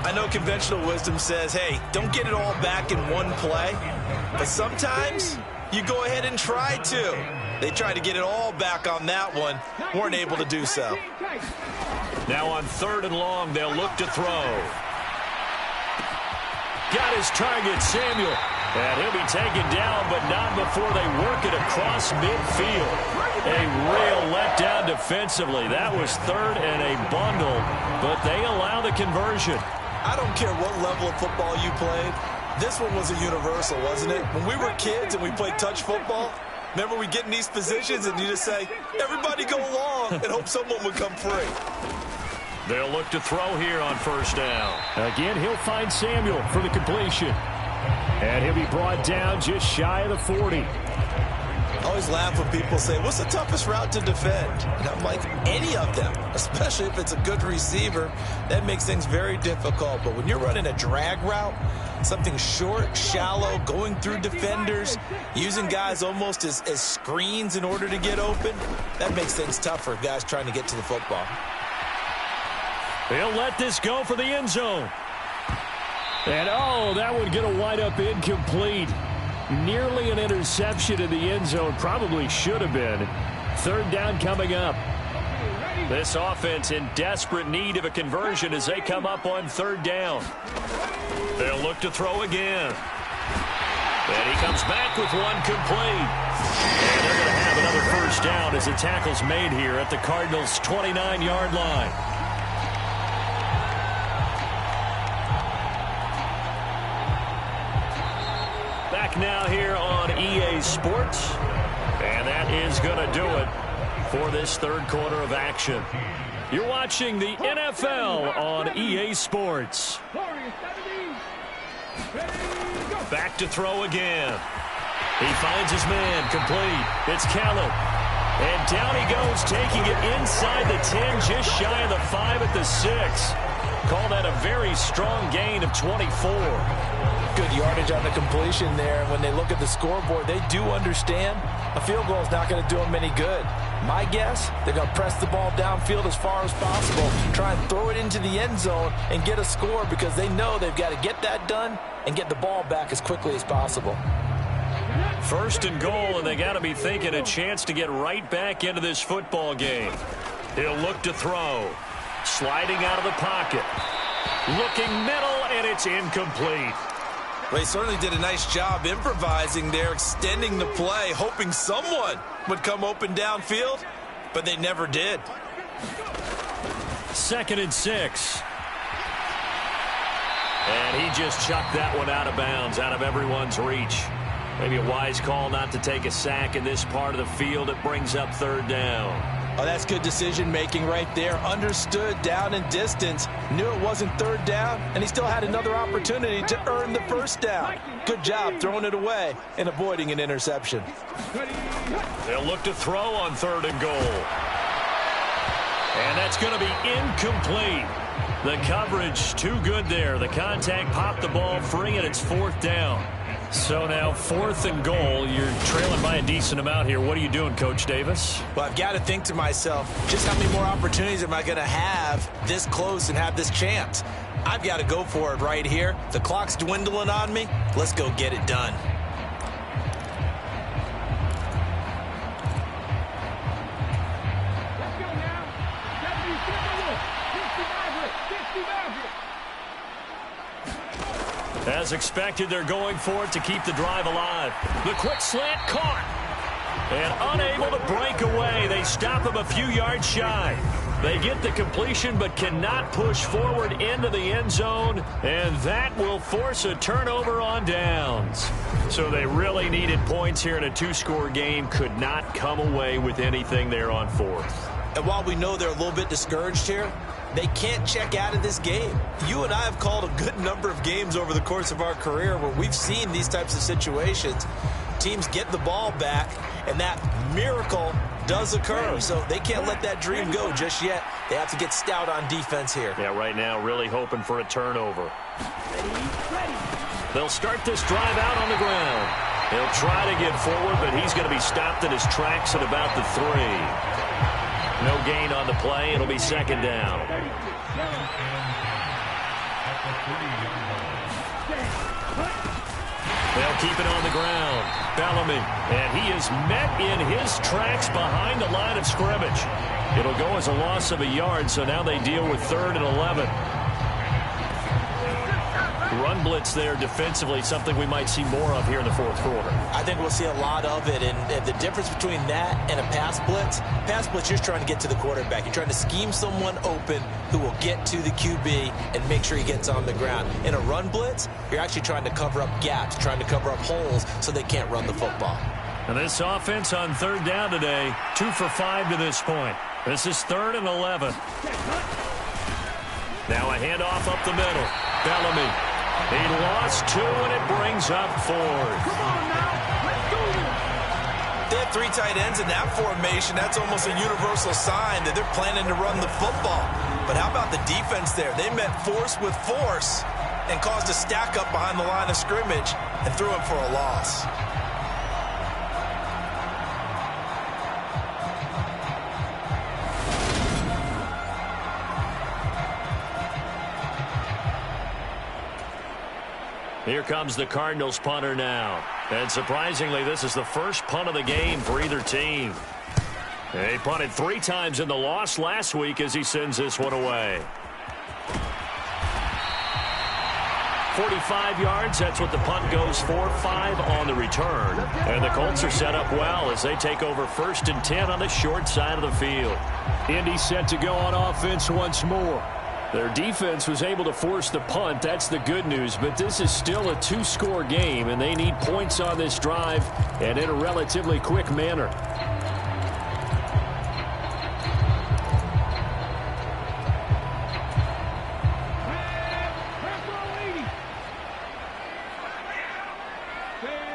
I know conventional wisdom says, hey, don't get it all back in one play. But sometimes you go ahead and try to. They tried to get it all back on that one. Weren't able to do so. Now on 3rd and long, they'll look to throw. Got his target, Samuel. And he'll be taken down, but not before they work it across midfield. A real letdown defensively. That was 3rd and a bundle, but they allow the conversion. I don't care what level of football you played. This one was a universal, wasn't it? When we were kids and we played touch football, remember we get in these positions and you just say, everybody go along and hope someone would come free. They'll look to throw here on 1st down. Again, he'll find Samuel for the completion. And he'll be brought down just shy of the 40. I always laugh when people say, what's the toughest route to defend? And I'm like, any of them, especially if it's a good receiver. That makes things very difficult. But when you're running a drag route, something short, shallow, going through defenders, using guys almost as screens in order to get open, that makes things tougher for guys trying to get to the football. He'll let this go for the end zone. And, oh, that one going to wind up incomplete. Nearly an interception in the end zone. Probably should have been. 3rd down coming up. This offense in desperate need of a conversion as they come up on 3rd down. They'll look to throw again. And he comes back with one complete. And they're going to have another 1st down as the tackle's made here at the Cardinals' 29-yard line. Now here on EA Sports, and that is going to do it for this 3rd quarter of action. You're watching the NFL on EA Sports. Back to throw again. He finds his man, complete. It's Kellen. And down he goes, taking it inside the 10, just shy of the 5 at the 6. Call that a very strong gain of 24. Good yardage on the completion there. When they look at the scoreboard, they do understand a field goal is not going to do them any good. My guess, they're going to press the ball downfield as far as possible, try and throw it into the end zone and get a score because they know they've got to get that done and get the ball back as quickly as possible. 1st and goal, and they got to be thinking a chance to get right back into this football game. He'll look to throw. Sliding out of the pocket. Looking middle, and it's incomplete. Well, he certainly did a nice job improvising there, extending the play, hoping someone would come open downfield, but they never did. 2nd and 6. And he just chucked that one out of bounds, out of everyone's reach. Maybe a wise call not to take a sack in this part of the field. It brings up 3rd down. Oh, that's good decision-making right there. Understood down and distance. Knew it wasn't 3rd down, and he still had another opportunity to earn the 1st down. Good job throwing it away and avoiding an interception. They'll look to throw on 3rd and goal. And that's going to be incomplete. The coverage too good there. The contact popped the ball free, and it's 4th down. So now 4th and goal. You're trailing by a decent amount here. What are you doing, Coach Davis? Well, I've got to think to myself, just how many more opportunities am I going to have this close and have this chance? I've got to go for it right here. The clock's dwindling on me. Let's go get it done. As expected, they're going for it to keep the drive alive. The quick slant caught. And unable to break away. They stop him a few yards shy. They get the completion but cannot push forward into the end zone. And that will force a turnover on downs. So they really needed points here in a 2-score game. Could not come away with anything there on 4th. And while we know they're a little bit discouraged here, they can't check out of this game. You and I have called a good number of games over the course of our career where we've seen these types of situations. teams get the ball back, and that miracle does occur. So they can't let that dream go just yet. They have to get stout on defense here. Yeah, right now really hoping for a turnover. They'll start this drive out on the ground. He'll try to get forward, but he's going to be stopped in his tracks at about the 3. No gain on the play. It'll be second down. They'll keep it on the ground. Bellamy, and he is met in his tracks behind the line of scrimmage. It'll go as a loss of a yard, so now they deal with 3rd and 11. Run blitz there defensively, something we might see more of here in the 4th quarter. I think we'll see a lot of it, and the difference between that and a pass blitz, you're just trying to get to the quarterback. You're trying to scheme someone open who will get to the QB and make sure he gets on the ground. In a run blitz, you're actually trying to cover up gaps, trying to cover up holes so they can't run the football. And this offense on 3rd down today, 2 for 5 to this point. This is 3rd and 11. Now a handoff up the middle. Bellamy. He lost 2, and it brings up 4th. They have 3 tight ends in that formation. That's almost a universal sign that they're planning to run the football. But how about the defense there? They met force with force and caused a stack up behind the line of scrimmage and threw him for a loss. Here comes the Cardinals punter now. And surprisingly, this is the first punt of the game for either team. He punted 3 times in the loss last week as he sends this one away. 45 yards, that's what the punt goes for. 5 on the return. And the Colts are set up well as they take over 1st and 10 on the short side of the field. Indy set to go on offense once more. Their defense was able to force the punt. That's the good news, but this is still a 2-score game, and they need points on this drive and in a relatively quick manner.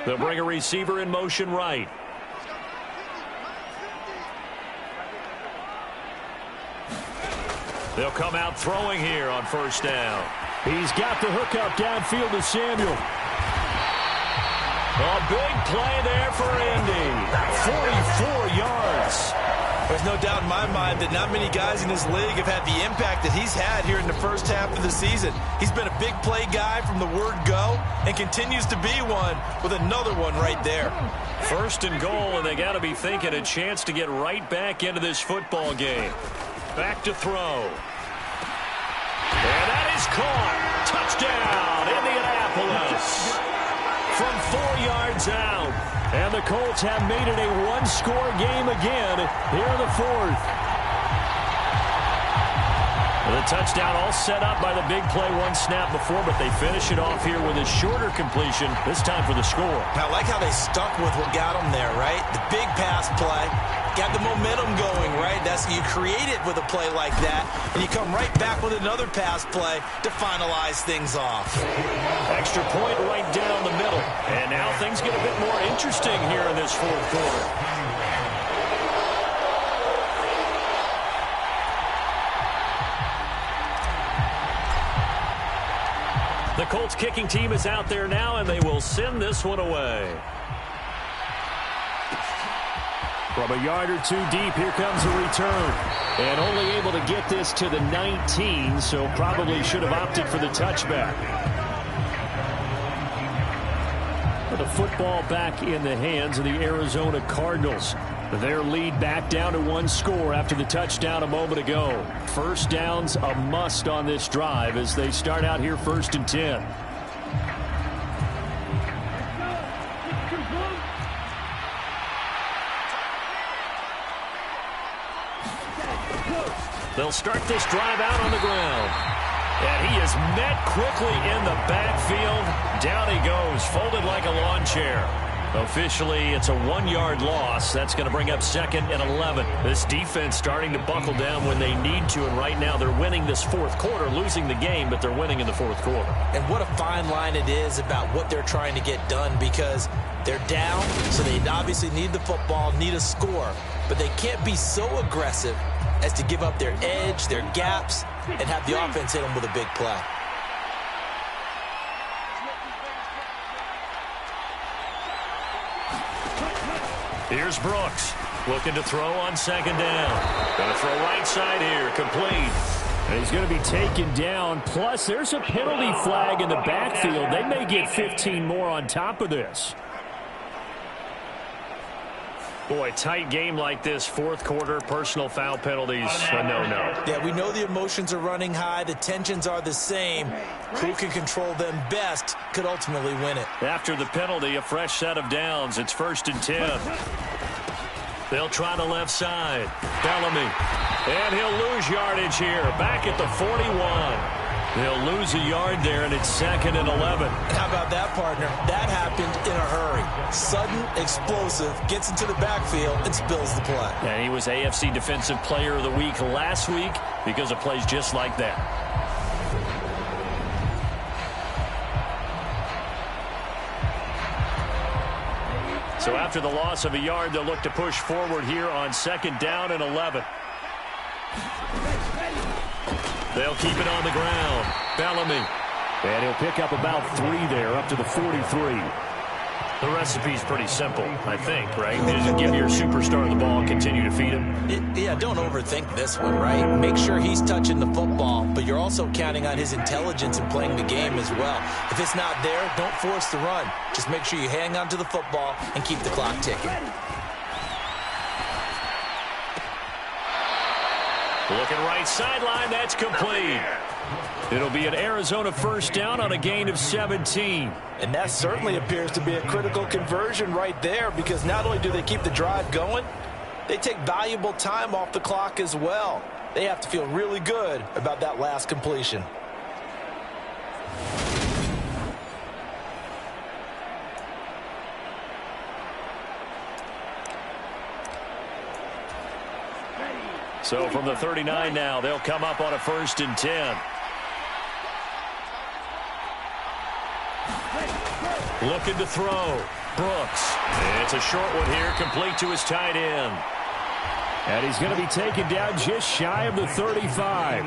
They'll bring a receiver in motion right. They'll come out throwing here on 1st down. He's got the hookup downfield to Samuel. A big play there for Indy. 44 yards. There's no doubt in my mind that not many guys in this league have had the impact that he's had here in the first half of the season. He's been a big play guy from the word go and continues to be one with another one right there. 1st and goal, and they got to be thinking a chance to get right back into this football game. Back to throw. And that is caught. Touchdown, Indianapolis. From 4 yards out. And the Colts have made it a 1-score game again here in the 4th. The touchdown all set up by the big play 1 snap before, but they finish it off here with a shorter completion, this time for the score. I like how they stuck with what got them there, right? The big pass play. Got the momentum going, right? That's you create it with a play like that, and you come right back with another pass play to finalize things off. Extra point right down the middle. And now things get a bit more interesting here in this 4th quarter. The Colts kicking team is out there now, and they will send this one away. From a yard or 2 deep, here comes a return. And only able to get this to the 19, so probably should have opted for the touchback. But the football back in the hands of the Arizona Cardinals. Their lead back down to 1 score after the touchdown a moment ago. 1st down's a must on this drive as they start out here 1st and 10. They'll start this drive out on the ground. And he is met quickly in the backfield. Down he goes, folded like a lawn chair. Officially, it's a 1-yard loss. That's going to bring up 2nd and 11. This defense starting to buckle down when they need to, and right now they're winning this fourth quarter, losing the game, but they're winning in the fourth quarter. And what a fine line it is about what they're trying to get done, because they're down, so they obviously need the football, need a score, but they can't be so aggressive as to give up their edge, their gaps, and have the offense hit them with a big play. Here's Brooks, looking to throw on 2nd down. Going to throw right side here, complete. And he's going to be taken down. Plus, there's a penalty flag in the backfield. They may get 15 more on top of this. Boy, tight game like this, fourth quarter, personal foul penalties, a no-no. Yeah, we know the emotions are running high. The tensions are the same. Who can control them best could ultimately win it. After the penalty, a fresh set of downs. It's 1st and 10. They'll try the left side. Bellamy. And he'll lose yardage here. Back at the 41. They'll lose a yard there, and it's 2nd and 11. How about that, partner? That happened in a hurry. Sudden, explosive, gets into the backfield, and spills the play. And he was AFC Defensive Player of the Week last week because of plays just like that. So after the loss of a yard, they'll look to push forward here on 2nd down and 11. They'll keep it on the ground. Bellamy. And he'll pick up about 3 there, up to the 43. The recipe's pretty simple, I think, right? You just give your superstar the ball and continue to feed him. Yeah, don't overthink this one, right? Make sure he's touching the football, but you're also counting on his intelligence in playing the game as well. If it's not there, don't force the run. Just make sure you hang on to the football and keep the clock ticking. Looking right sideline, that's complete. It'll be an Arizona 1st down on a gain of 17. And that certainly appears to be a critical conversion right there, because not only do they keep the drive going, they take valuable time off the clock as well. They have to feel really good about that last completion. So from the 39 now, they'll come up on a 1st and 10. Looking to throw. Brooks. It's a short one here, complete to his tight end. And he's going to be taken down just shy of the 35.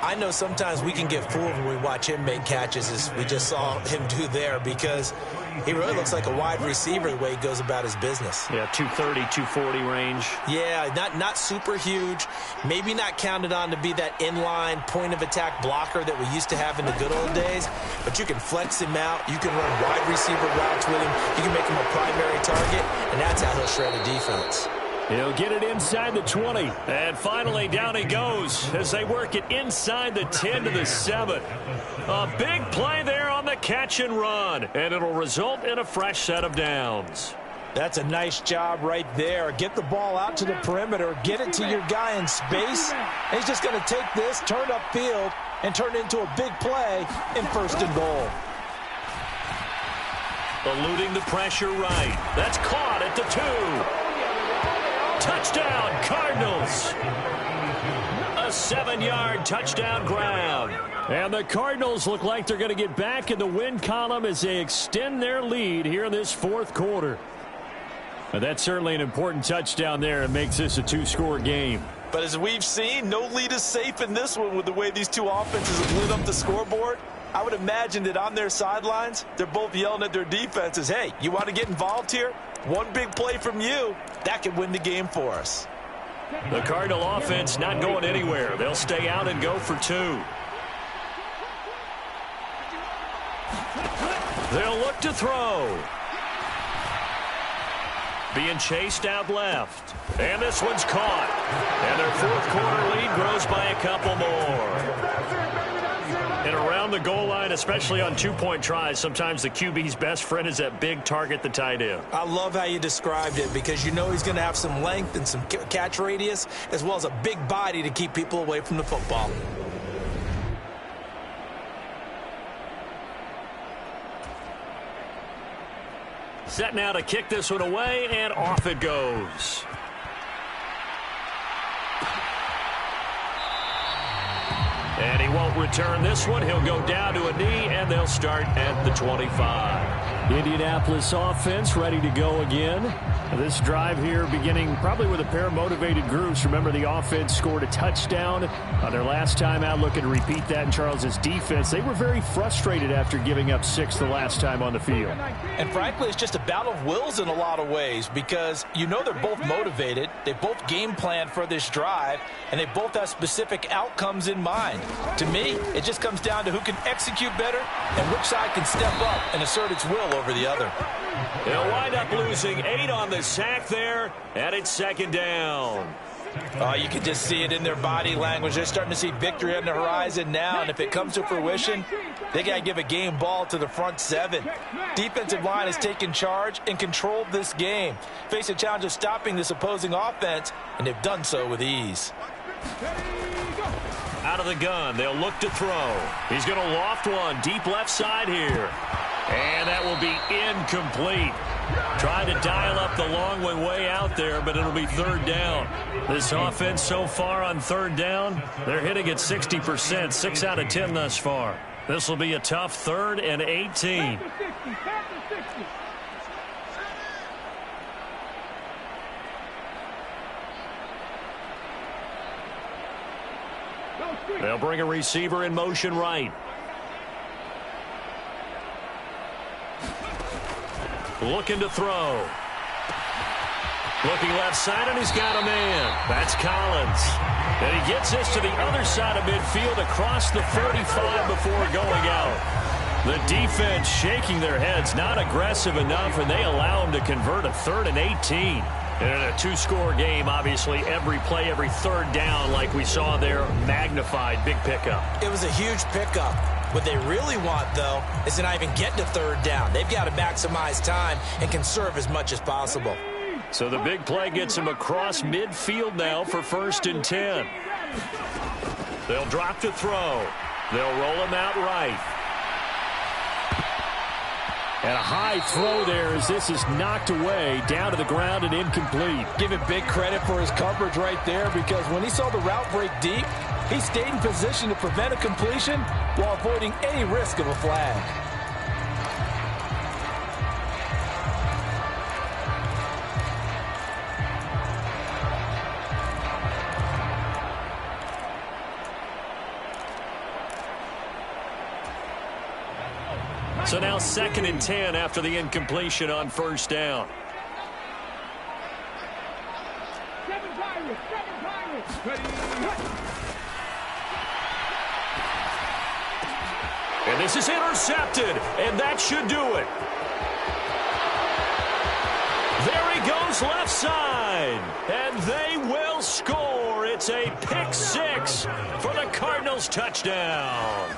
I know sometimes we can get fooled when we watch him make catches, as we just saw him do there, because he really looks like a wide receiver the way he goes about his business. Yeah, 230, 240 range. Yeah, not super huge. Maybe not counted on to be that inline point-of-attack blocker that we used to have in the good old days, but you can flex him out. You can run wide receiver routes with him. You can make him a primary target, and that's how he'll shred a defense. He'll get it inside the 20. And finally, down he goes as they work it inside the 10 to the 7. A big play there on the catch and run, and it'll result in a fresh set of downs. That's a nice job right there. Get the ball out to the perimeter, get it to your guy in space, and he's just going to take this, turn upfield, and turn it into a big play in 1st and goal. Eluding the pressure right. That's caught at the 2. Touchdown, Cardinals. A 7-yard touchdown grab. And the Cardinals look like they're going to get back in the win column as they extend their lead here in this fourth quarter. And that's certainly an important touchdown there. It makes this a 2-score game. But as we've seen, no lead is safe in this one with the way these two offenses have lit up the scoreboard. I would imagine that on their sidelines, they're both yelling at their defenses, hey, you want to get involved here? One big play from you, that could win the game for us. The Cardinal offense not going anywhere. They'll stay out and go for 2. They'll look to throw. Being chased out left. And this one's caught. And their fourth quarter lead grows by a couple more. And around the goal line, especially on 2-point tries, sometimes the QB's best friend is that big target, the tight end. I love how you described it, because you know he's going to have some length and some catch radius, as well as a big body to keep people away from the football. Set now to kick this one away, and off it goes. And he won't return this one. He'll go down to a knee, and they'll start at the 25. Indianapolis offense ready to go again. This drive here beginning probably with a pair of motivated groups. Remember, the offense scored a touchdown on their last time out. Looking to repeat that in Charles's defense. They were very frustrated after giving up 6 the last time on the field. And frankly, it's just a battle of wills in a lot of ways because you know they're both motivated. They both game plan for this drive, and they both have specific outcomes in mind. To me, it just comes down to who can execute better and which side can step up and assert its will over the other. They'll wind up losing 8 on the sack there, and it's second down. Oh, you can just see it in their body language. They're starting to see victory on the horizon now, and if it comes to fruition, they got to give a game ball to the front 7. Defensive line has taken charge and controlled this game. Face a challenge of stopping this opposing offense, and they've done so with ease. Out of the gun, they'll look to throw. He's going to loft one deep left side here. And that will be incomplete. Trying to dial up the long one way out there, but it'll be third down. This offense so far on third down, they're hitting at 60%, 6 out of 10 thus far. This will be a tough 3rd and 18. They'll bring a receiver in motion right. Looking to throw. Looking left side, and he's got a man. That's Collins. And he gets this to the other side of midfield across the 45 before going out. The defense shaking their heads, not aggressive enough, and they allow him to convert a 3rd and 18. And in a 2-score game, obviously, every play, every third down, like we saw there, magnified, big pickup. It was a huge pickup. What they really want, though, is to not even get to third down. They've got to maximize time and conserve as much as possible. So the big play gets him across midfield now for 1st and 10. They'll drop to throw. They'll roll him out right. And a high throw there as this is knocked away, down to the ground and incomplete. Give him big credit for his coverage right there because when he saw the route break deep, he stayed in position to prevent a completion while avoiding any risk of a flag. So now 2nd and 10 after the incompletion on 1st down. And this is intercepted, and that should do it. There he goes left side, and they will score. It's a pick-6 for the Cardinals touchdown.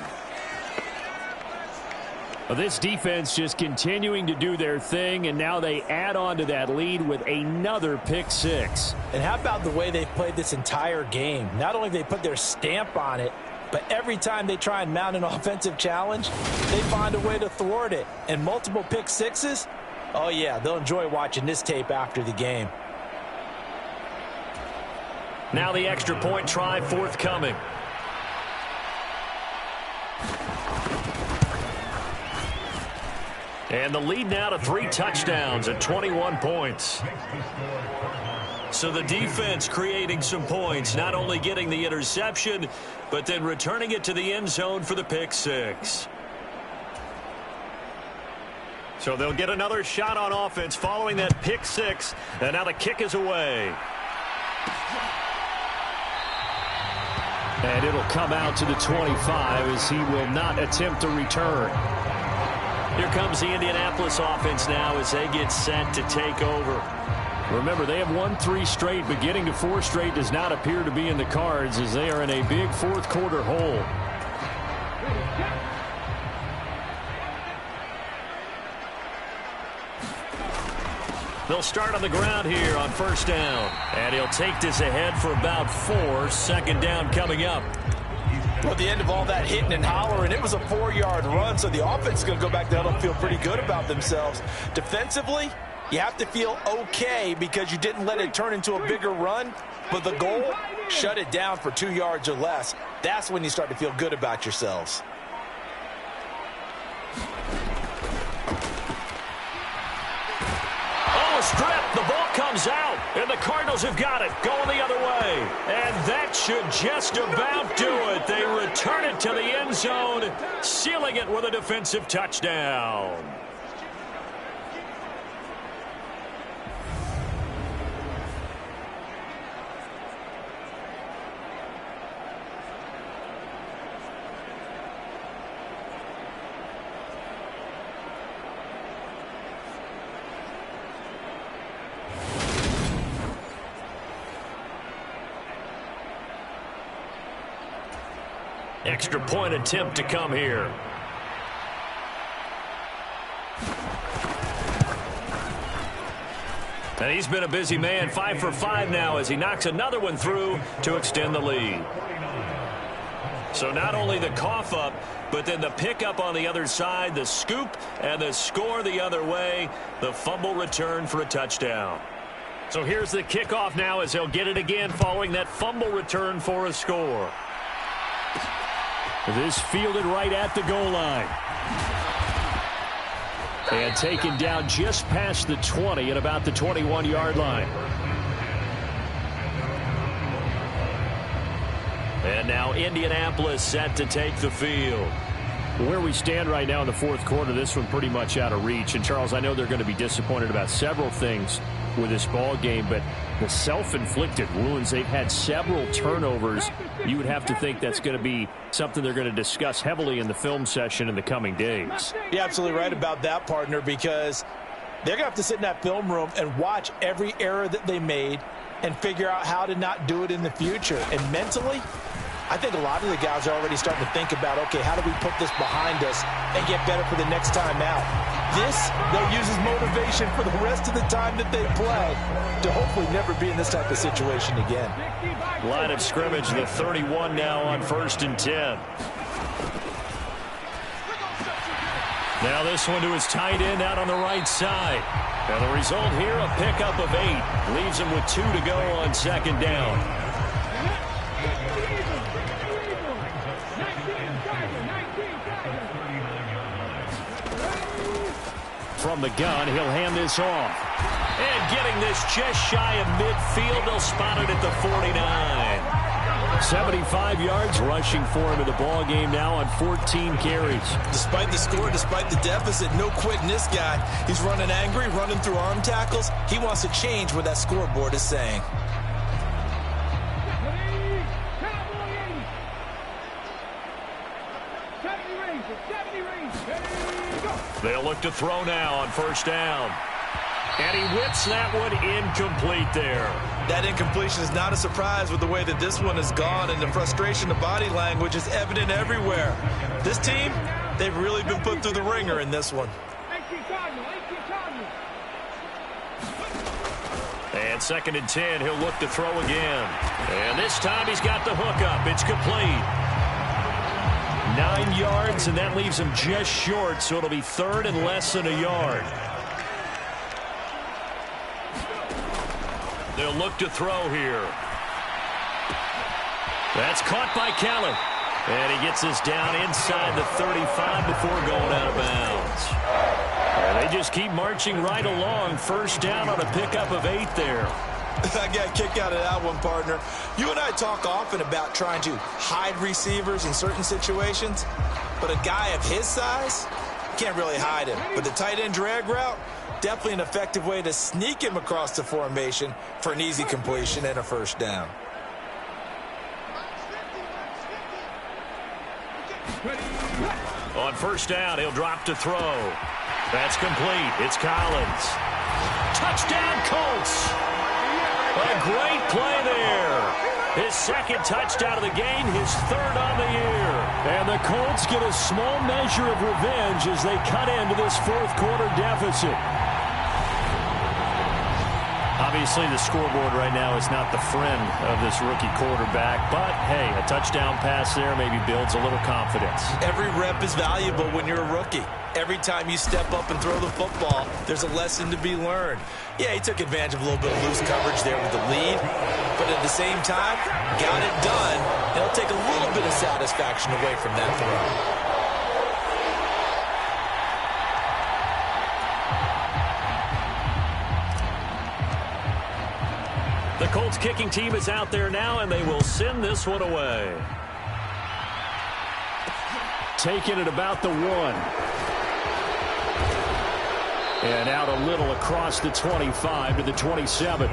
Well, this defense just continuing to do their thing, and now they add on to that lead with another pick-6. And how about the way they've played this entire game? Not only have they put their stamp on it, but every time they try and mount an offensive challenge, they find a way to thwart it. And multiple pick-6s, oh yeah, they'll enjoy watching this tape after the game. Now the extra point try forthcoming. And the lead now to 3 touchdowns at 21 points. So the defense creating some points, not only getting the interception, but then returning it to the end zone for the pick-6. So they'll get another shot on offense following that pick-6, and now the kick is away. And it'll come out to the 25 as he will not attempt to return. Here comes the Indianapolis offense now as they get set to take over. Remember, they have won 3 straight, but getting to 4 straight does not appear to be in the cards as they are in a big 4th quarter hole. They'll start on the ground here on 1st down. And he'll take this ahead for about 4. 2nd down coming up. Well, at the end of all that hitting and hollering, it was a 4-yard run, so the offense is going to go back to huddle and feel pretty good about themselves. Defensively, you have to feel okay because you didn't let it turn into a bigger run, but the goal, shut it down for 2 yards or less. That's when you start to feel good about yourselves. Oh, a strip. The ball comes out, and the Cardinals have got it going the other way. And that should just about do it. They return it to the end zone, sealing it with a defensive touchdown. Extra point attempt to come here. And he's been a busy man, 5 for 5 now as he knocks another one through to extend the lead. So not only the cough up, but then the pickup on the other side, the scoop, and the score the other way, the fumble return for a touchdown. So here's the kickoff now as they'll get it again following that fumble return for a score. This fielded right at the goal line. And taken down just past the 20 at about the 21-yard line. And now Indianapolis set to take the field. Where we stand right now in the fourth quarter, this one pretty much out of reach. And, Charles, I know they're going to be disappointed about several things with this ball game, but the self-inflicted wounds, they've had several turnovers. You would have to think that's going to be something they're going to discuss heavily in the film session in the coming days. You're absolutely right about that, partner, because they're going to have to sit in that film room and watch every error that they made and figure out how to not do it in the future. And mentally, I think a lot of the guys are already starting to think about, okay, how do we put this behind us and get better for the next time out? This, they'll use as motivation for the rest of the time that they play to hopefully never be in this type of situation again. Line of scrimmage, the 31 now on 1st and 10. Now this one to his tight end out on the right side. Now the result here, a pickup of 8. Leaves him with 2 to go on 2nd down. From the gun, he'll hand this off. And getting this just shy of midfield, they'll spot it at the 49. 75 yards rushing for him in the ball game now on 14 carries. Despite the score, despite the deficit, no quitting this guy. He's running angry, running through arm tackles. He wants to change what that scoreboard is saying. They'll look to throw now on 1st down. And he whips that one incomplete there. That incompletion is not a surprise with the way that this one has gone, and the frustration of body language is evident everywhere. This team, they've really been put through the ringer in this one. And 2nd and 10, he'll look to throw again. And this time he's got the hook up. It's complete. 9 yards, and that leaves him just short, so it'll be 3rd and less than a yard. They'll look to throw here. That's caught by Keller. And he gets this down inside the 35 before going out of bounds. And they just keep marching right along. 1st down on a pickup of 8 there. I got a kick out of that one, partner. You and I talk often about trying to hide receivers in certain situations, but a guy of his size can't really hide him. But the tight end drag route, definitely an effective way to sneak him across the formation for an easy completion and a 1st down. On 1st down, he'll drop to throw. That's complete. It's Collins. Touchdown, Colts! A great play there. His 2nd touchdown of the game, his 3rd on the year. And the Colts get a small measure of revenge as they cut into this 4th quarter deficit. Obviously, the scoreboard right now is not the friend of this rookie quarterback, but, hey, a touchdown pass there maybe builds a little confidence. Every rep is valuable when you're a rookie. Every time you step up and throw the football, there's a lesson to be learned. Yeah, he took advantage of a little bit of loose coverage there with the lead, but at the same time, got it done. He'll take a little bit of satisfaction away from that throw. The Colts kicking team is out there now, and they will send this one away. Taking it about the 1. And out a little across the 25 to the 27.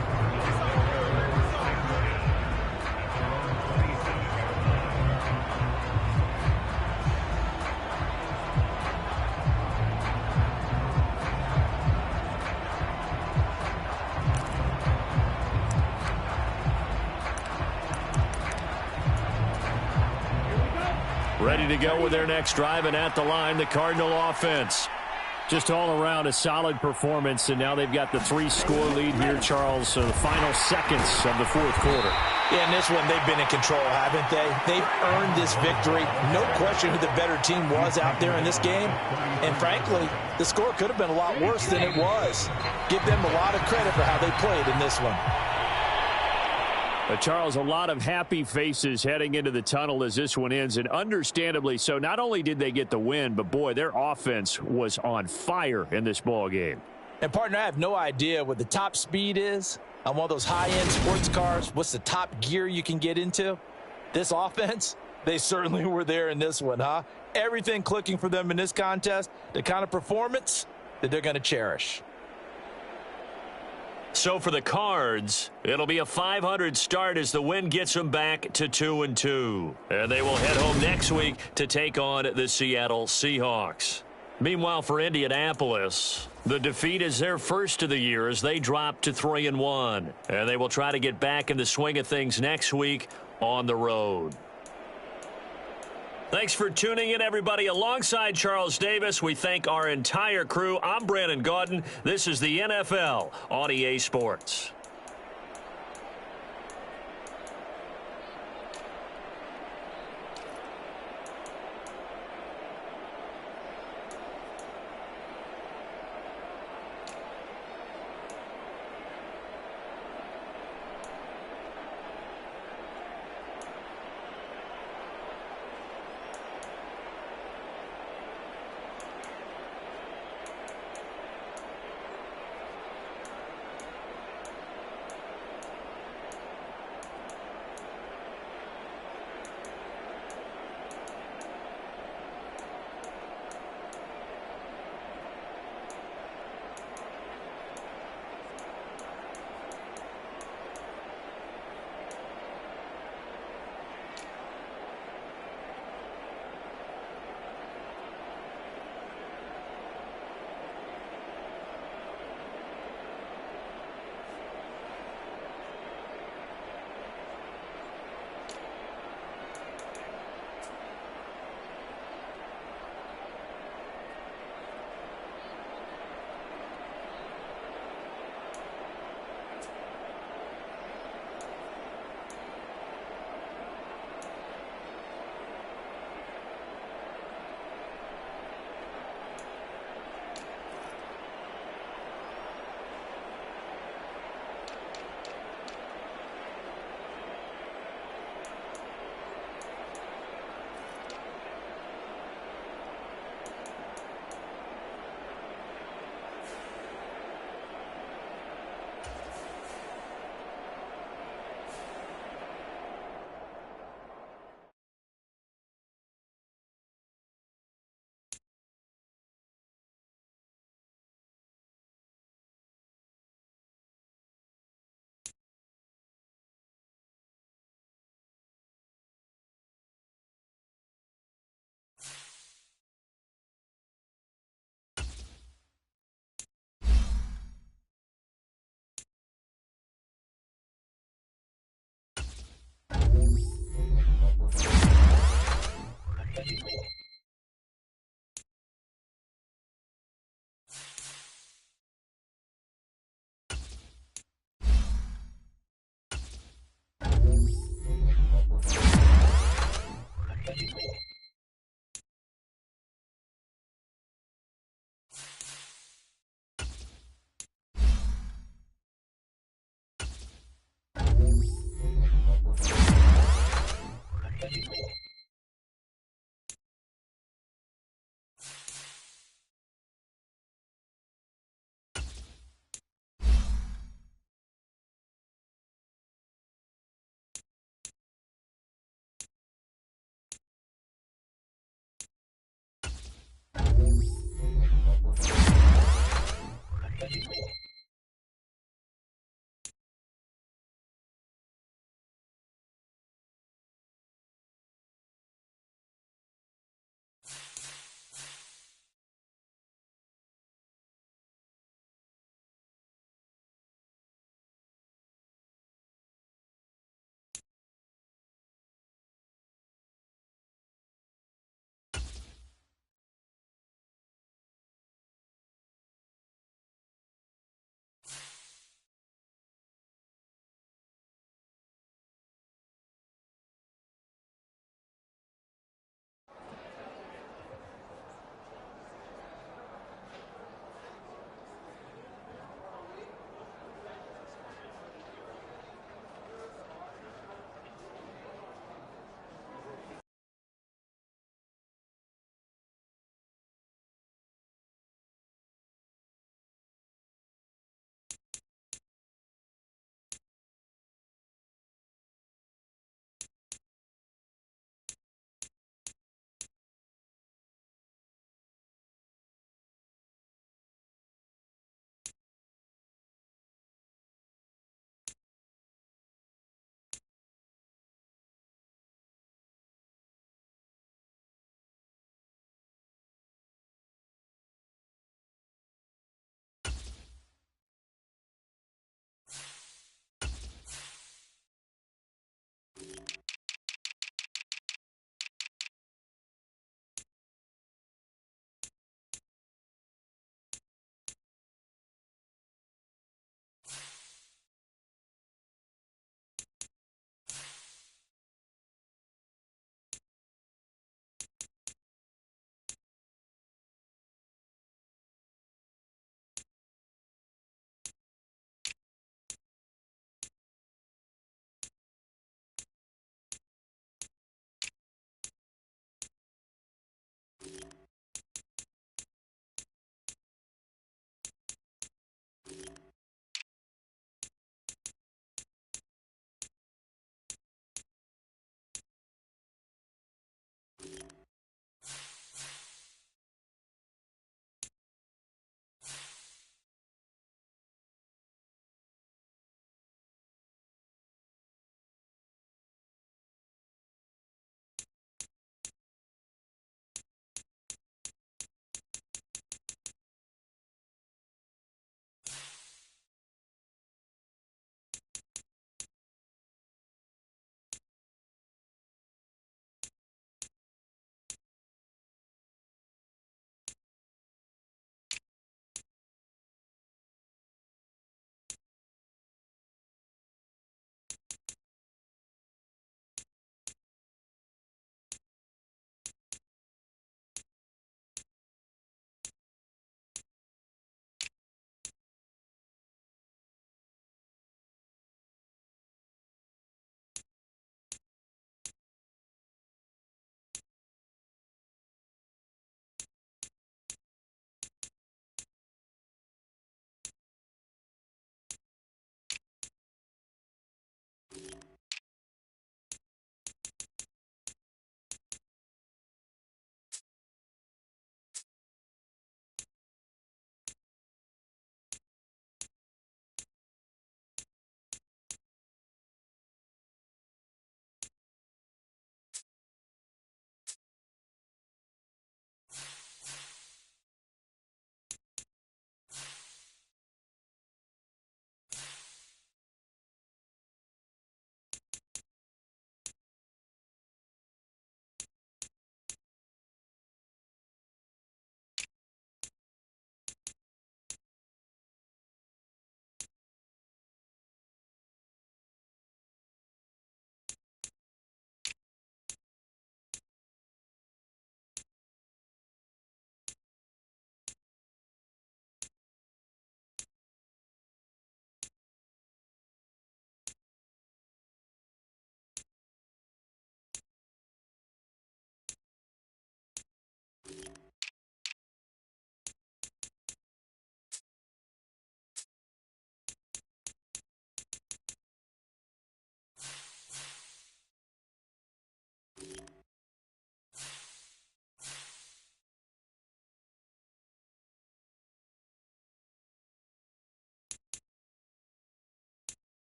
Ready to go with their next drive, and at the line, the Cardinal offense. Just all around a solid performance, and now they've got the 3-score lead here, Charles, so the final seconds of the fourth quarter. Yeah, in this one, they've been in control, haven't they? They've earned this victory. No question who the better team was out there in this game. And frankly, the score could have been a lot worse than it was. Give them a lot of credit for how they played in this one. Charles, a lot of happy faces heading into the tunnel as this one ends, and understandably so. Not only did they get the win, but, boy, their offense was on fire in this ball game. And, partner, I have no idea what the top speed is on one of those high-end sports cars. What's the top gear you can get into? This offense, they certainly were there in this one, huh? Everything clicking for them in this contest, the kind of performance that they're going to cherish. So for the Cards, it'll be a .500 start as the win gets them back to 2-2. And they will head home next week to take on the Seattle Seahawks. Meanwhile, for Indianapolis, the defeat is their first of the year as they drop to 3-1. And they will try to get back in the swing of things next week on the road. Thanks for tuning in, everybody. Alongside Charles Davis, we thank our entire crew. I'm Brandon Gaudin. This is the NFL on EA Sports.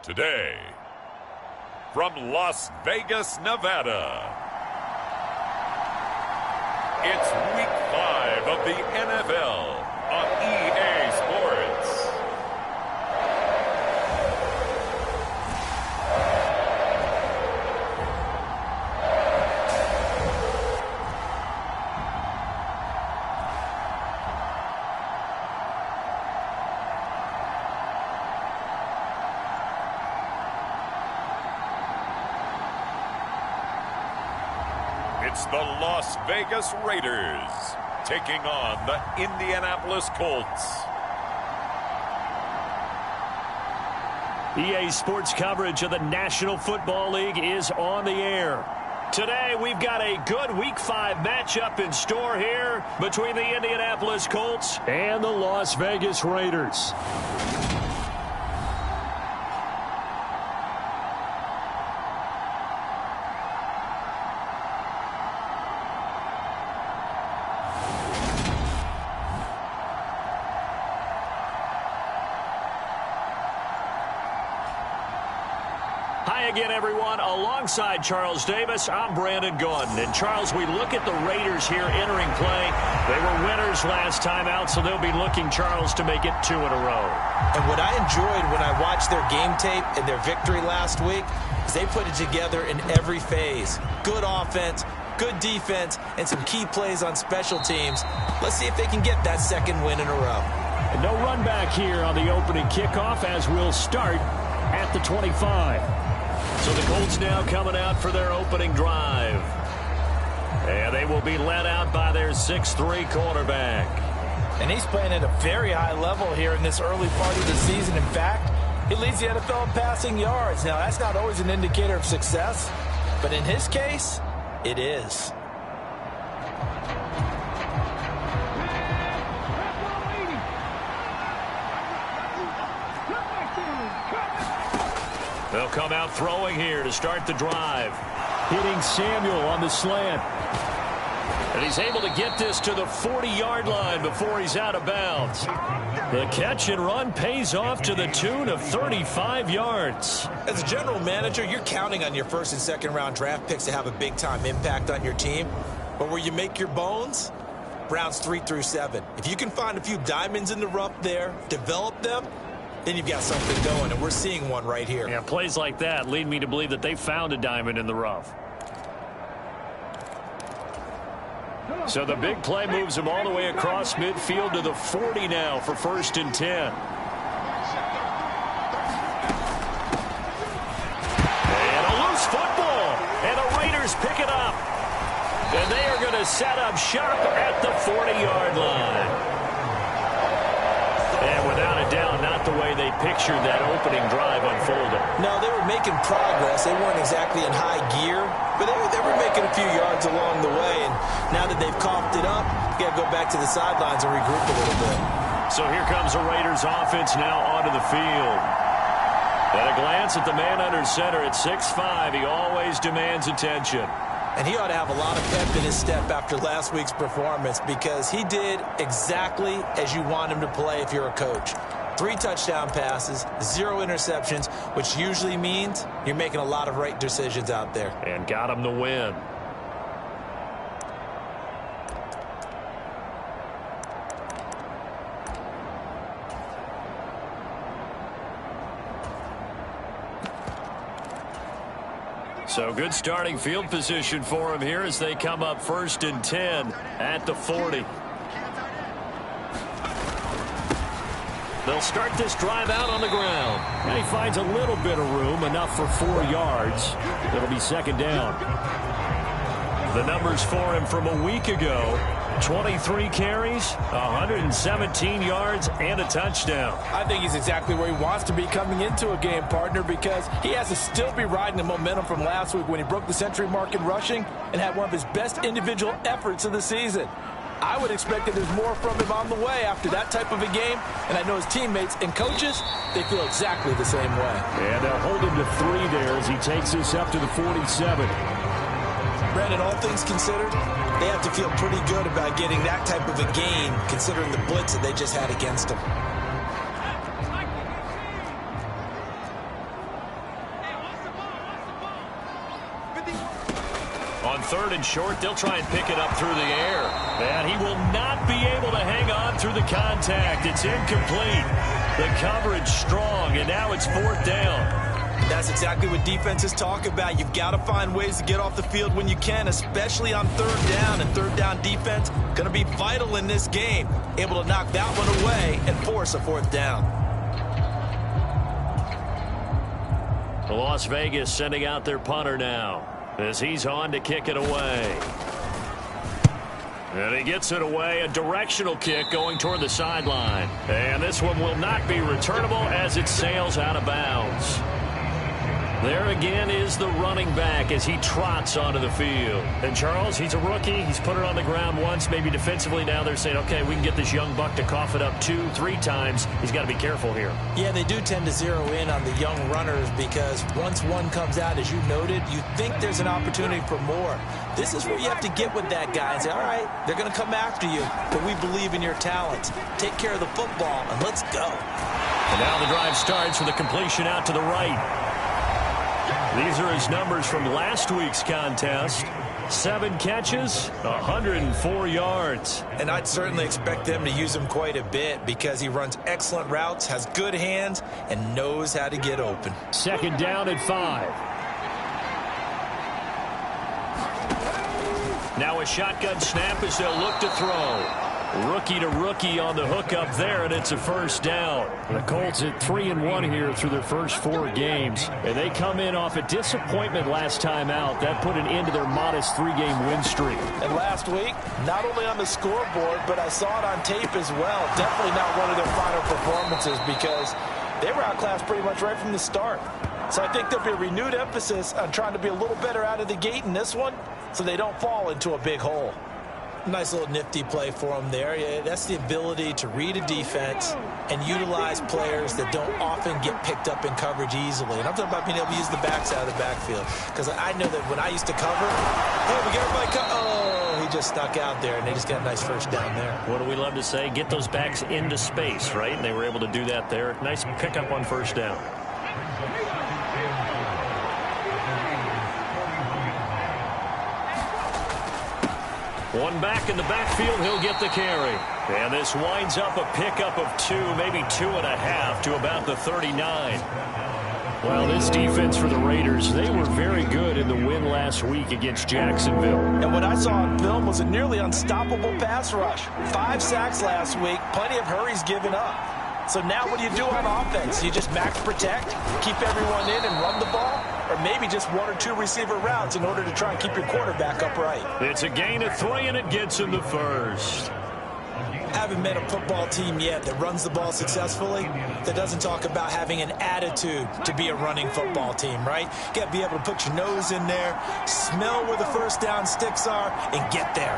Today, from Las Vegas, Nevada, it's Week 5 of the NFL on EA Sports. It's the Las Vegas Raiders taking on the Indianapolis Colts. EA Sports coverage of the National Football League is on the air. Today, we've got a good Week 5 matchup in store here between the Indianapolis Colts and the Las Vegas Raiders. Hi again, everyone. Alongside Charles Davis, I'm Brandon Gordon. And Charles, we look at the Raiders here entering play. They were winners last time out, so they'll be looking, Charles, to make it 2 in a row. And what I enjoyed when I watched their game tape and their victory last week is they put it together in every phase. Good offense, good defense, and some key plays on special teams. Let's see if they can get that second win in a row. And no run back here on the opening kickoff as we'll start at the 25. So the Colts now coming out for their opening drive. And they will be led out by their 6'3" quarterback. And he's playing at a very high level here in this early part of the season. In fact, he leads the NFL in passing yards. Now, that's not always an indicator of success, but in his case, it is. They'll come out throwing here to start the drive. Hitting Samuel on the slant. And he's able to get this to the 40-yard line before he's out of bounds. The catch and run pays off to the tune of 35 yards. As a general manager, you're counting on your first and second round draft picks to have a big-time impact on your team. But where you make your bones, rounds 3 through 7. If you can find a few diamonds in the rough there, develop them, then you've got something going, and we're seeing one right here. Yeah, plays like that lead me to believe that they found a diamond in the rough. So the big play moves them all the way across midfield to the 40 now for 1st and 10. And a loose football, and the Raiders pick it up. And they are going to set up shop at the 40-yard line. And without a doubt, not the way they pictured that opening drive unfolding. No, they were making progress. They weren't exactly in high gear, but they were making a few yards along the way. And now that they've coughed it up, you got to go back to the sidelines and regroup a little bit. So here comes the Raiders offense now onto the field. At a glance at the man under center at 6'5", he always demands attention. And he ought to have a lot of pep in his step after last week's performance because he did exactly as you want him to play if you're a coach. 3 touchdown passes, 0 interceptions, which usually means you're making a lot of right decisions out there. And got him the win. So good starting field position for him here as they come up 1st and 10 at the 40. They'll start this drive out on the ground. And he finds a little bit of room, enough for 4 yards. It'll be 2nd down. The numbers for him from a week ago: 23 carries, 117 yards, and a touchdown. I think he's exactly where he wants to be coming into a game, partner, because he has to still be riding the momentum from last week when he broke the century mark in rushing and had one of his best individual efforts of the season. I would expect that there's more from him on the way after that type of a game, and I know his teammates and coaches, they feel exactly the same way. And they'll hold him to 3 there as he takes this up to the 47. Brandon, all things considered, they have to feel pretty good about getting that type of a gain considering the blitz that they just had against them. 3rd and short. They'll try and pick it up through the air. And he will not be able to hang on through the contact. It's incomplete. The coverage strong, and now it's 4th down. That's exactly what defenses talk about. You've got to find ways to get off the field when you can, especially on 3rd down. And 3rd down defense going to be vital in this game. Able to knock that one away and force a 4th down. Las Vegas sending out their punter now as he's on to kick it away. And he gets it away, a directional kick going toward the sideline. And this one will not be returnable as it sails out of bounds. There again is the running back as he trots onto the field. And Charles, he's a rookie. He's put it on the ground once, maybe defensively. Now they're saying, okay, we can get this young buck to cough it up 2, 3 times. He's got to be careful here. Yeah, they do tend to zero in on the young runners because once one comes out, as you noted, you think there's an opportunity for more. This is where you have to get with that guy and say, all right, they're going to come after you, but we believe in your talents. Take care of the football, and let's go. And now the drive starts with a completion out to the right. These are his numbers from last week's contest. 7 catches, 104 yards. And I'd certainly expect them to use him quite a bit because he runs excellent routes, has good hands, and knows how to get open. 2nd down at 5. Now a shotgun snap as they'll look to throw. Rookie to rookie on the hook up there, and it's a 1st down. The Colts at 3-1 here through their first 4 games. And they come in off a disappointment last time out. That put an end to their modest 3-game win streak. And last week, not only on the scoreboard, but I saw it on tape as well. Definitely not one of their final performances because they were outclassed pretty much right from the start. So I think there'll be a renewed emphasis on trying to be a little better out of the gate in this one so they don't fall into a big hole. Nice little nifty play for him there. Yeah, that's the ability to read a defense and utilize players that don't often get picked up in coverage easily. And I'm talking about being able to use the backs out of the backfield. Because I know that when I used to cover, hey, we got everybody oh, he just stuck out there, and they just got a nice 1st down there. What do we love to say? Get those backs into space, right? And they were able to do that there. Nice pickup on 1st down. One back in the backfield, he'll get the carry. And this winds up a pickup of 2, maybe 2.5 to about the 39. Well, this defense for the Raiders, they were very good in the win last week against Jacksonville. And what I saw on film was a nearly unstoppable pass rush. 5 sacks last week, plenty of hurries given up. So now what do you do on offense? You just max protect, keep everyone in and run the ball? Or maybe just 1 or 2 receiver routes in order to try and keep your quarterback upright. It's a gain of 3, and it gets him the 1st. Haven't met a football team yet that runs the ball successfully that doesn't talk about having an attitude to be a running football team, right? You got to be able to put your nose in there, smell where the 1st down sticks are, and get there.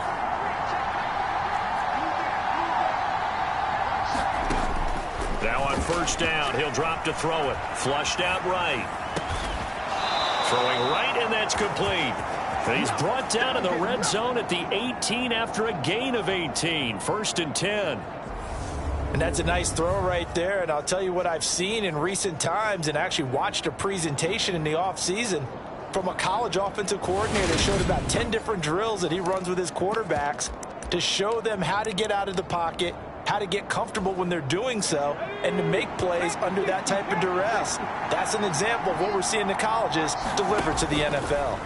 Now on 1st down, he'll drop to throw it. Flushed out right. Throwing right, and that's complete. And he's brought down in the red zone at the 18 after a gain of 18. 1st and 10. And that's a nice throw right there. And I'll tell you what I've seen in recent times and actually watched a presentation in the offseason from a college offensive coordinator. Showed about 10 different drills that he runs with his quarterbacks to show them how to get out of the pocket, how to get comfortable when they're doing so, and to make plays under that type of duress. That's an example of what we're seeing in the colleges delivered to the NFL.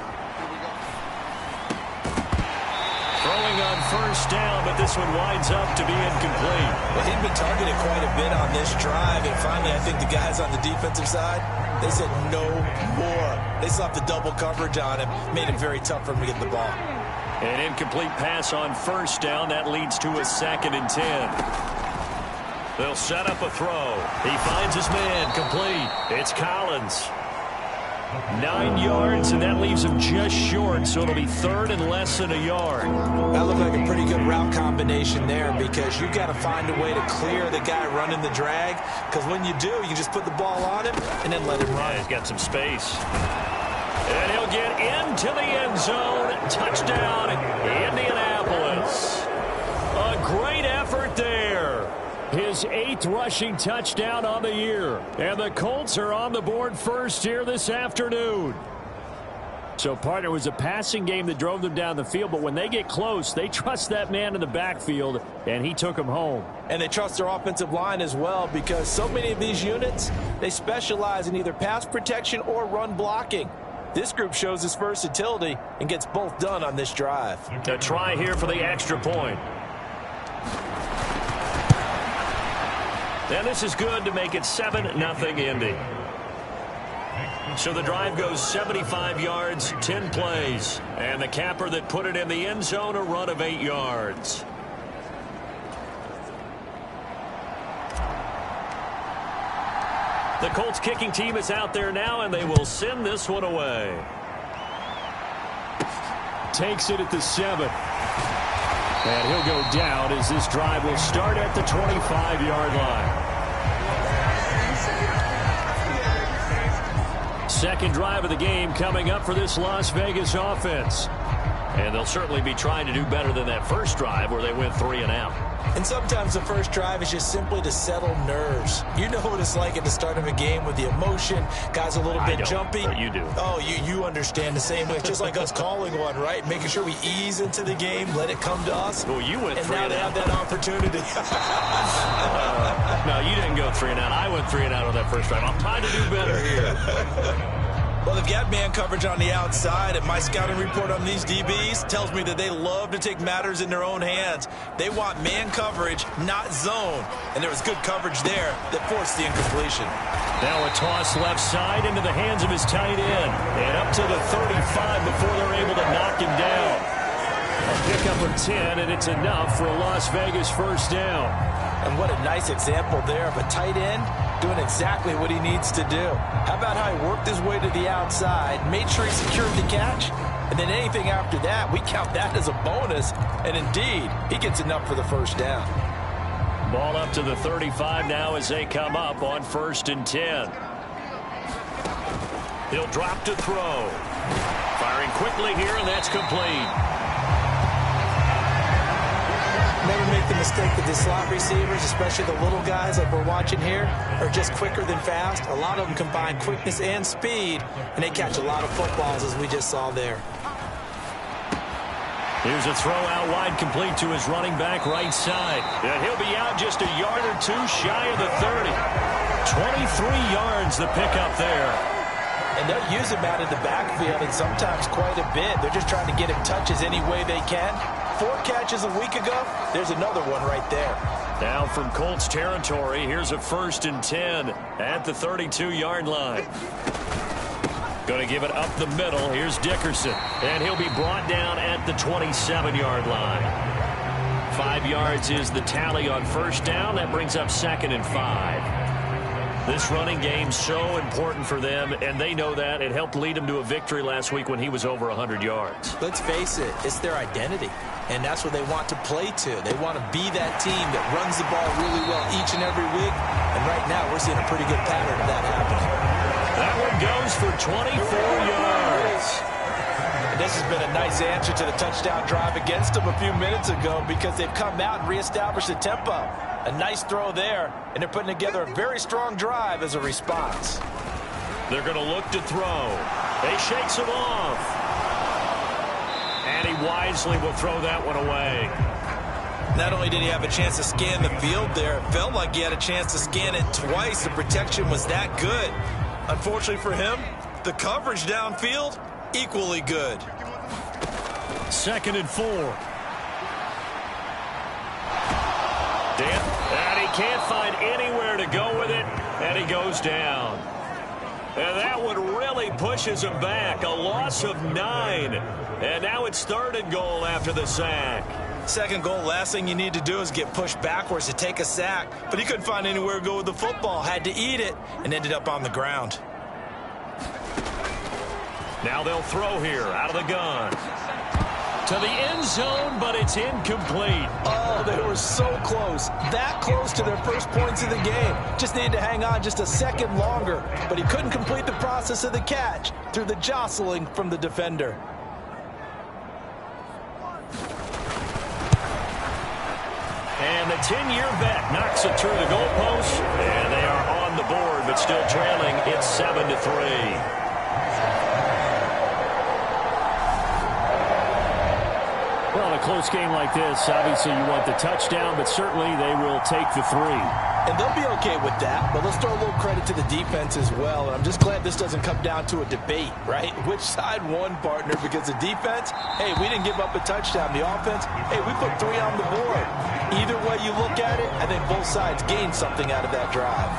Throwing on 1st down, but this one winds up to be incomplete. Well, he'd been targeted quite a bit on this drive, and finally I think the guys on the defensive side, they said no more. They slapped the double coverage on him, made it very tough for him to get the ball. An incomplete pass on 1st down. That leads to a 2nd and 10. They'll set up a throw. He finds his man. Complete. It's Collins. 9 yards, and that leaves him just short, so it'll be 3rd and less than a yard. That looked like a pretty good route combination there because you've got to find a way to clear the guy running the drag, because when you do, you just put the ball on him and then let him run. Yeah, he's got some space. And he'll get into the end zone. Touchdown, Indianapolis. A great effort there. His 8th rushing touchdown on the year. And the Colts are on the board first here this afternoon. So, partner, it was a passing game that drove them down the field, but when they get close, they trust that man in the backfield, and he took them home. And they trust their offensive line as well, because so many of these units, they specialize in either pass protection or run blocking. This group shows its versatility and gets both done on this drive. A try here for the extra point. And this is good to make it 7-0 Indy. So the drive goes 75 yards, 10 plays. And the capper that put it in the end zone, a run of 8 yards. The Colts kicking team is out there now, and they will send this one away. Takes it at the 7. And he'll go down as this drive will start at the 25-yard line. Second drive of the game coming up for this Las Vegas offense. And they'll certainly be trying to do better than that first drive where they went 3 and out. And sometimes the first drive is just simply to settle nerves. You know what it's like at the start of a game with the emotion. Guys a little bit jumpy. But you do. Oh, you understand the same way. It's just like us calling one, right? Making sure we ease into the game, let it come to us. Well, you went 3 and out. And now they have that opportunity. No, you didn't go 3 and out. I went 3 and out on that first drive. I'm trying to do better here. Well, they've got man coverage on the outside, and my scouting report on these DBs tells me that they love to take matters in their own hands. They want man coverage, not zone. And there was good coverage there that forced the incompletion. Now a toss left side into the hands of his tight end. And up to the 35 before they're able to knock him down. A pickup of 10, and it's enough for a Las Vegas first down. And what a nice example there of a tight end doing exactly what he needs to do. How about how he worked his way to the outside, made sure he secured the catch, and then anything after that, we count that as a bonus. And indeed, he gets enough for the first down. Ball up to the 35 now as they come up on 1st and 10. He'll drop to throw. Firing quickly here, and that's complete. Never make the mistake that the slot receivers, especially the little guys like we're watching here, are just quicker than fast. A lot of them combine quickness and speed, and they catch a lot of footballs, as we just saw there. Here's a throw out wide, complete to his running back right side. And he'll be out just a yard or two shy of the 30. 23 yards the pickup there. And they'll use him out in the backfield, and sometimes quite a bit. They're just trying to get him touches any way they can. 4 catches a week ago. There's another one right there. Now from Colts territory, here's a 1st and 10 at the 32-yard line. Going to give it up the middle. Here's Dickerson. And he'll be brought down at the 27-yard line. 5 yards is the tally on first down. That brings up 2nd and 5. This running game so important for them, and they know that. It helped lead them to a victory last week when he was over 100 yards. Let's face it, it's their identity, and that's what they want to play to. They want to be that team that runs the ball really well each and every week, and right now we're seeing a pretty good pattern of that happening. That one goes for 24 yards. And this has been a nice answer to the touchdown drive against them a few minutes ago, because they've come out and reestablished the tempo. A nice throw there, and they're putting together a very strong drive as a response. They're going to look to throw. He shakes him off. And he wisely will throw that one away. Not only did he have a chance to scan the field there, it felt like he had a chance to scan it twice. The protection was that good. Unfortunately for him, the coverage downfield, equally good. 2nd and 4. And he can't find anywhere to go with it, and he goes down. And that one really pushes him back. A loss of 9. And now it's 3rd and goal after the sack. Second goal, last thing you need to do is get pushed backwards to take a sack. But he couldn't find anywhere to go with the football. Had to eat it and ended up on the ground. Now they'll throw here out of the gun. To the end zone, but it's incomplete. Oh, they were so close. That close to their first points of the game. Just needed to hang on just a second longer. But he couldn't complete the process of the catch through the jostling from the defender. And the 10-year vet knocks it through the goalpost. And they are on the board, but still trailing. It's 7-3. Well, in a close game like this, obviously you want the touchdown, but certainly they will take the 3. And they'll be okay with that, but let's throw a little credit to the defense as well. And I'm just glad this doesn't come down to a debate, right? Which side won, partner? Because the defense, hey, we didn't give up a touchdown. The offense, hey, we put 3 on the board. Either way you look at it, I think both sides gained something out of that drive.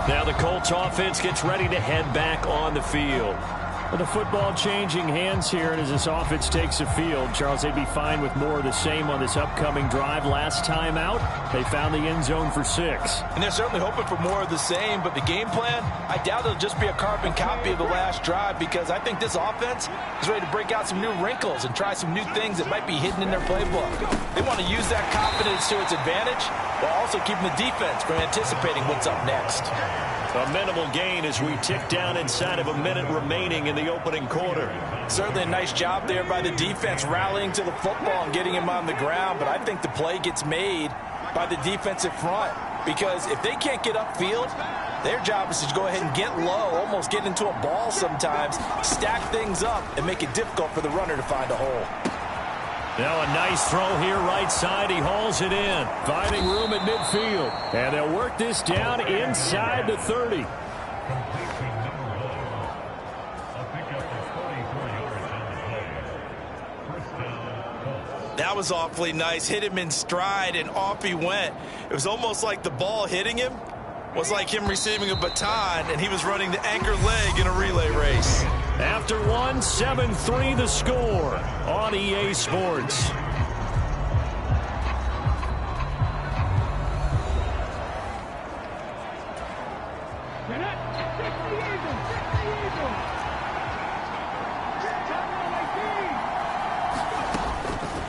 Now the Colts offense gets ready to head back on the field. With the football changing hands here, and as this offense takes the field, Charles, they'd be fine with more of the same on this upcoming drive. Last time out, they found the end zone for 6. And they're certainly hoping for more of the same, but the game plan, I doubt it'll just be a carbon copy of the last drive, because I think this offense is ready to break out some new wrinkles and try some new things that might be hidden in their playbook. They want to use that confidence to its advantage while also keeping the defense from anticipating what's up next. A minimal gain as we tick down inside of a minute remaining in the opening quarter. Certainly a nice job there by the defense rallying to the football and getting him on the ground, but I think the play gets made by the defensive front, because if they can't get upfield, their job is to go ahead and get low, almost get into a ball sometimes, stack things up, and make it difficult for the runner to find a hole. Now a nice throw here right side. He hauls it in. Finding room at midfield. And they'll work this down inside the 30. That was awfully nice. Hit him in stride, and off he went. It was almost like the ball hitting him was like him receiving a baton, and he was running the anchor leg in a relay race. After 1, 7-3 the score on EA Sports.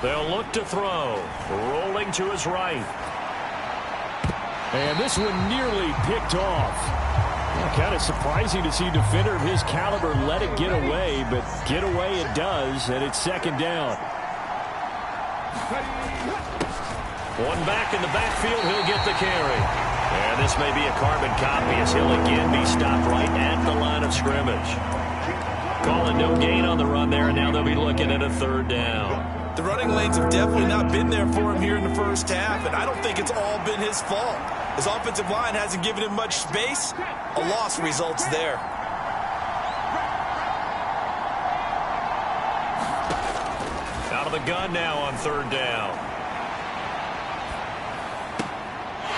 They'll look to throw. Rolling to his right. And this one nearly picked off. Well, kind of surprising to see a defender of his caliber let it get away, but get away it does, and it's second down. One back in the backfield, he'll get the carry. And this may be a carbon copy as he'll again be stopped right at the line of scrimmage. Calling no gain on the run there, and now they'll be looking at a 3rd down. The running lanes have definitely not been there for him here in the first half, and I don't think it's all been his fault. His offensive line hasn't given him much space. A loss results there. Out of the gun now on 3rd down.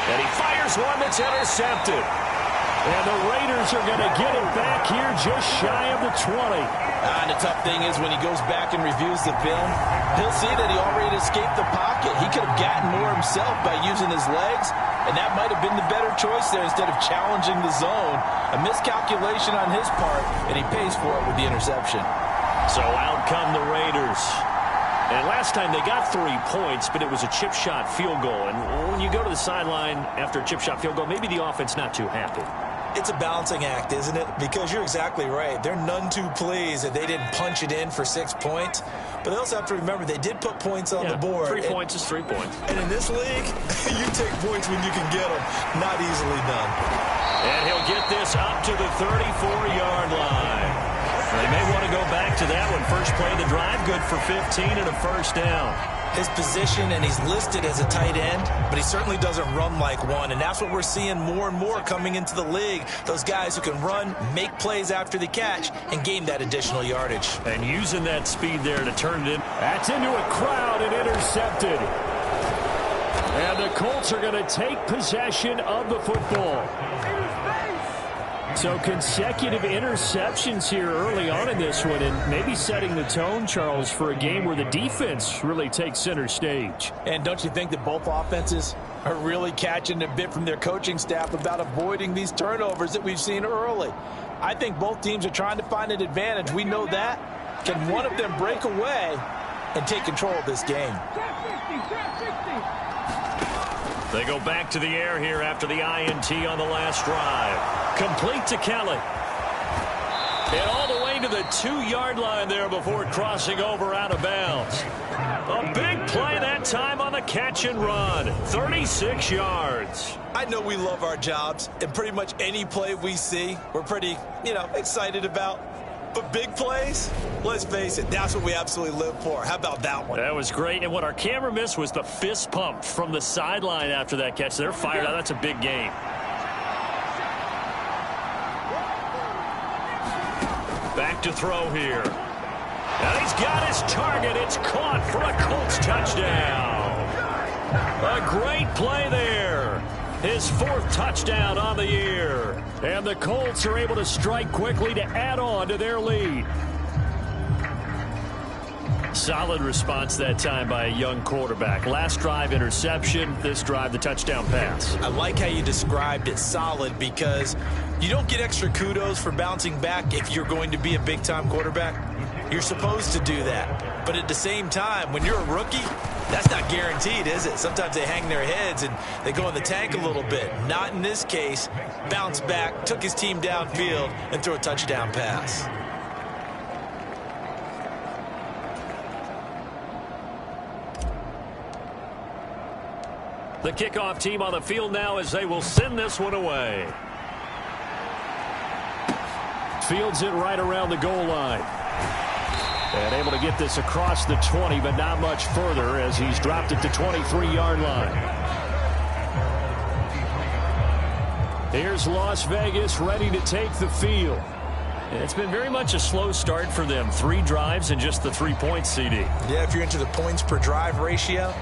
And he fires one that's intercepted. And the Raiders are going to get it back here just shy of the 20. And the tough thing is when he goes back and reviews the film, he'll see that he already escaped the pocket. He could have gotten more himself by using his legs, and that might have been the better choice there instead of challenging the zone. A miscalculation on his part, and he pays for it with the interception. So out come the Raiders. And last time they got 3 points, but it was a chip shot field goal. And when you go to the sideline after a chip shot field goal, maybe the offense not too happy. It's a balancing act, isn't it? Because you're exactly right. They're none too pleased that they didn't punch it in for 6 points. But they also have to remember they did put points on the board. 3 points is 3 points. And in this league, you take points when you can get them. Not easily done. And he'll get this up to the 34-yard line. They may want to go back to that one. First play of the drive, good for 15 and a 1st down. His position, and he's listed as a tight end, but he certainly doesn't run like one, and that's what we're seeing more and more coming into the league. Those guys who can run, make plays after the catch, and gain that additional yardage. And using that speed there to turn it in. That's into a crowd and intercepted. And the Colts are going to take possession of the football. So consecutive interceptions here early on in this one, and maybe setting the tone, Charles, for a game where the defense really takes center stage. And don't you think that both offenses are really catching a bit from their coaching staff about avoiding these turnovers that we've seen early? I think both teams are trying to find an advantage. We know that. Can one of them break away and take control of this game? They go back to the air here after the INT on the last drive. Complete to Kelly. And all the way to the 2-yard line there before crossing over out of bounds. A big play that time on the catch and run. 36 yards. I know we love our jobs, and pretty much any play we see, we're pretty, excited about. But big plays, let's face it, that's what we absolutely live for. How about that one? That was great. And what our camera missed was the fist pump from the sideline after that catch. They're fired out. That's a big game. Back to throw here. And he's got his target. It's caught for a Colts touchdown. A great play there. His 4th touchdown on the year. And the Colts are able to strike quickly to add on to their lead. Solid response that time by a young quarterback. Last drive, interception. This drive, the touchdown pass. I like how you described it, solid, because you don't get extra kudos for bouncing back if you're going to be a big-time quarterback. You're supposed to do that. But at the same time, when you're a rookie, that's not guaranteed, is it? Sometimes they hang their heads and they go in the tank a little bit. Not in this case. Bounced back, took his team downfield, and threw a touchdown pass. The kickoff team on the field now as they will send this one away. Fields it right around the goal line. And able to get this across the 20, but not much further as he's dropped it to 23-yard line. Here's Las Vegas ready to take the field. And it's been very much a slow start for them. 3 drives and just the 3 points, CD. Yeah, if you're into the points per drive ratio,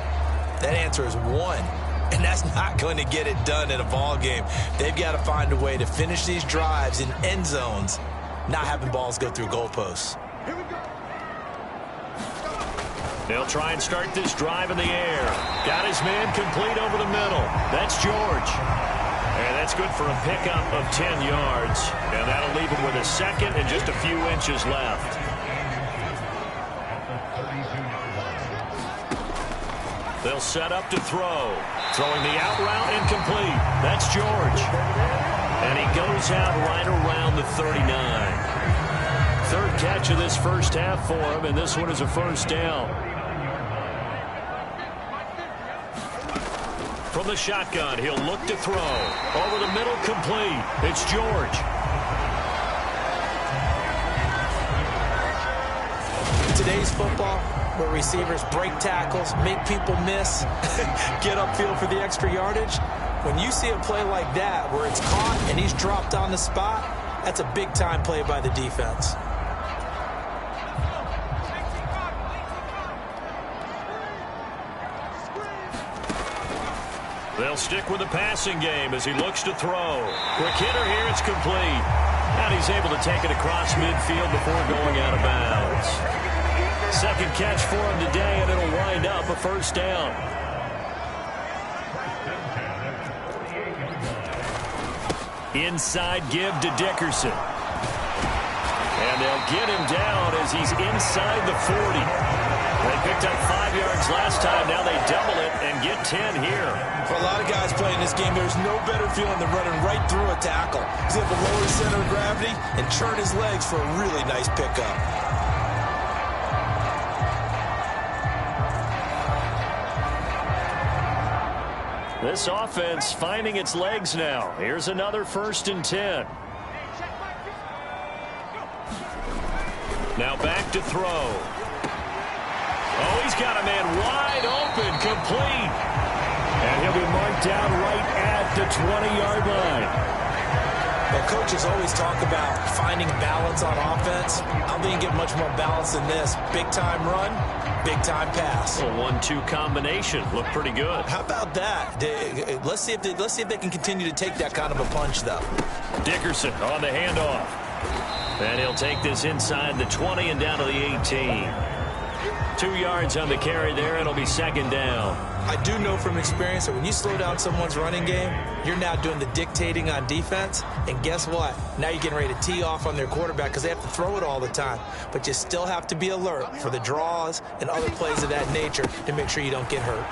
that answer is 1. And that's not going to get it done in a ball game. They've got to find a way to finish these drives in end zones, not having balls go through goalposts. They'll try and start this drive in the air. Got his man complete over the middle. That's George. And that's good for a pickup of 10 yards. And that'll leave him with a second and just a few inches left. They'll set up to throw. Throwing the out route incomplete. That's George. And he goes out right around the 39. 3rd catch of this first half for him, and this one is a first down. From the shotgun, he'll look to throw. Over the middle, complete. It's George. Today's football, where receivers break tackles, make people miss, get upfield for the extra yardage. When you see a play like that, where it's caught and he's dropped on the spot, that's a big-time play by the defense. They'll stick with the passing game as he looks to throw. Quick hitter here, it's complete. And he's able to take it across midfield before going out of bounds. 2nd catch for him today, and it'll wind up a first down. Inside give to Dickerson. And they'll get him down as he's inside the 40. They picked up 5 yards last time. Now they double it and get 10 here. For a lot of guys playing this game, there's no better feeling than running right through a tackle. He's able to lower his center of gravity and churn his legs for a really nice pickup. This offense finding its legs now. Here's another 1st and 10. Now back to throw. Oh, he's got a man wide open, complete. And he'll be marked down right at the 20-yard line. Well, coaches always talk about finding balance on offense. I don't think you get much more balance than this. Big-time run, big-time pass. A 1-2 combination. Looked pretty good. How about that? Let's see if they can continue to take that kind of a punch, though. Dickerson on the handoff. And he'll take this inside the 20 and down to the 18. 2 yards on the carry there. It'll be 2nd down. I do know from experience that when you slow down someone's running game, you're now doing the dictating on defense. And guess what? Now you're getting ready to tee off on their quarterback because they have to throw it all the time. But you still have to be alert for the draws and other plays of that nature to make sure you don't get hurt.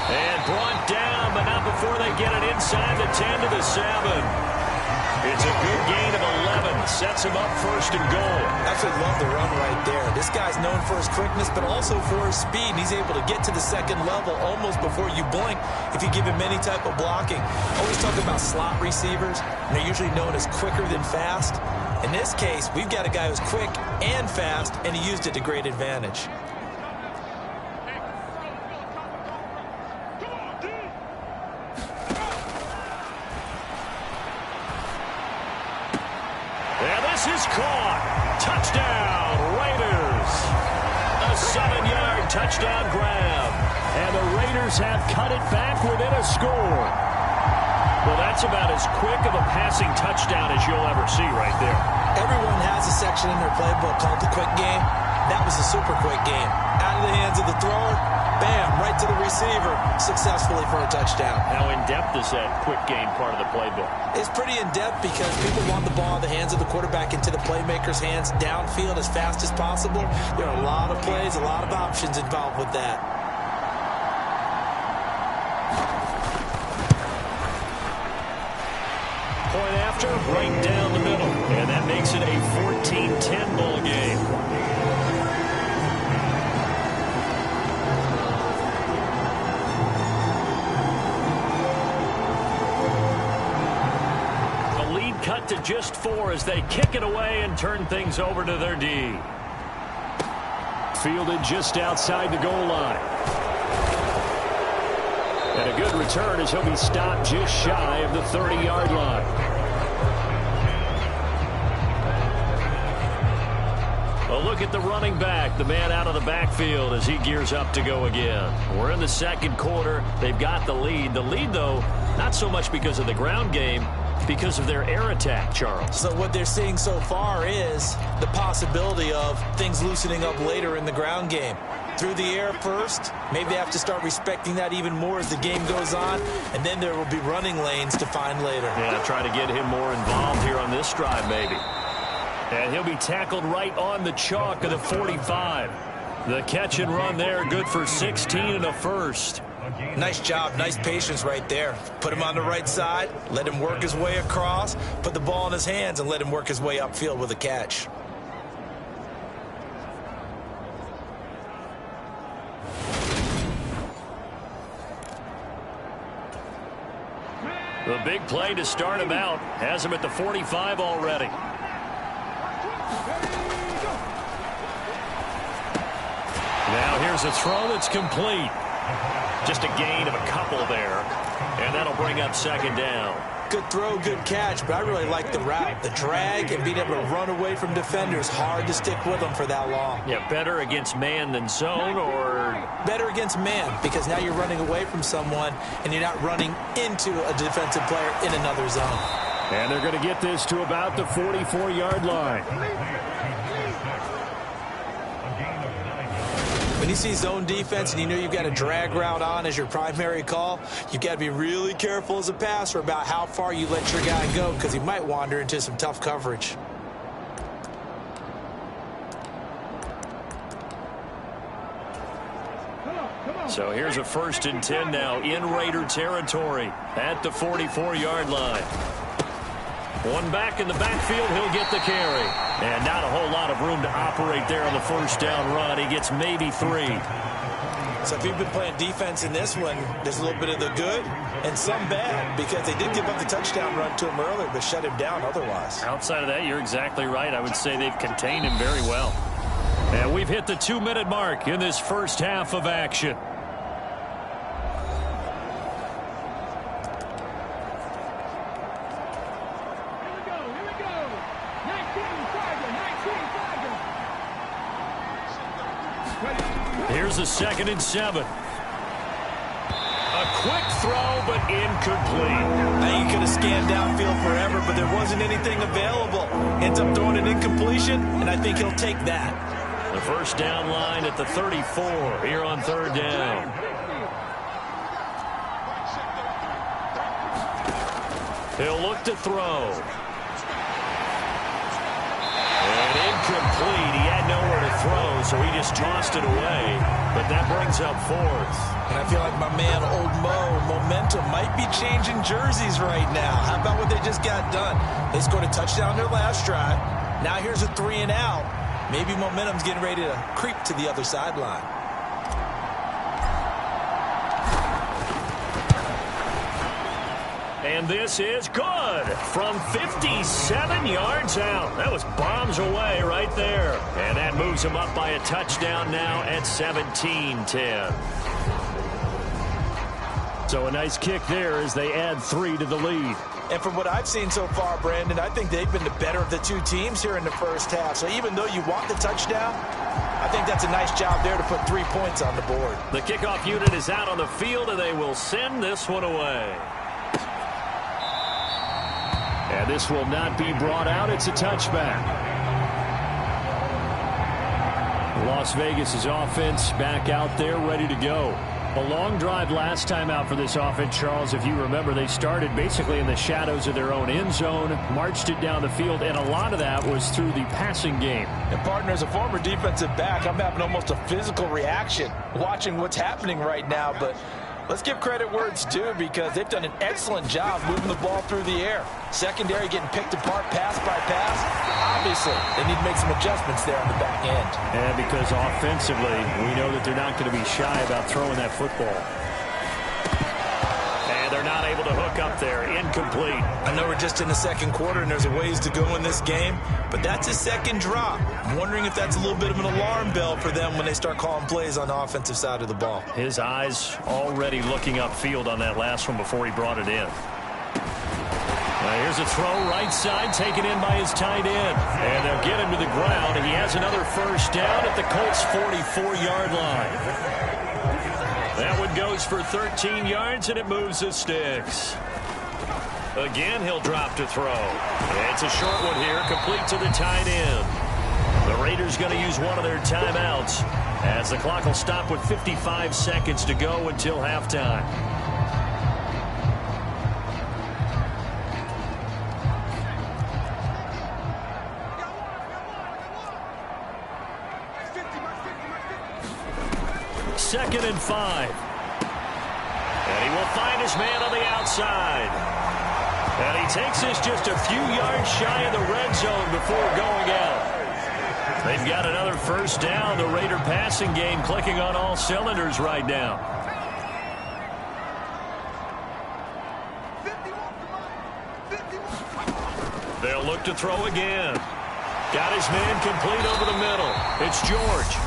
And brought down, but not before they get it inside the 10 to the 7. It's a good gain of 11. Sets him up first and goal. Absolutely love the run right there. This guy's known for his quickness, but also for his speed. He's able to get to the second level almost before you blink if you give him any type of blocking. Always talk about slot receivers, and they're usually known as quicker than fast. In this case, we've got a guy who's quick and fast, and he used it to great advantage. And this is caught. Touchdown, Raiders. A 7-yard touchdown grab. And the Raiders have cut it back within a score. Well, that's about as quick of a passing touchdown as you'll ever see right there. Everyone has a section in their playbook called the quick game. That was a super quick game. Out of the hands of the thrower, bam, right to the receiver, successfully for a touchdown. How in-depth is that quick game part of the playbook? It's pretty in-depth because people want the ball in the hands of the quarterback into the playmaker's hands downfield as fast as possible. There are a lot of plays, a lot of options involved with that. Point after, right down the middle. And that makes it a 14-10 ball game. The lead cut to just 4 as they kick it away and turn things over to their D. Fielded just outside the goal line. And a good return as he'll be stopped just shy of the 30-yard line. A look at the running back, the man out of the backfield as he gears up to go again. We're in the second quarter. They've got the lead. The lead, though, not so much because of the ground game, because of their air attack, Charles. So what they're seeing so far is the possibility of things loosening up later in the ground game. Through the air first, maybe they have to start respecting that even more as the game goes on, and then there will be running lanes to find later. Yeah, try to get him more involved here on this drive, maybe. And he'll be tackled right on the chalk of the 45. The catch and run there, good for 16 and a first. Nice job, nice patience right there. Put him on the right side, let him work his way across, put the ball in his hands, and let him work his way upfield with a catch. The big play to start him out has him at the 45 already. Now here's a throw that's complete. Just a gain of a couple there, and that'll bring up second down. Good throw, good catch, but I really like the route. The drag and being able to run away from defenders, hard to stick with them for that long. Yeah, better against man than zone, or? Better against man, because now you're running away from someone and you're not running into a defensive player in another zone. And they're going to get this to about the 44-yard line. When you see zone defense and you know you've got a drag route on as your primary call, you've got to be really careful as a passer about how far you let your guy go, because he might wander into some tough coverage. So here's a 1st and 10 now in Raider territory at the 44-yard line. One back in the backfield, he'll get the carry. And not a whole lot of room to operate there on the first down run. He gets maybe 3. So if you've been playing defense in this one, there's a little bit of the good and some bad, because they did give up the touchdown run to him earlier, but shut him down otherwise. Outside of that, you're exactly right. I would say they've contained him very well. And we've hit the 2-minute mark in this first half of action. Here's a 2nd and 7. A quick throw, but incomplete. Now you could have scanned downfield forever, but there wasn't anything available. Ends up throwing an incompletion, and I think he'll take that. The first down line at the 34 here on 3rd down. He'll look to throw. And incomplete. He had nowhere to throw, so he just tossed it away. But that brings up fourth. And I feel like my man, Old Mo, momentum might be changing jerseys right now. How about what they just got done? They scored a touchdown their last drive. Now here's a 3 and out. Maybe momentum's getting ready to creep to the other sideline. And this is good from 57 yards out. That was bombs away right there. And that moves him up by a touchdown now at 17-10. So a nice kick there as they add 3 to the lead. And from what I've seen so far, Brandon, I think they've been the better of the two teams here in the first half. So even though you want the touchdown, I think that's a nice job there to put 3 points on the board. The kickoff unit is out on the field, and they will send this one away. And this will not be brought out. It's a touchback. Las Vegas' offense back out there ready to go. A long drive last time out for this offense, Charles. If you remember, they started basically in the shadows of their own end zone, marched it down the field, and a lot of that was through the passing game. And, partner, as a former defensive back, I'm having almost a physical reaction watching what's happening right now. But let's give credit where it's due because they've done an excellent job moving the ball through the air. Secondary getting picked apart pass by pass. Obviously, they need to make some adjustments there on the back end. And because offensively, we know that they're not going to be shy about throwing that football. And they're not able to hook up there. Incomplete. I know we're just in the second quarter and there's a ways to go in this game, but that's a second drop. I'm wondering if that's a little bit of an alarm bell for them when they start calling plays on the offensive side of the ball. His eyes already looking upfield on that last one before he brought it in. Here's a throw right side taken in by his tight end. And they'll get him to the ground. He has another first down at the Colts' 44-yard line. That one goes for 13 yards, and it moves the sticks. Again, he'll drop to throw. It's a short one here, complete to the tight end. The Raiders going to use one of their timeouts as the clock will stop with 55 seconds to go until halftime. Second and 5. And he will find his man on the outside. And he takes this just a few yards shy of the red zone before going out. They've got another first down. The Raider passing game clicking on all cylinders right now. They'll look to throw again. Got his man complete over the middle. It's George.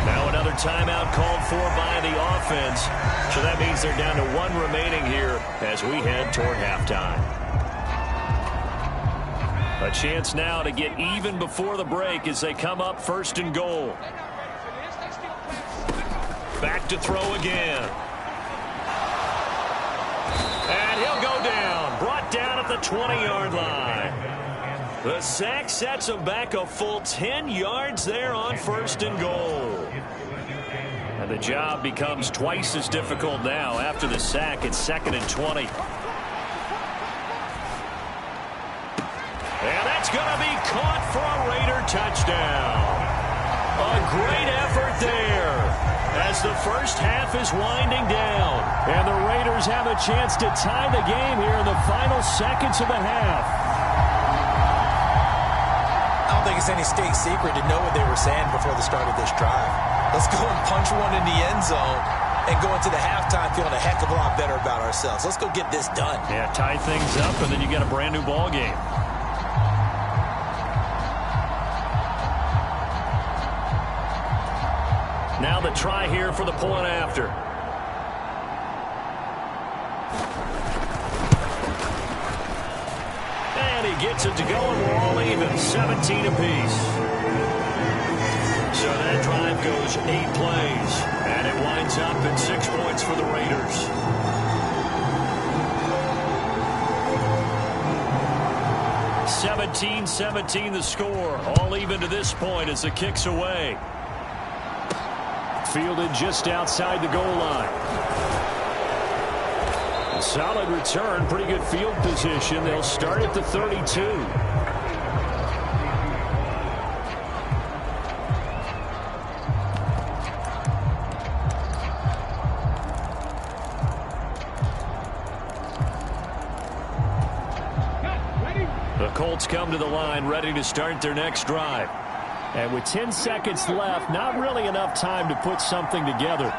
Now another timeout called for by the offense. So that means they're down to 1 remaining here as we head toward halftime. A chance now to get even before the break as they come up first and goal. Back to throw again. And he'll go down. Brought down at the 20-yard line. The sack sets him back a full 10 yards there on first and goal. And the job becomes twice as difficult now after the sack. It's 2nd and 20. And that's going to be caught for a Raider touchdown. A great effort there as the first half is winding down. And the Raiders have a chance to tie the game here in the final seconds of the half. I don't think it's any state secret to know what they were saying before the start of this drive. Let's go and punch one in the end zone and go into the halftime feeling a heck of a lot better about ourselves. Let's go get this done. Yeah, tie things up, and then you get a brand new ball game. Now the try here for the point after. And he gets it to go, and we're all even, 17 apiece. So that drive goes 8 plays, and it winds up at 6 points for the Raiders. (17-17) the score, all even to this point as the kick's away. Fielded just outside the goal line. A solid return, pretty good field position. They'll start at the 32. Colts come to the line ready to start their next drive. And with 10 seconds left, not really enough time to put something together.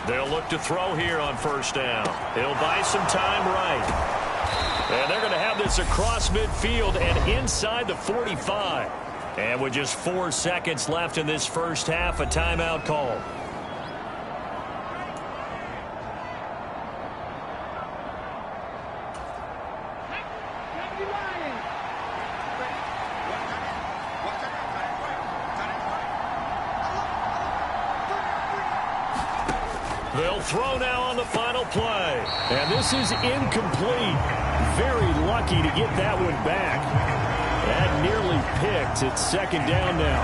They'll look to throw here on first down. He'll buy some time right. And they're going to have this across midfield and inside the 45. And with just 4 seconds left in this first half, a timeout call. They'll throw now on the final play. And this is incomplete. Very lucky to get that one back. That nearly picked. It's second down now.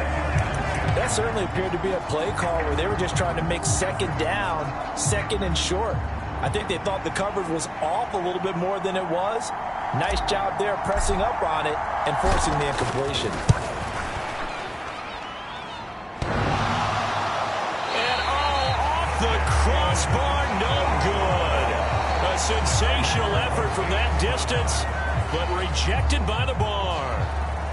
That certainly appeared to be a play call where they were just trying to make second down, second and short. I think they thought the coverage was off a little bit more than it was. Nice job there pressing up on it and forcing the incompletion. The crossbar, no good. A sensational effort from that distance, but rejected by the bar.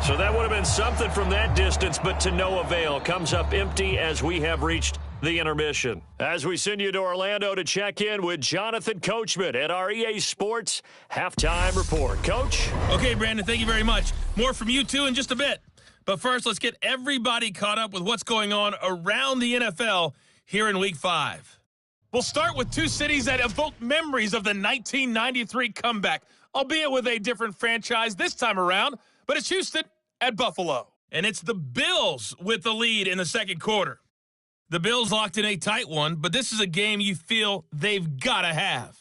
So that would have been something from that distance, but to no avail. Comes up empty as we have reached the intermission. As we send you to Orlando to check in with Jonathan Coachman at our EA Sports Halftime Report. Coach? Okay, Brandon, thank you very much. More from you two in just a bit. But first, let's get everybody caught up with what's going on around the NFL here in Week 5. We'll start with two cities that evoke memories of the 1993 comeback, albeit with a different franchise this time around, but it's Houston at Buffalo. And it's the Bills with the lead in the second quarter. The Bills locked in a tight one, but this is a game you feel they've got to have.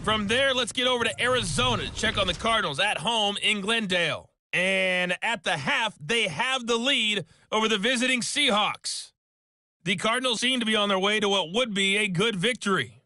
From there, let's get over to Arizona to check on the Cardinals at home in Glendale. And at the half, they have the lead over the visiting Seahawks. The Cardinals seem to be on their way to what would be a good victory.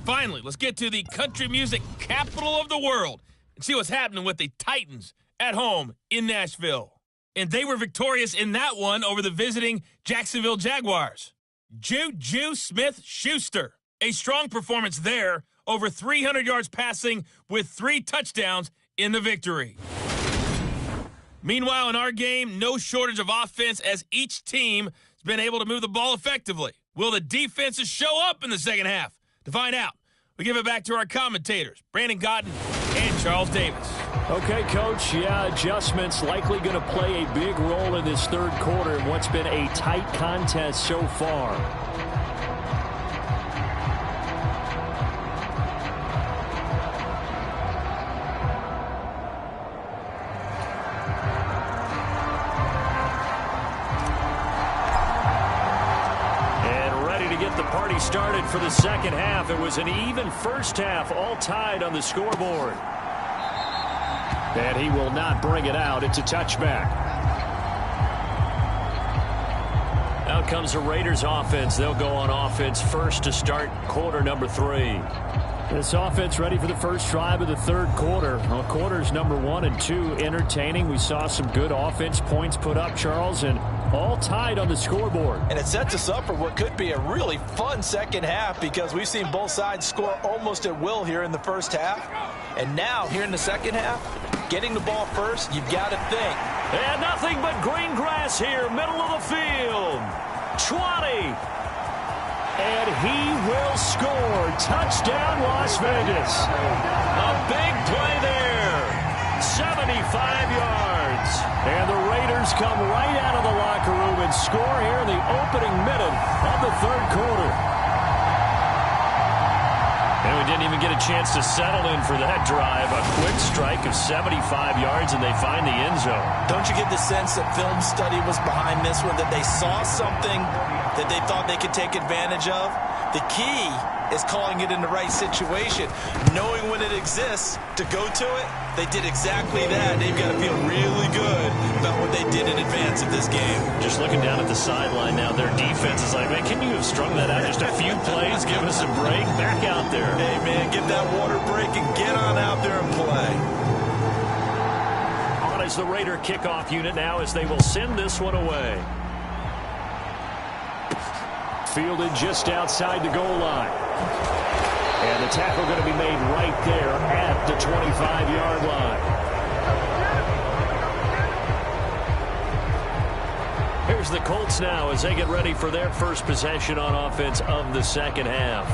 Finally, let's get to the country music capital of the world and see what's happening with the Titans at home in Nashville. And they were victorious in that one over the visiting Jacksonville Jaguars. Juju Smith-Schuster, a strong performance there, over 300 yards passing with 3 touchdowns in the victory. Meanwhile, in our game, no shortage of offense as each team has been able to move the ball effectively. Will the defenses show up in the second half? To find out, we give it back to our commentators, Brandon Gotten and Charles Davis. Okay, Coach, adjustments likely going to play a big role in this third quarter in what's been a tight contest so far. Started for the second half. It was an even first half, all tied on the scoreboard. And he will not bring it out. It's a touchback. Out comes the Raiders offense. They'll go on offense first to start quarter number 3. This offense ready for the first drive of the third quarter. Well, quarters number 1 and 2 entertaining. We saw some good offense points put up, Charles, and all tied on the scoreboard. And it sets us up for what could be a really fun second half because we've seen both sides score almost at will here in the first half. And now, here in the second half, getting the ball first, you've got to think. And nothing but green grass here, middle of the field. 20. And he will score. Touchdown, Las Vegas. A big play there. 75 yards. And the Raiders come right out of the locker room and score here in the opening minute of the third quarter. And we didn't even get a chance to settle in for that drive. A quick strike of 75 yards, and they find the end zone. Don't you get the sense that film study was behind this one, that they saw something that they thought they could take advantage of? The key is calling it in the right situation, knowing when it exists to go to it. They did exactly that. They've got to feel really good about what they did in advance of this game. Just looking down at the sideline now, their defense is like, man, can you have strung that out just a few plays, give us a break, back out there. Hey, man, get that water break and get on out there and play. On is the Raider kickoff unit now as they will send this one away. Fielded just outside the goal line. And the tackle going to be made right there at the 25-yard line. Here's the Colts now as they get ready for their first possession on offense of the second half.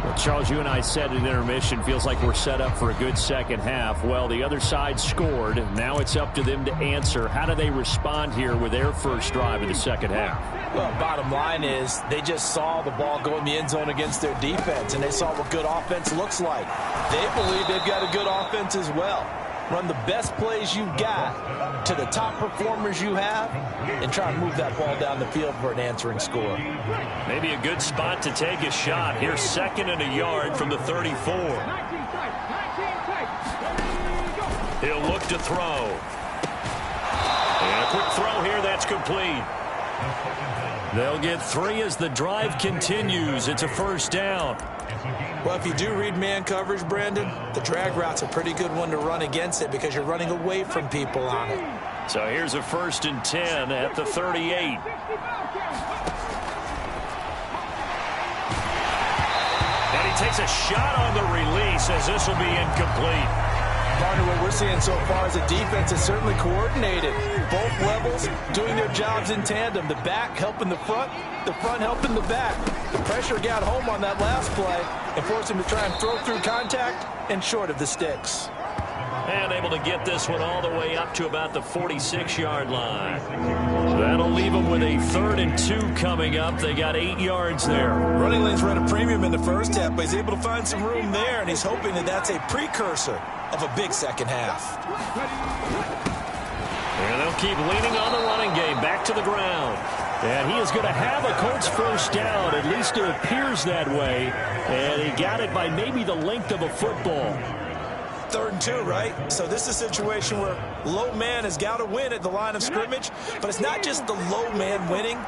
Well, Charles, you and I said at intermission, feels like we're set up for a good second half. Well, the other side scored. Now it's up to them to answer. How do they respond here with their first drive of the second half? Well, bottom line is they just saw the ball go in the end zone against their defense, and they saw what good offense looks like. They believe they've got a good offense as well. Run the best plays you got to the top performers you have and try and move that ball down the field for an answering score. Maybe a good spot to take a shot. Here's 2nd and a yard from the 34. He'll look to throw. And a quick throw here that's complete. They'll get 3 as the drive continues. It's a first down. Well, if you do read man coverage, Brandon, the drag route's a pretty good one to run against it because you're running away from people on it. So here's a 1st and 10 at the 38. And he takes a shot on the release as this will be incomplete. Partner, what we're seeing so far is a defense is certainly coordinated. Both levels doing their jobs in tandem. The back helping the front helping the back. The pressure got home on that last play and forced him to try and throw through contact and short of the sticks. And able to get this one all the way up to about the 46-yard line. That'll leave them with a 3rd and 2 coming up. They got 8 yards there. Running lanes ran a premium in the first half, but he's able to find some room there, and he's hoping that that's a precursor of a big second half. And they'll keep leaning on the running game. Back to the ground. And he is going to have a Colts first down. At least it appears that way. And he got it by maybe the length of a football. 3rd and 2, right? So this is a situation where low man has got to win at the line of scrimmage, but it's not just the low man winning.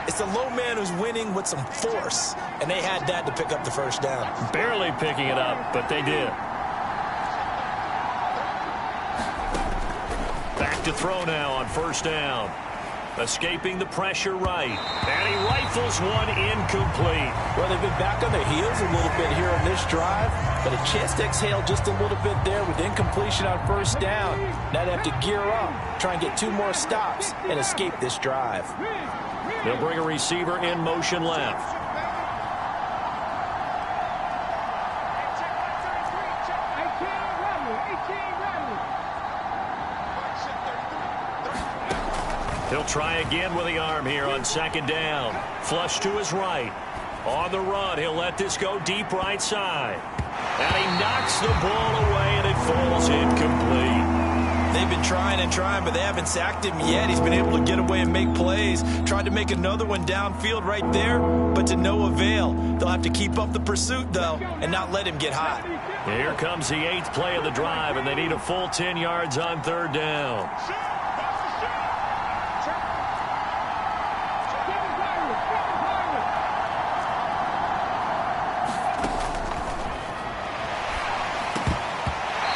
It's the low man who's winning with some force, and they had that to pick up the first down. Barely picking it up, but they did. Back to throw now on first down. Escaping the pressure right. And he rifles one incomplete. Well, they've been back on their heels a little bit here on this drive, but a chance to exhale just a little bit there with incompletion on first down. Now they have to gear up, try and get 2 more stops, and escape this drive. They'll bring a receiver in motion left. He'll try again with the arm here on 2nd down. Flush to his right. On the run, he'll let this go deep right side. And he knocks the ball away, and it falls incomplete. They've been trying and trying, but they haven't sacked him yet. He's been able to get away and make plays. Tried to make another one downfield right there, but to no avail. They'll have to keep up the pursuit, though, and not let him get hot. Here comes the 8th play of the drive, and they need a full 10 yards on 3rd down.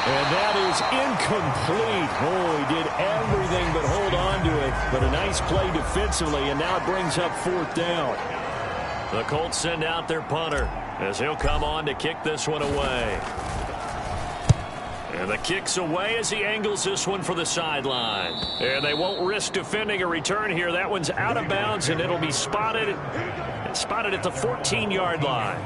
And that is incomplete. Oh, he did everything but hold on to it. But a nice play defensively, and now it brings up 4th down. The Colts send out their punter as he'll come on to kick this one away. And the kick's away as he angles this one for the sideline. And they won't risk defending a return here. That one's out of bounds, and it'll be spotted at the 14-yard line.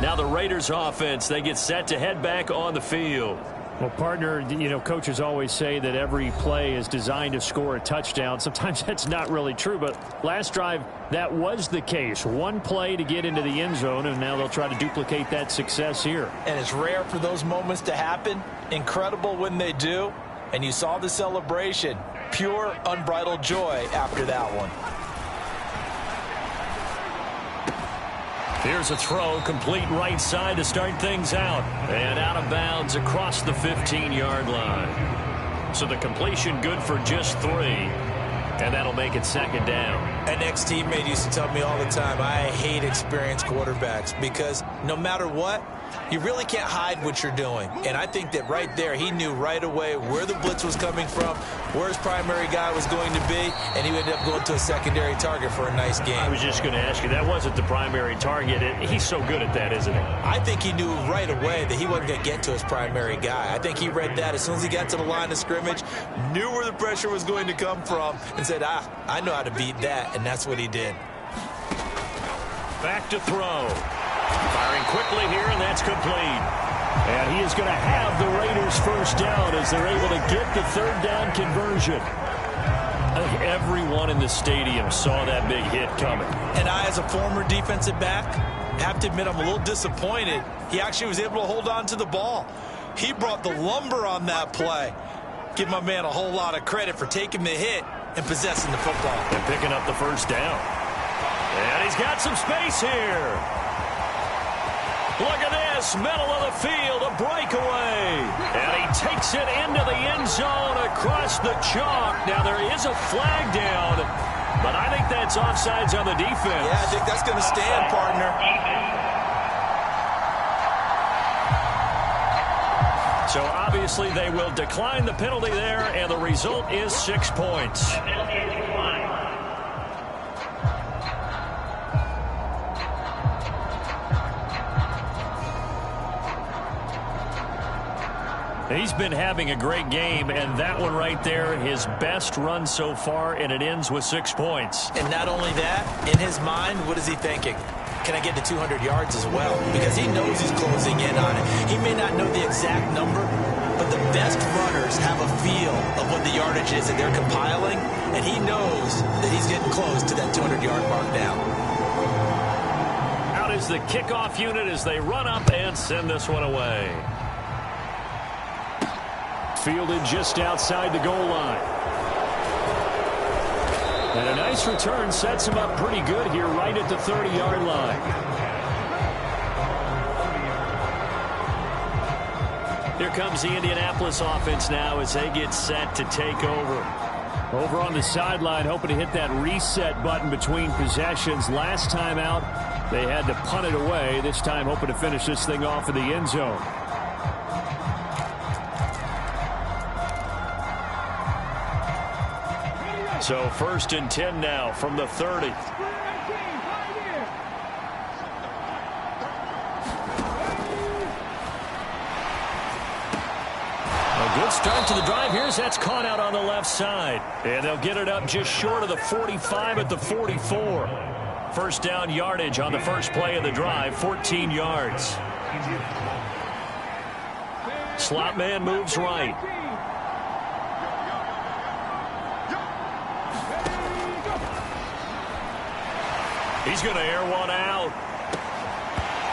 Now the Raiders offense, they get set to head back on the field. Well, partner, you know, coaches always say that every play is designed to score a touchdown. Sometimes that's not really true, but last drive, that was the case. One play to get into the end zone, and now they'll try to duplicate that success here. And it's rare for those moments to happen. Incredible when they do. And you saw the celebration. Pure, unbridled joy after that one. Here's a throw, complete right side to start things out. And out of bounds across the 15-yard line. So the completion good for just 3. And that'll make it 2nd down. An ex-teammate used to tell me all the time, I hate experienced quarterbacks because no matter what, You really can't hide what you're doing. And I think that right there, he knew right away where the blitz was coming from, where his primary guy was going to be, and he ended up going to a secondary target for a nice game. I was just going to ask you, that wasn't the primary target. He's so good at that, isn't he? I think he knew right away that he wasn't going to get to his primary guy. I think he read that as soon as he got to the line of scrimmage, knew where the pressure was going to come from, and said, I know how to beat that, and that's what he did. Back to throw. Firing quickly here, and that's complete. And he is going to have the Raiders first down as they're able to get the third down conversion. I think everyone in the stadium saw that big hit coming. And I, as a former defensive back, have to admit I'm a little disappointed. He actually was able to hold on to the ball. He brought the lumber on that play. Give my man a whole lot of credit for taking the hit and possessing the football. And picking up the first down. And he's got some space here. Look at this, middle of the field, a breakaway. And he takes it into the end zone across the chalk. Now there is a flag down, but I think that's offsides on the defense. Yeah, I think that's going to stand, partner. So obviously they will decline the penalty there, and the result is 6 points. He's been having a great game, and that one right there, his best run so far, and it ends with 6 points. And not only that, in his mind, what is he thinking? Can I get to 200 yards as well? Because he knows he's closing in on it. He may not know the exact number, but the best runners have a feel of what the yardage is that they're compiling, and he knows that he's getting close to that 200-yard mark now. Out is the kickoff unit as they run up and send this one away. Fielded just outside the goal line. And a nice return sets him up pretty good here right at the 30-yard line. Here comes the Indianapolis offense now as they get set to take over. Over on the sideline, hoping to hit that reset button between possessions. Last time out, they had to punt it away. This time hoping to finish this thing off in the end zone. So 1st and 10 now from the 30. A good start to the drive here as that's caught out on the left side. And they'll get it up just short of the 45 at the 44. First down yardage on the first play of the drive, 14 yards. Slot man moves right. He's going to air one out.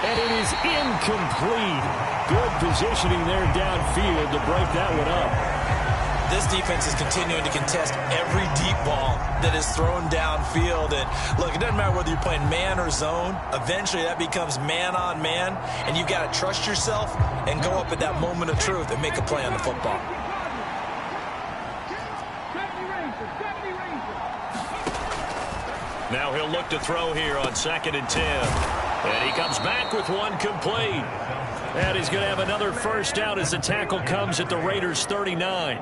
And it is incomplete. Good positioning there downfield to break that one up. This defense is continuing to contest every deep ball that is thrown downfield. And look, it doesn't matter whether you're playing man or zone. Eventually that becomes man on man. And you've got to trust yourself and go up at that moment of truth and make a play on the football. Now he'll look to throw here on 2nd and 10. And he comes back with one complete. And he's going to have another first down as the tackle comes at the Raiders' 39.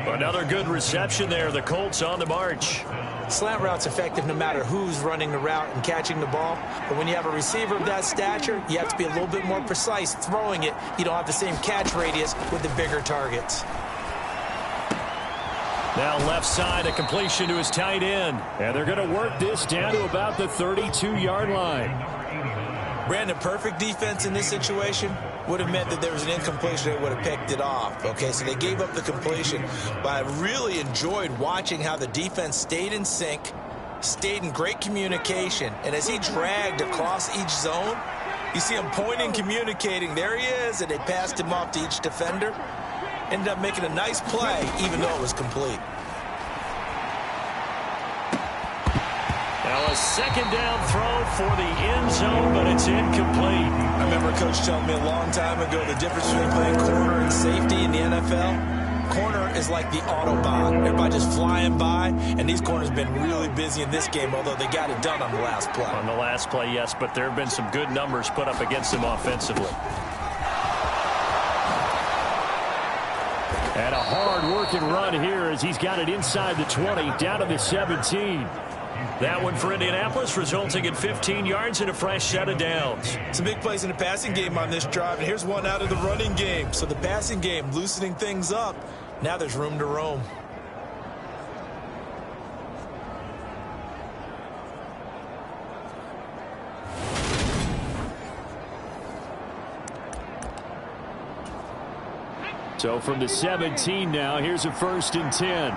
Another good reception there. The Colts on the march. Slant route's effective no matter who's running the route and catching the ball. But when you have a receiver of that stature, you have to be a little bit more precise throwing it. You don't have the same catch radius with the bigger targets. Now left side, a completion to his tight end. And they're going to work this down to about the 32-yard line. Brandon, perfect defense in this situation would have meant that there was an incompletion that would have picked it off. Okay, so they gave up the completion. But I really enjoyed watching how the defense stayed in sync, stayed in great communication. And as he dragged across each zone, you see him pointing, communicating. There he is, and they passed him off to each defender. Ended up making a nice play, even though it was complete. Now a second down throw for the end zone, but it's incomplete. I remember a coach telling me a long time ago the difference between playing corner and safety in the NFL. Corner is like the Autobahn. Everybody just flying by, and these corners have been really busy in this game, although they got it done on the last play. On the last play, yes, but there have been some good numbers put up against them offensively. And a hard-working run here as he's got it inside the 20, down to the 17. That one for Indianapolis, resulting in 15 yards and a fresh set of downs. Some big plays in the passing game on this drive, and here's one out of the running game. So the passing game loosening things up. Now there's room to roam. So from the 17 now, here's a 1st and 10.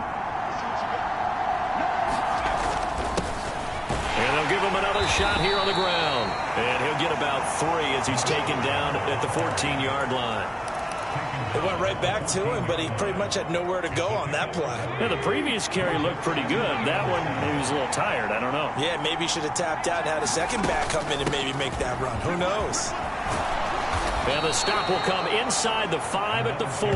And they'll give him another shot here on the ground. And he'll get about 3 as he's taken down at the 14-yard line. It went right back to him, but he pretty much had nowhere to go on that play. Yeah, the previous carry looked pretty good. That one, he was a little tired. I don't know. Yeah, maybe he should have tapped out and had a second back come in and maybe make that run. Who knows? And the stop will come inside the 5 at the 4.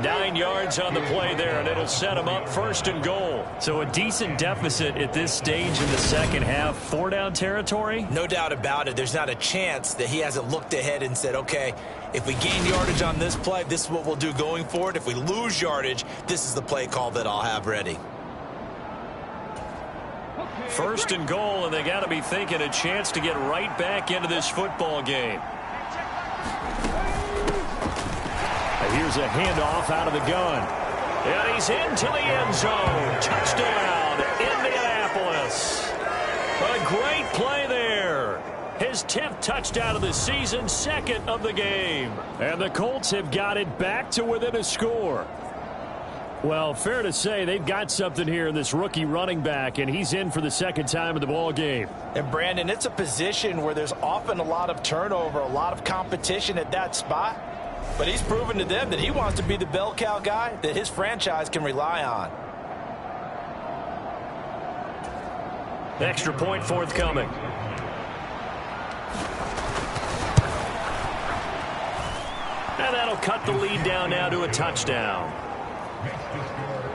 9 yards on the play there, and it'll set him up 1st and goal. So a decent deficit at this stage in the second half. 4-down territory? No doubt about it. There's not a chance that he hasn't looked ahead and said, okay, if we gain yardage on this play, this is what we'll do going forward. If we lose yardage, this is the play call that I'll have ready. 1st and goal, and they got to be thinking a chance to get right back into this football game. Here's a handoff out of the gun. And he's into the end zone. Touchdown, Indianapolis. A great play there. His 10th touchdown of the season, 2nd of the game. And the Colts have got it back to within a score. Well, fair to say they've got something here in this rookie running back, and he's in for the 2nd time of the ball game. And, Brandon, it's a position where there's often a lot of turnover, a lot of competition at that spot. But he's proven to them that he wants to be the bell cow guy that his franchise can rely on. Extra point forthcoming. And that'll cut the lead down now to a touchdown.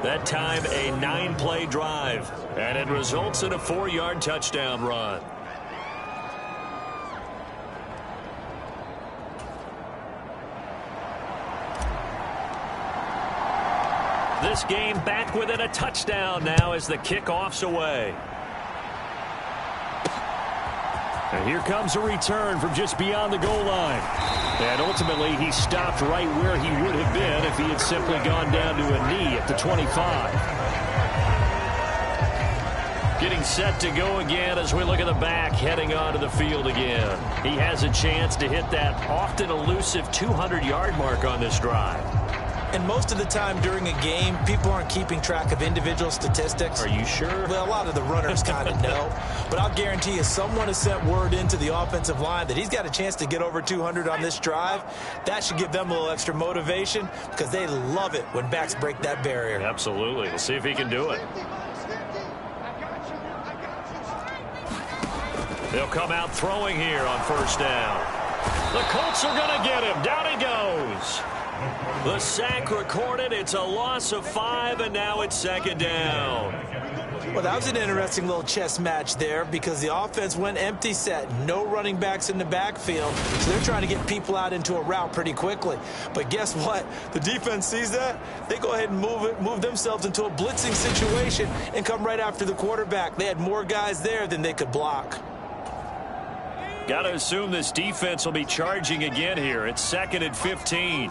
That time a 9-play drive. And it results in a 4-yard touchdown run. This game back within a touchdown now as the kickoff's away. And here comes a return from just beyond the goal line. And ultimately, he stopped right where he would have been if he had simply gone down to a knee at the 25. Getting set to go again as we look at the back heading onto the field again. He has a chance to hit that often elusive 200-yard mark on this drive. And most of the time during a game, people aren't keeping track of individual statistics. Are you sure? Well, a lot of the runners kind of know. But I'll guarantee you someone has sent word into the offensive line that he's got a chance to get over 200 on this drive. That should give them a little extra motivation because they love it when backs break that barrier. Absolutely. We'll see if he can do it. They'll come out throwing here on 1st down. The Colts are going to get him. Down he goes. The sack recorded. It's a loss of 5, and now it's 2nd down. Well, that was an interesting little chess match there because the offense went empty set. No running backs in the backfield, so they're trying to get people out into a route pretty quickly. But guess what? The defense sees that. They go ahead and move themselves into a blitzing situation and come right after the quarterback. They had more guys there than they could block. Got to assume this defense will be charging again here. It's 2nd and 15.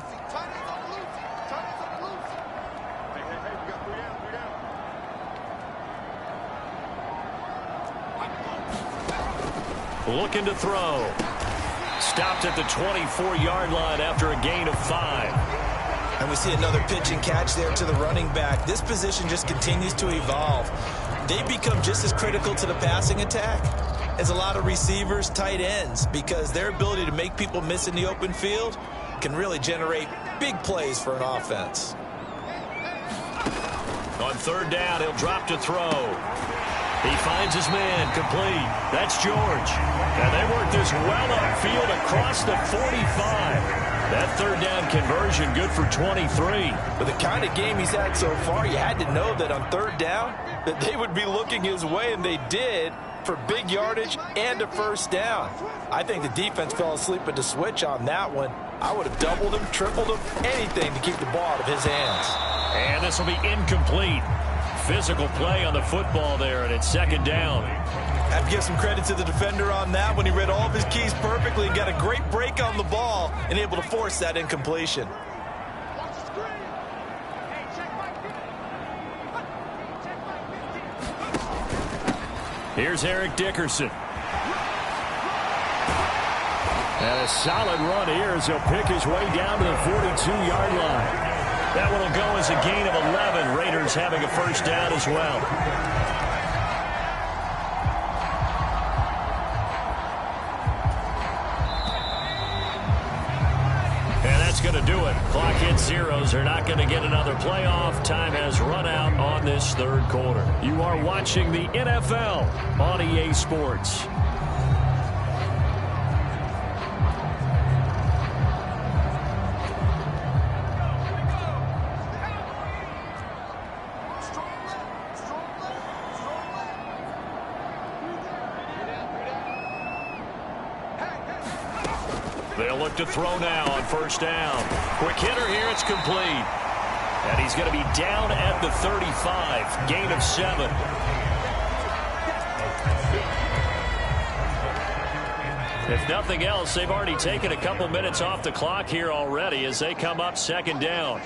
Looking to throw. Stopped at the 24-yard line after a gain of 5. And we see another pitch and catch there to the running back. This position just continues to evolve. They become just as critical to the passing attack as a lot of receivers, tight ends, because their ability to make people miss in the open field can really generate big plays for an offense. On 3rd down, he'll drop to throw. He finds his man, complete. That's George. And they work this well upfield across the 45. That 3rd down conversion good for 23. With the kind of game he's had so far, you had to know that on 3rd down, that they would be looking his way, and they did, for big yardage and a first down. I think the defense fell asleep at the switch on that one. I would have doubled him, tripled him, anything to keep the ball out of his hands. And this will be incomplete. Physical play on the football there, and it's second down. I have to give some credit to the defender on that when he read all of his keys perfectly and got a great break on the ball and able to force that incompletion. Here's Eric Dickerson. And a solid run here as he'll pick his way down to the 42-yard line. That one will go as a gain of 11. Raiders having a first down as well. And that's going to do it. Clock hits zeros. They're not going to get another playoff. Time has run out on this third quarter. You are watching the NFL on EA Sports. They'll look to throw now on first down. Quick hitter here, it's complete. And he's going to be down at the 35. Gain of 7. If nothing else, they've already taken a couple minutes off the clock here already as they come up second down.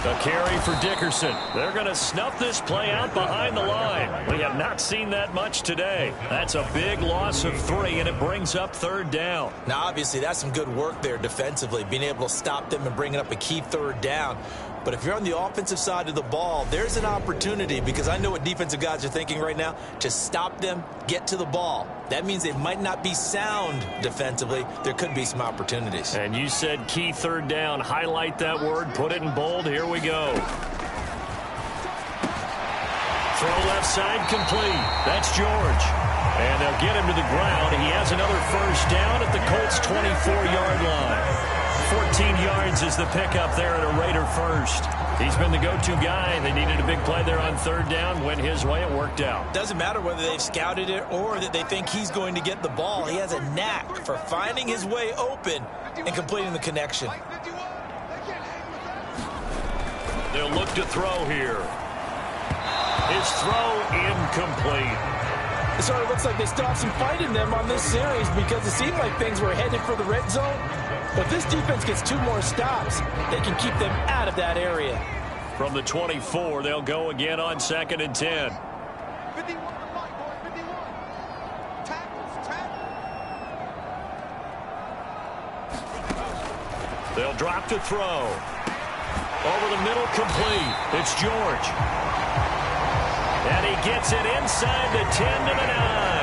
A carry for Dickerson. They're going to snuff this play out behind the line. We have not seen that much today. That's a big loss of 3, and it brings up third down. Now, obviously, that's some good work there defensively, being able to stop them and bringing up a key third down. But if you're on the offensive side of the ball, there's an opportunity, because I know what defensive guys are thinking right now, to stop them, get to the ball. That means they might not be sound defensively. There could be some opportunities. And you said key third down. Highlight that word. Put it in bold. Here we go. Throw left side complete. That's George. And they'll get him to the ground. He has another first down at the Colts' 24-yard line. 14 yards is the pickup there at a Raider first. He's been the go-to guy. They needed a big play there on third down. Went his way. It worked out. Doesn't matter whether they've scouted it or that they think he's going to get the ball. He has a knack for finding his way open and completing the connection. They'll look to throw here. His throw incomplete. It sort of looks like they stopped some fight in them on this series because it seemed like things were headed for the red zone. But if this defense gets 2 more stops, they can keep them out of that area. From the 24, they'll go again on 2nd and 10. 51 on the line, boy, 51. Tackles. They'll drop to throw. Over the middle, complete. It's George. And he gets it inside the 10 to the 9.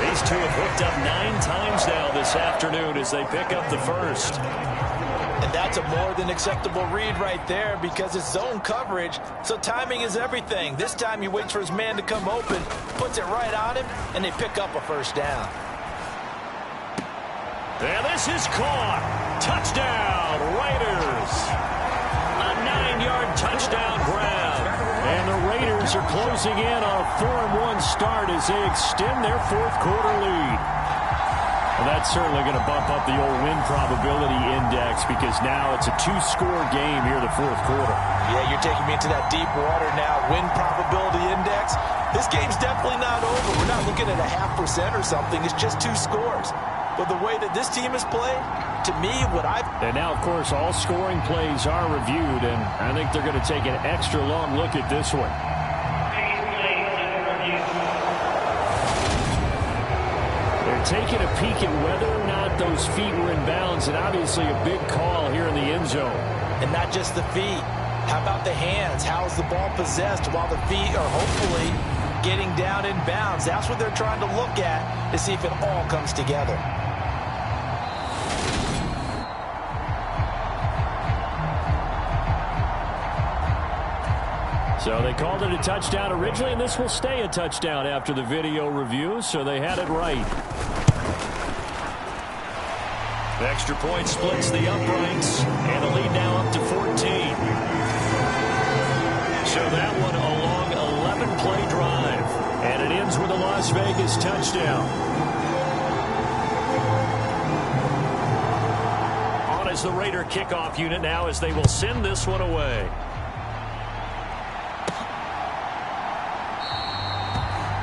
These two have hooked up 9 times now this afternoon as they pick up the first. And that's a more than acceptable read right there because it's zone coverage, so timing is everything. This time he waits for his man to come open, puts it right on him, and they pick up a first down. And this is caught. Touchdown, Raiders. A 9-yard touchdown grab. And the Raiders are closing in on a 4-1 start as they extend their 4th quarter lead. Well, that's certainly going to bump up the old win probability index because now it's a 2-score game here in the 4th quarter. Yeah, you're taking me into that deep water now. Win probability index. This game's definitely not over. We're not looking at a 0.5% or something. It's just 2 scores. But the way that this team has played, to me, And now, of course, all scoring plays are reviewed, and I think they're going to take an extra long look at this one. They're taking a peek at whether or not those feet were in bounds, and obviously a big call here in the end zone. And not just the feet. How about the hands? How's the ball possessed while the feet are hopefully getting down in bounds? That's what they're trying to look at to see if it all comes together. So they called it a touchdown originally, and this will stay a touchdown after the video review, so they had it right. The extra point splits the uprights, and the lead now up to 14. So that one Las Vegas touchdown. On as the Raider kickoff unit now as they will send this one away.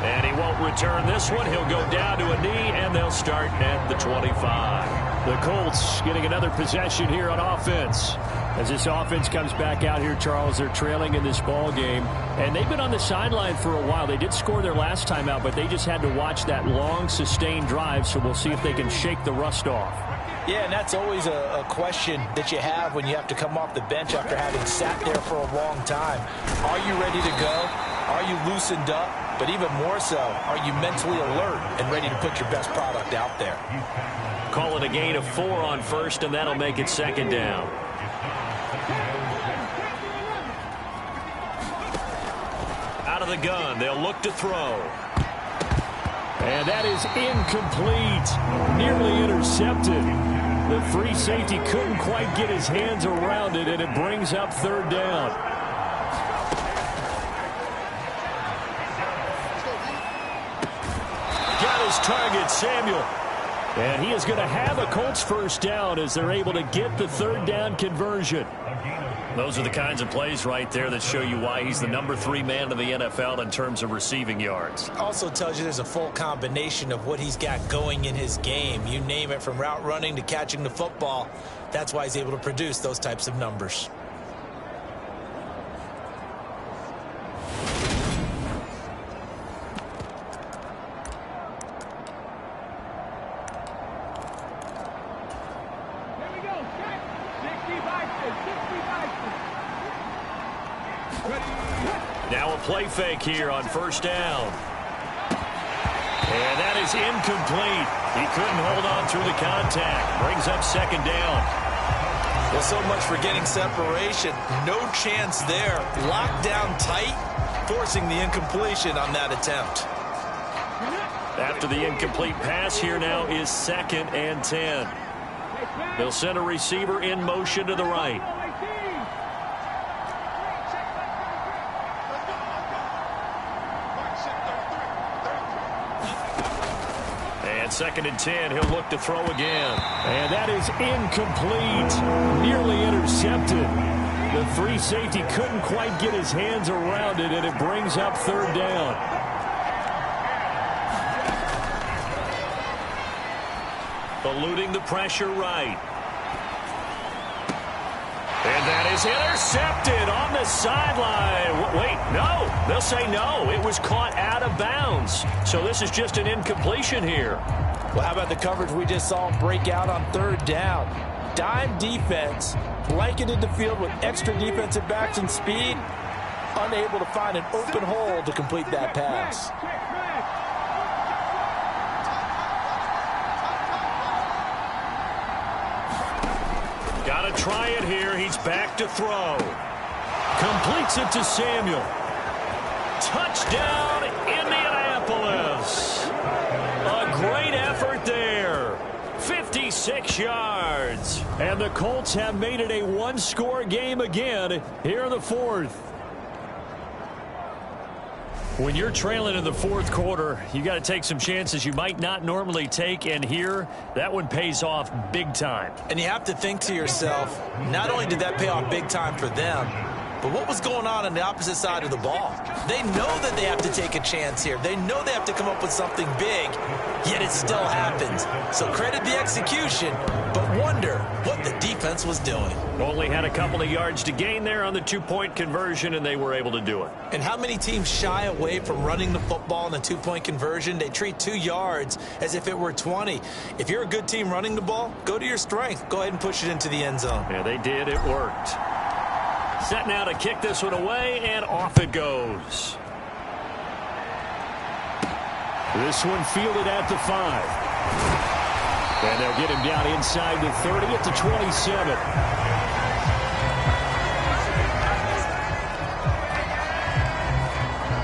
And he won't return this one. He'll go down to a knee, and they'll start at the 25. The Colts getting another possession here on offense. As this offense comes back out here, Charles, they're trailing in this ball game. And they've been on the sideline for a while. They did score their last time out, but they just had to watch that long, sustained drive. So we'll see if they can shake the rust off. Yeah, and that's always a question that you have when you have to come off the bench after having sat there for a long time. Are you ready to go? Are you loosened up? But even more so, are you mentally alert and ready to put your best product out there? Calling a gain of 4 on first, and that'll make it second down. Out of the gun, they'll look to throw. And that is incomplete. Nearly intercepted. The free safety couldn't quite get his hands around it, and it brings up third down. Got his target, Samuel. And he is going to have a Colts first down as they're able to get the third down conversion. Those are the kinds of plays right there that show you why he's the number 3 man in the NFL in terms of receiving yards. Also tells you there's a full combination of what he's got going in his game. You name it, from route running to catching the football. That's why he's able to produce those types of numbers. Now a play fake here on first down. And that is incomplete. He couldn't hold on through the contact. Brings up second down. Well, so much for getting separation. No chance there. Locked down tight, forcing the incompletion on that attempt. After the incomplete pass, here now is 2nd and 10. They'll send a receiver in motion to the right. And 2nd and 10, he'll look to throw again. And that is incomplete. Nearly intercepted. The free safety couldn't quite get his hands around it, and it brings up third down. Eluding the pressure right. And that is intercepted on the sideline. Wait, no. They'll say no. It was caught out of bounds. So this is just an incompletion here. Well, how about the coverage we just saw break out on third down? Dime defense, blanketed the field with extra defensive backs and speed, unable to find an open hole to complete that pass. Got to try it here. He's back to throw. Completes it to Samuel. Touchdown, Indianapolis. A great effort there. 56 yards. And the Colts have made it a one-score game again here in the fourth. When you're trailing in the fourth quarter, you got to take some chances you might not normally take, and here, that one pays off big time. And you have to think to yourself, not only did that pay off big time for them, but what was going on the opposite side of the ball? They know that they have to take a chance here. They know they have to come up with something big, yet it still happens. So credit the execution, but wonder what the defense was doing. Only had a couple of yards to gain there on the two-point conversion, and they were able to do it. And how many teams shy away from running the football in the two-point conversion? They treat 2 yards as if it were 20. If you're a good team running the ball, go to your strength. Go ahead and push it into the end zone. Yeah, they did. It worked. Set now to kick this one away, and off it goes. This one fielded at the 5. And they'll get him down inside the 30 at the 27.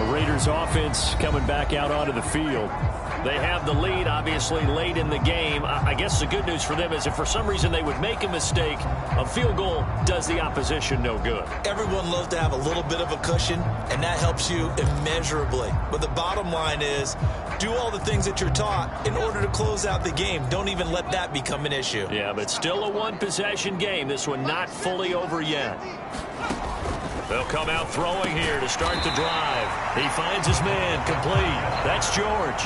The Raiders offense coming back out onto the field. They have the lead, obviously, late in the game. I guess the good news for them is if for some reason they would make a mistake, a field goal does the opposition no good. Everyone loves to have a little bit of a cushion, and that helps you immeasurably. But the bottom line is, do all the things that you're taught in order to close out the game. Don't even let that become an issue. Yeah, but still a one-possession game. This one not fully over yet. They'll come out throwing here to start the drive. He finds his man, complete. That's George.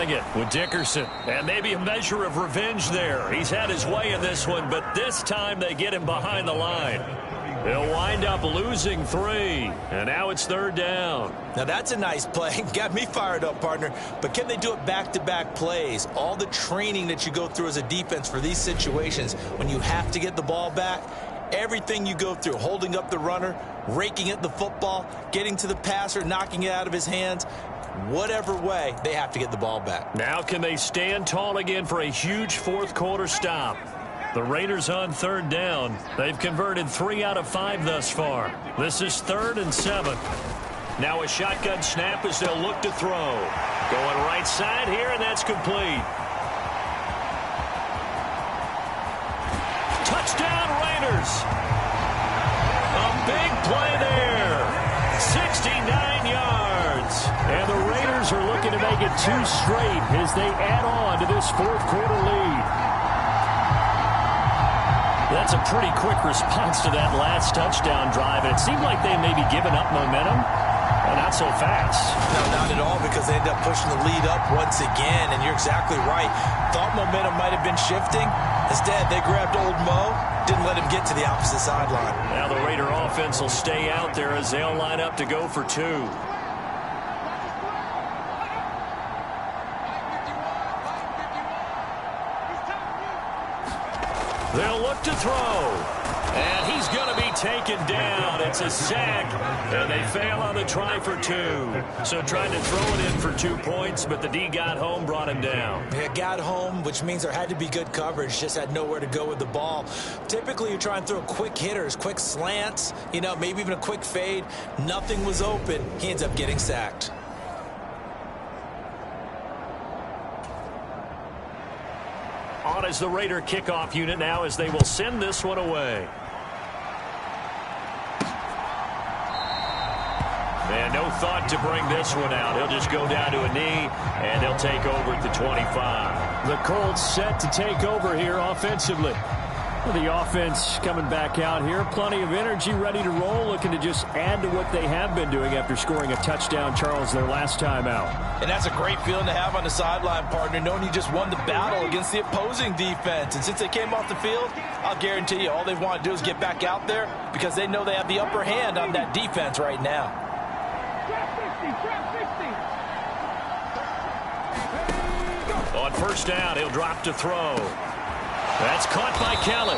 It with Dickerson, and maybe a measure of revenge there. He's had his way in this one, but this time they get him behind the line. They'll wind up losing 3, and now it's 3rd down. Now that's a nice play. Got me fired up, partner. But can they do it back-to-back plays? All the training that you go through as a defense for these situations, when you have to get the ball back, everything you go through, holding up the runner, raking at the football, getting to the passer, knocking it out of his hands, whatever way, they have to get the ball back. Now can they stand tall again for a huge fourth-quarter stop? The Raiders on 3rd down. They've converted 3 out of 5 thus far. This is 3rd and 7. Now a shotgun snap as they'll look to throw. Going right side here, and that's complete. Touchdown, Raiders. A big play there. 69 yards. And the Raiders are looking to make it 2 straight as they add on to this fourth-quarter lead. That's a pretty quick response to that last touchdown drive, and it seemed like they may be giving up momentum. Well, not so fast. No, not at all, because they end up pushing the lead up once again, and you're exactly right. Thought momentum might have been shifting. Instead, they grabbed old Mo, didn't let him get to the opposite sideline. Now the Raider offense will stay out there as they'll line up to go for 2. They'll look to throw. And he's going to be taken down. It's a sack. And they fail on the try for 2. So trying to throw it in for 2 points, but the D got home, brought him down. Yeah, got home, which means there had to be good coverage. Just had nowhere to go with the ball. Typically, you try and throw quick hitters, quick slants, maybe even a quick fade. Nothing was open. He ends up getting sacked. On as the Raider kickoff unit now as they will send this one away. And no thought to bring this one out. He'll just go down to a knee, and he'll take over at the 25. The Colts set to take over here offensively. The offense coming back out here. Plenty of energy, ready to roll, looking to just add to what they have been doing after scoring a touchdown, Charles, their last time out. And that's a great feeling to have on the sideline, partner, knowing you just won the battle against the opposing defense. And since they came off the field, I'll guarantee you all they want to do is get back out there because they know they have the upper hand on that defense right now. On 1st down, he'll drop to throw. That's caught by Kelly.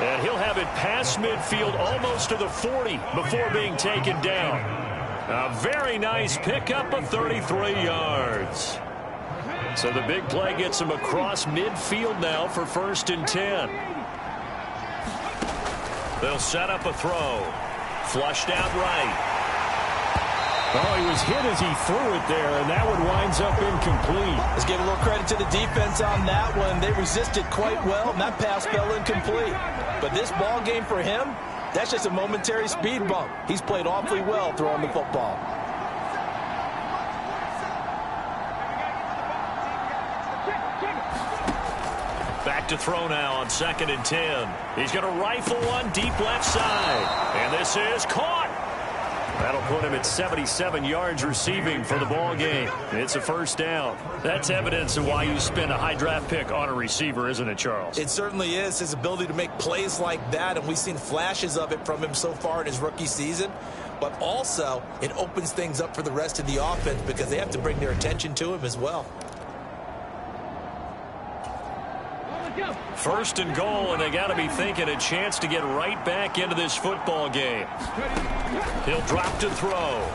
And he'll have it past midfield almost to the 40 before being taken down. A very nice pickup of 33 yards. So the big play gets him across midfield now for 1st and 10. They'll set up a throw. Flushed out right. Oh, he was hit as he threw it there, and that one winds up incomplete. Let's give a little credit to the defense on that one. They resisted quite well, and that pass fell incomplete. But this ball game for him, that's just a momentary speed bump. He's played awfully well throwing the football. Back to throw now on 2nd and 10. He's going to rifle one deep left side. And this is caught. That'll put him at 77 yards receiving for the ball game. It's a 1st down. That's evidence of why you spend a high draft pick on a receiver, isn't it, Charles? It certainly is. His ability to make plays like that, and we've seen flashes of it from him so far in his rookie season. But also, it opens things up for the rest of the offense because they have to bring their attention to him as well. First and goal, and they got to be thinking a chance to get right back into this football game. He'll drop to throw.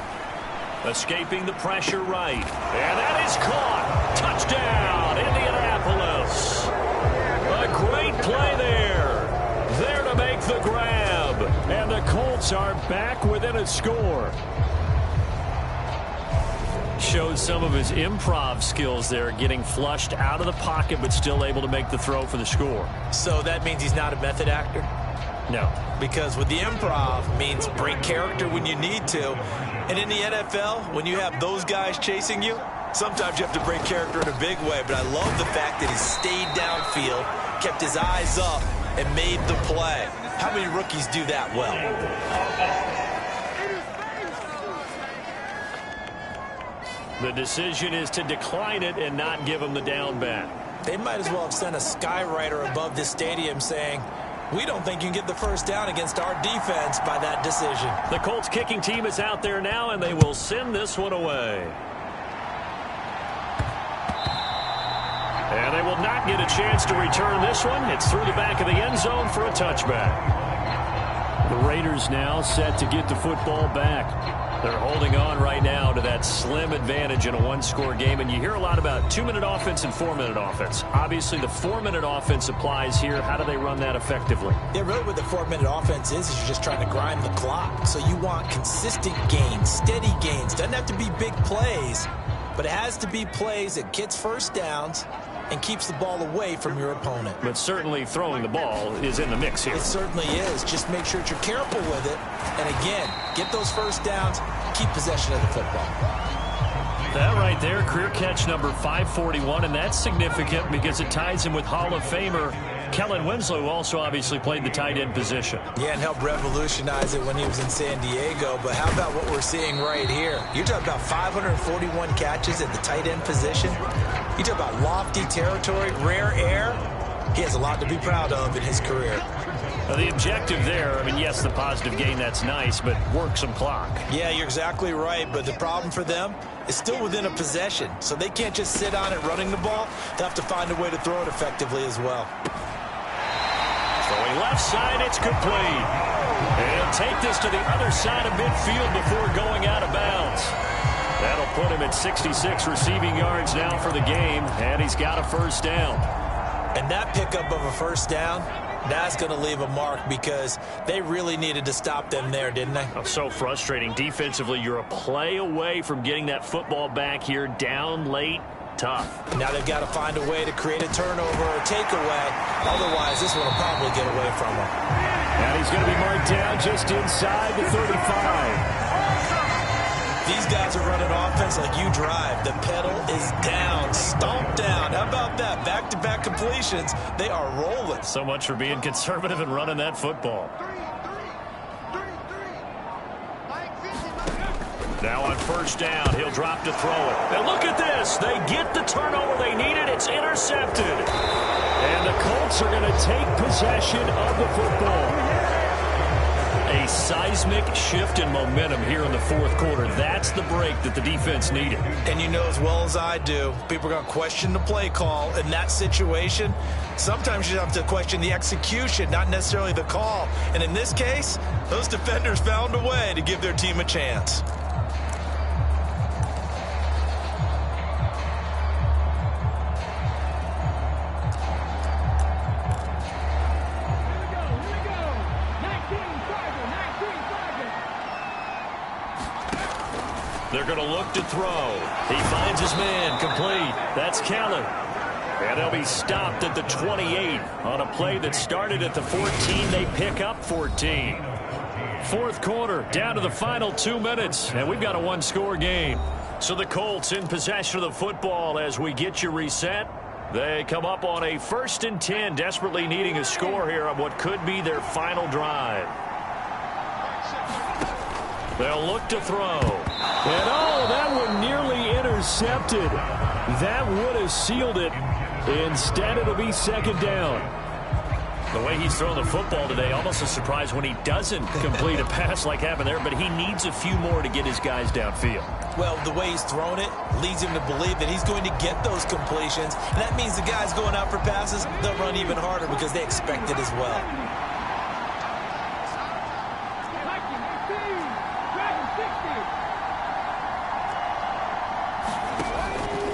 Escaping the pressure right. And that is caught. Touchdown, Indianapolis. A great play there. There to make the grab. And the Colts are back within a score. Shows some of his improv skills there, getting flushed out of the pocket but still able to make the throw for the score. So that means he's not a method actor? No. Because with the improv means break character when you need to. And in the NFL, when you have those guys chasing you, sometimes you have to break character in a big way. But I love the fact that he stayed downfield, kept his eyes up, and made the play. How many rookies do that well? The decision is to decline it and not give him the down back. They might as well have sent a skywriter above this stadium saying, we don't think you can get the first down against our defense by that decision. The Colts kicking team is out there now, and they will send this one away. And they will not get a chance to return this one. It's through the back of the end zone for a touchback. The Raiders now set to get the football back. They're holding on right now to that slim advantage in a one-score game. And you hear a lot about 2-minute offense and 4-minute offense. Obviously, the 4-minute offense applies here. How do they run that effectively? Yeah, really what the 4-minute offense is you're just trying to grind the clock. So you want consistent gains, steady gains. Doesn't have to be big plays, but it has to be plays that gets first downs and keeps the ball away from your opponent. But certainly throwing the ball is in the mix here. It certainly is. Just make sure that you're careful with it. And again, get those first downs, keep possession of the football. That right there, career catch number 541, and that's significant because it ties him with Hall of Famer Kellen Winslow, who also obviously played the tight end position. Yeah, and helped revolutionize it when he was in San Diego. But how about what we're seeing right here? You're talking about 541 catches at the tight end position. You talk about lofty territory, rare air. He has a lot to be proud of in his career. The objective there, I mean, yes, the positive gain, that's nice, but work some clock. Yeah, you're exactly right, but the problem for them is still within a possession, so they can't just sit on it running the ball. They'll have to find a way to throw it effectively as well. Throwing left side, it's complete. And take this to the other side of midfield before going out of bounds. That'll put him at 66 receiving yards now for the game, and he's got a first down. And that pickup of a first down, that's going to leave a mark because they really needed to stop them there, didn't they? Oh, so frustrating. Defensively, you're a play away from getting that football back here down late. Tough. Now they've got to find a way to create a turnover or a takeaway. Otherwise, this one will probably get away from them. And he's going to be marked down just inside the 35. These guys are running offense like you drive. The pedal is down, stomped down. How about that? Back-to-back completions. They are rolling. So much for being conservative and running that football. Now on first down, he'll drop to throw it. And look at this. They get the turnover they needed. It's intercepted. And the Colts are going to take possession of the football. A seismic shift in momentum here in the fourth quarter. That's the break that the defense needed. And you know as well as I do, people are going to question the play call in that situation. Sometimes you have to question the execution, not necessarily the call. And in this case, those defenders found a way to give their team a chance. They're going to look to throw. He finds his man, complete. That's Kellen. And they'll be stopped at the 28 on a play that started at the 14. They pick up 14. Fourth quarter, down to the final 2 minutes, and we've got a one-score game. So the Colts in possession of the football as we get you reset. They come up on a 1st and 10, desperately needing a score here on what could be their final drive. They'll look to throw. And oh, that one nearly intercepted. That would have sealed it. Instead, it'll be second down. The way he's throwing the football today, almost a surprise when he doesn't complete a pass like happened there, but he needs a few more to get his guys downfield. Well, the way he's thrown it leads him to believe that he's going to get those completions. And that means the guys going out for passes, they'll run even harder because they expect it as well.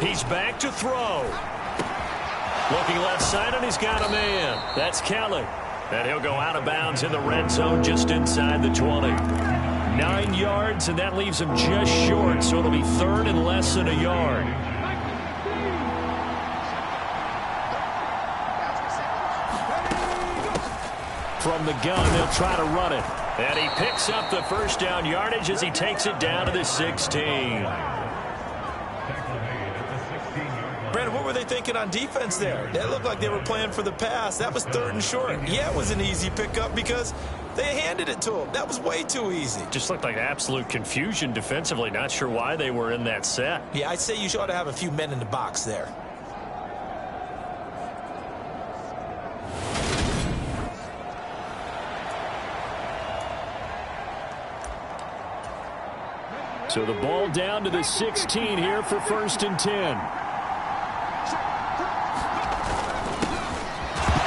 He's back to throw. Looking left side, and he's got a man. That's Kelly. And he'll go out of bounds in the red zone just inside the 20. 9 yards, and that leaves him just short, so it'll be third and less than a yard. From the gun, they'll try to run it. And he picks up the first down yardage as he takes it down to the 16. Brandon, what were they thinking on defense there? That looked like they were playing for the pass. That was third and short. Yeah, it was an easy pickup because they handed it to him. That was way too easy. Just looked like absolute confusion defensively. Not sure why they were in that set. Yeah, I'd say you ought to have a few men in the box there. So the ball down to the 16 here for 1st and 10.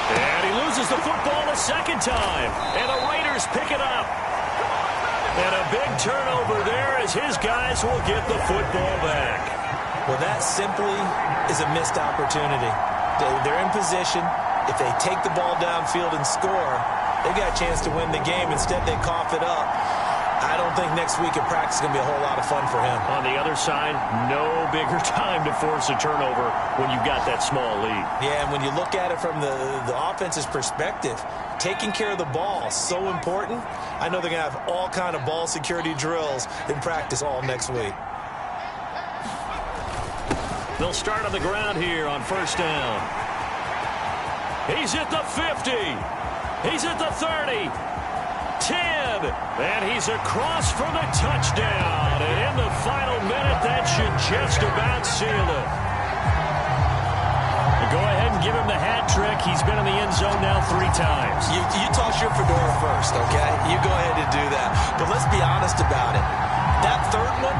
And he loses the football a second time. And the Raiders pick it up. And a big turnover there as his guys will get the football back. Well, that simply is a missed opportunity. They're in position. If they take the ball downfield and score, they got a chance to win the game. Instead, they cough it up. I don't think next week at practice is going to be a whole lot of fun for him. On the other side, no bigger time to force a turnover when you've got that small lead. Yeah, and when you look at it from the offense's perspective, taking care of the ball is so important. I know they're going to have all kind of ball security drills in practice all next week. They'll start on the ground here on 1st down. He's at the 50. He's at the 30. 10, and he's across for the touchdown. And in the final minute, that should just about seal it. Go ahead and give him the hat trick. He's been in the end zone now 3 times. You toss your fedora first, okay? You go ahead and do that. But let's be honest about it. That third one,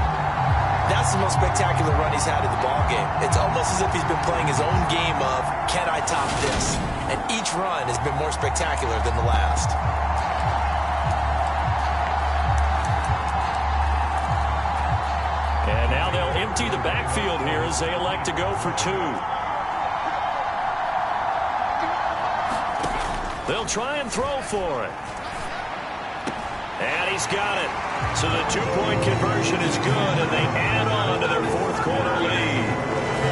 that's the most spectacular run he's had in the ballgame. It's almost as if he's been playing his own game of, can I top this? And each run has been more spectacular than the last. And now they'll empty the backfield here as they elect to go for 2. They'll try and throw for it. And he's got it. So the 2-point conversion is good, and they add on to their 4th quarter lead.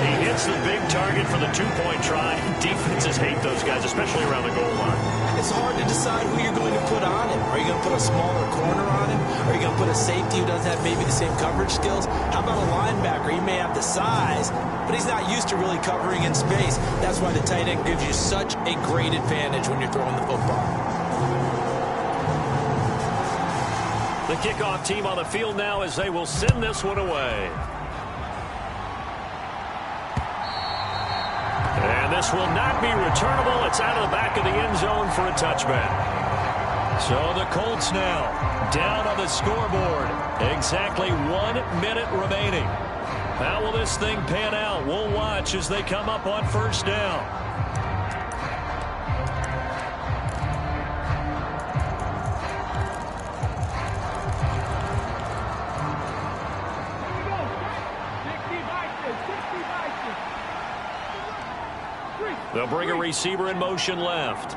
He hits the big target for the 2-point try. Defenses hate those guys, especially around the goal line. It's hard to decide who you're going to put on him. Are you going to put a smaller corner on him? Are you going to put a safety who doesn't have maybe the same coverage skills? How about a linebacker? He may have the size, but he's not used to really covering in space. That's why the tight end gives you such a great advantage when you're throwing the football. The kickoff team on the field now as they will send this one away. And this will not be returnable. It's out of the back of the end zone for a touchback. So the Colts now down on the scoreboard. Exactly 1 minute remaining. How will this thing pan out? We'll watch as they come up on 1st down. They'll bring a receiver in motion left.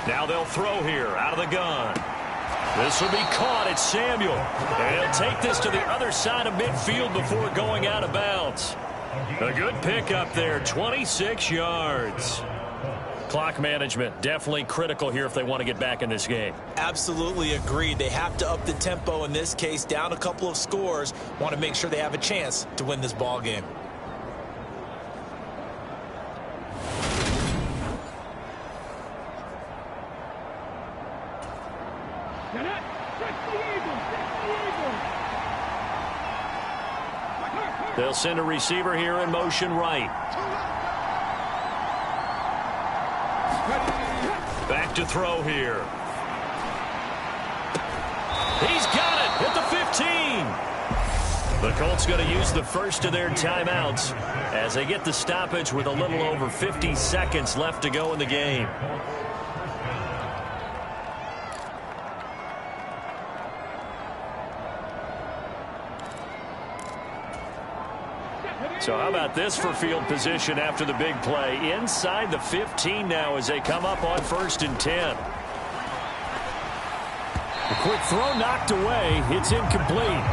Now they'll throw here out of the gun. This will be caught. It's Samuel. And he'll take this to the other side of midfield before going out of bounds. A good pickup there, 26 yards. Clock management definitely critical here if they want to get back in this game. Absolutely agreed. They have to up the tempo in this case, down a couple of scores. Want to make sure they have a chance to win this ball game. They'll send a receiver here in motion right. Back to throw here. He's got it at the 15. The Colts going to use the first of their timeouts as they get the stoppage with a little over 50 seconds left to go in the game. So how about this for field position after the big play? Inside the 15 now as they come up on 1st and 10. A quick throw knocked away. It's incomplete.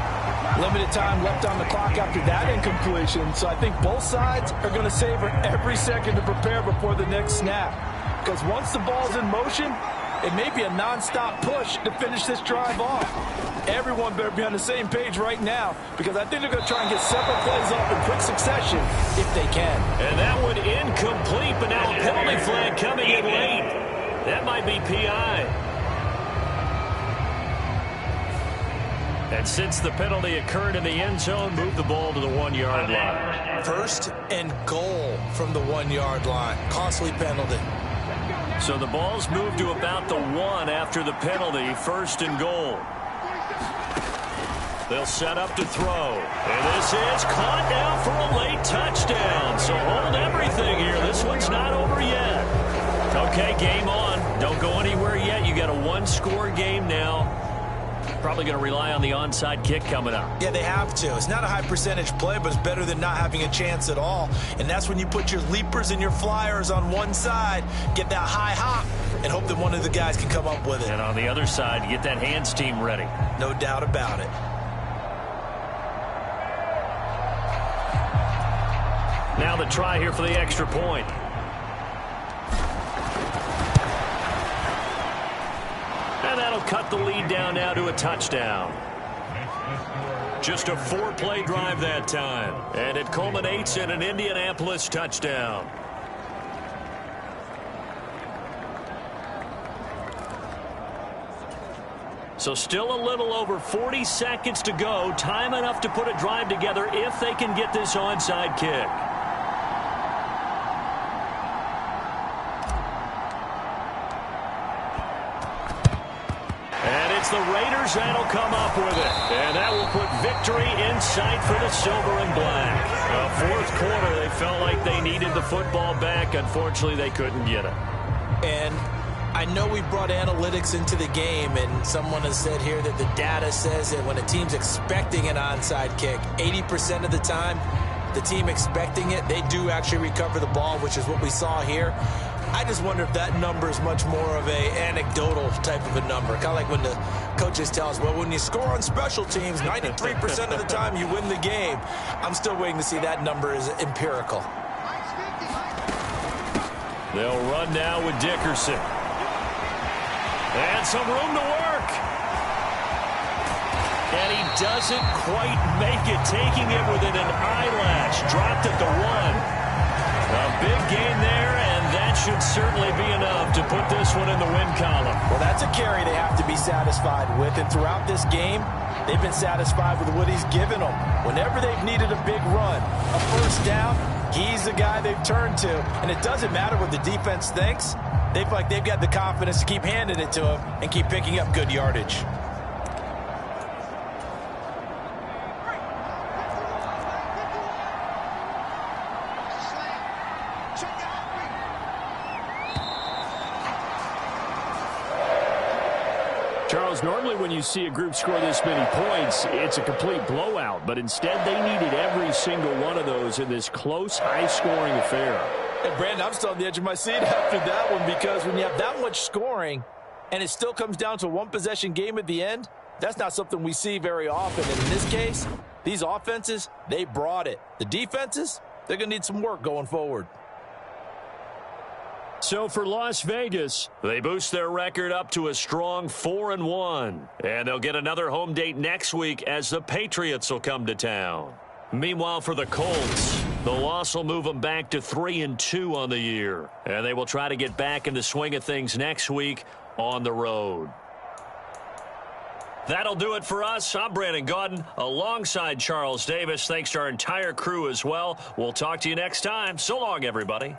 Limited time left on the clock after that incompletion, so I think both sides are going to savor every second to prepare before the next snap. Because once the ball's in motion, it may be a non-stop push to finish this drive off. Everyone better be on the same page right now, because I think they're going to try and get several plays off in quick succession if they can. And that one incomplete, but now a penalty flag coming in late. That might be PI. And since the penalty occurred in the end zone, move the ball to the 1-yard line. 1st and goal from the 1-yard line. Costly penalty. So the ball's moved to about the 1 after the penalty. 1st and goal. They'll set up to throw. And this is caught now for a late touchdown. So hold everything here. This one's not over yet. Okay, game on. Don't go anywhere yet. You got a 1-score game now. Probably going to rely on the onside kick coming up. Yeah, they have to. It's not a high percentage play, but it's better than not having a chance at all. And that's when you put your leapers and your flyers on one side, get that high hop, and hope that one of the guys can come up with it. And on the other side, get that hands team ready. No doubt about it. Now the try here for the extra point. And that'll cut the lead down now to a touchdown. Just a 4-play drive that time. And it culminates in an Indianapolis touchdown. So still a little over 40 seconds to go. Time enough to put a drive together if they can get this onside kick. The Raiders that'll come up with it. And that will put victory in sight for the silver and black. Fourth quarter, they felt like they needed the football back. Unfortunately, they couldn't get it. And I know we brought analytics into the game, and someone has said here that the data says that when a team's expecting an onside kick, 80% of the time, the team expecting it, they do actually recover the ball, which is what we saw here. I just wonder if that number is much more of a anecdotal type of a number. Kind of like when the coaches tell us, well, when you score on special teams, 93% of the time you win the game. I'm still waiting to see that number is empirical. They'll run now with Dickerson. And some room to work. And he doesn't quite make it, taking it within an eyelash. Dropped at the 1. A big gain there, and that should certainly be enough to put this one in the win column. Well, that's a carry they have to be satisfied with, and throughout this game, they've been satisfied with what he's given them. Whenever they've needed a big run, a first down, he's the guy they've turned to, and it doesn't matter what the defense thinks. They feel like they've got the confidence to keep handing it to him and keep picking up good yardage. Charles, normally when you see a group score this many points, it's a complete blowout. But instead, they needed every single one of those in this close, high-scoring affair. Hey, Brandon, I'm still on the edge of my seat after that one, because when you have that much scoring and it still comes down to a one-possession game at the end, that's not something we see very often. And in this case, these offenses, they brought it. The defenses, they're going to need some work going forward. So for Las Vegas, they boost their record up to a strong 4-1. And they'll get another home date next week as the Patriots will come to town. Meanwhile, for the Colts, the loss will move them back to 3-2 on the year. And they will try to get back in the swing of things next week on the road. That'll do it for us. I'm Brandon Gaudin alongside Charles Davis. Thanks to our entire crew as well. We'll talk to you next time. So long, everybody.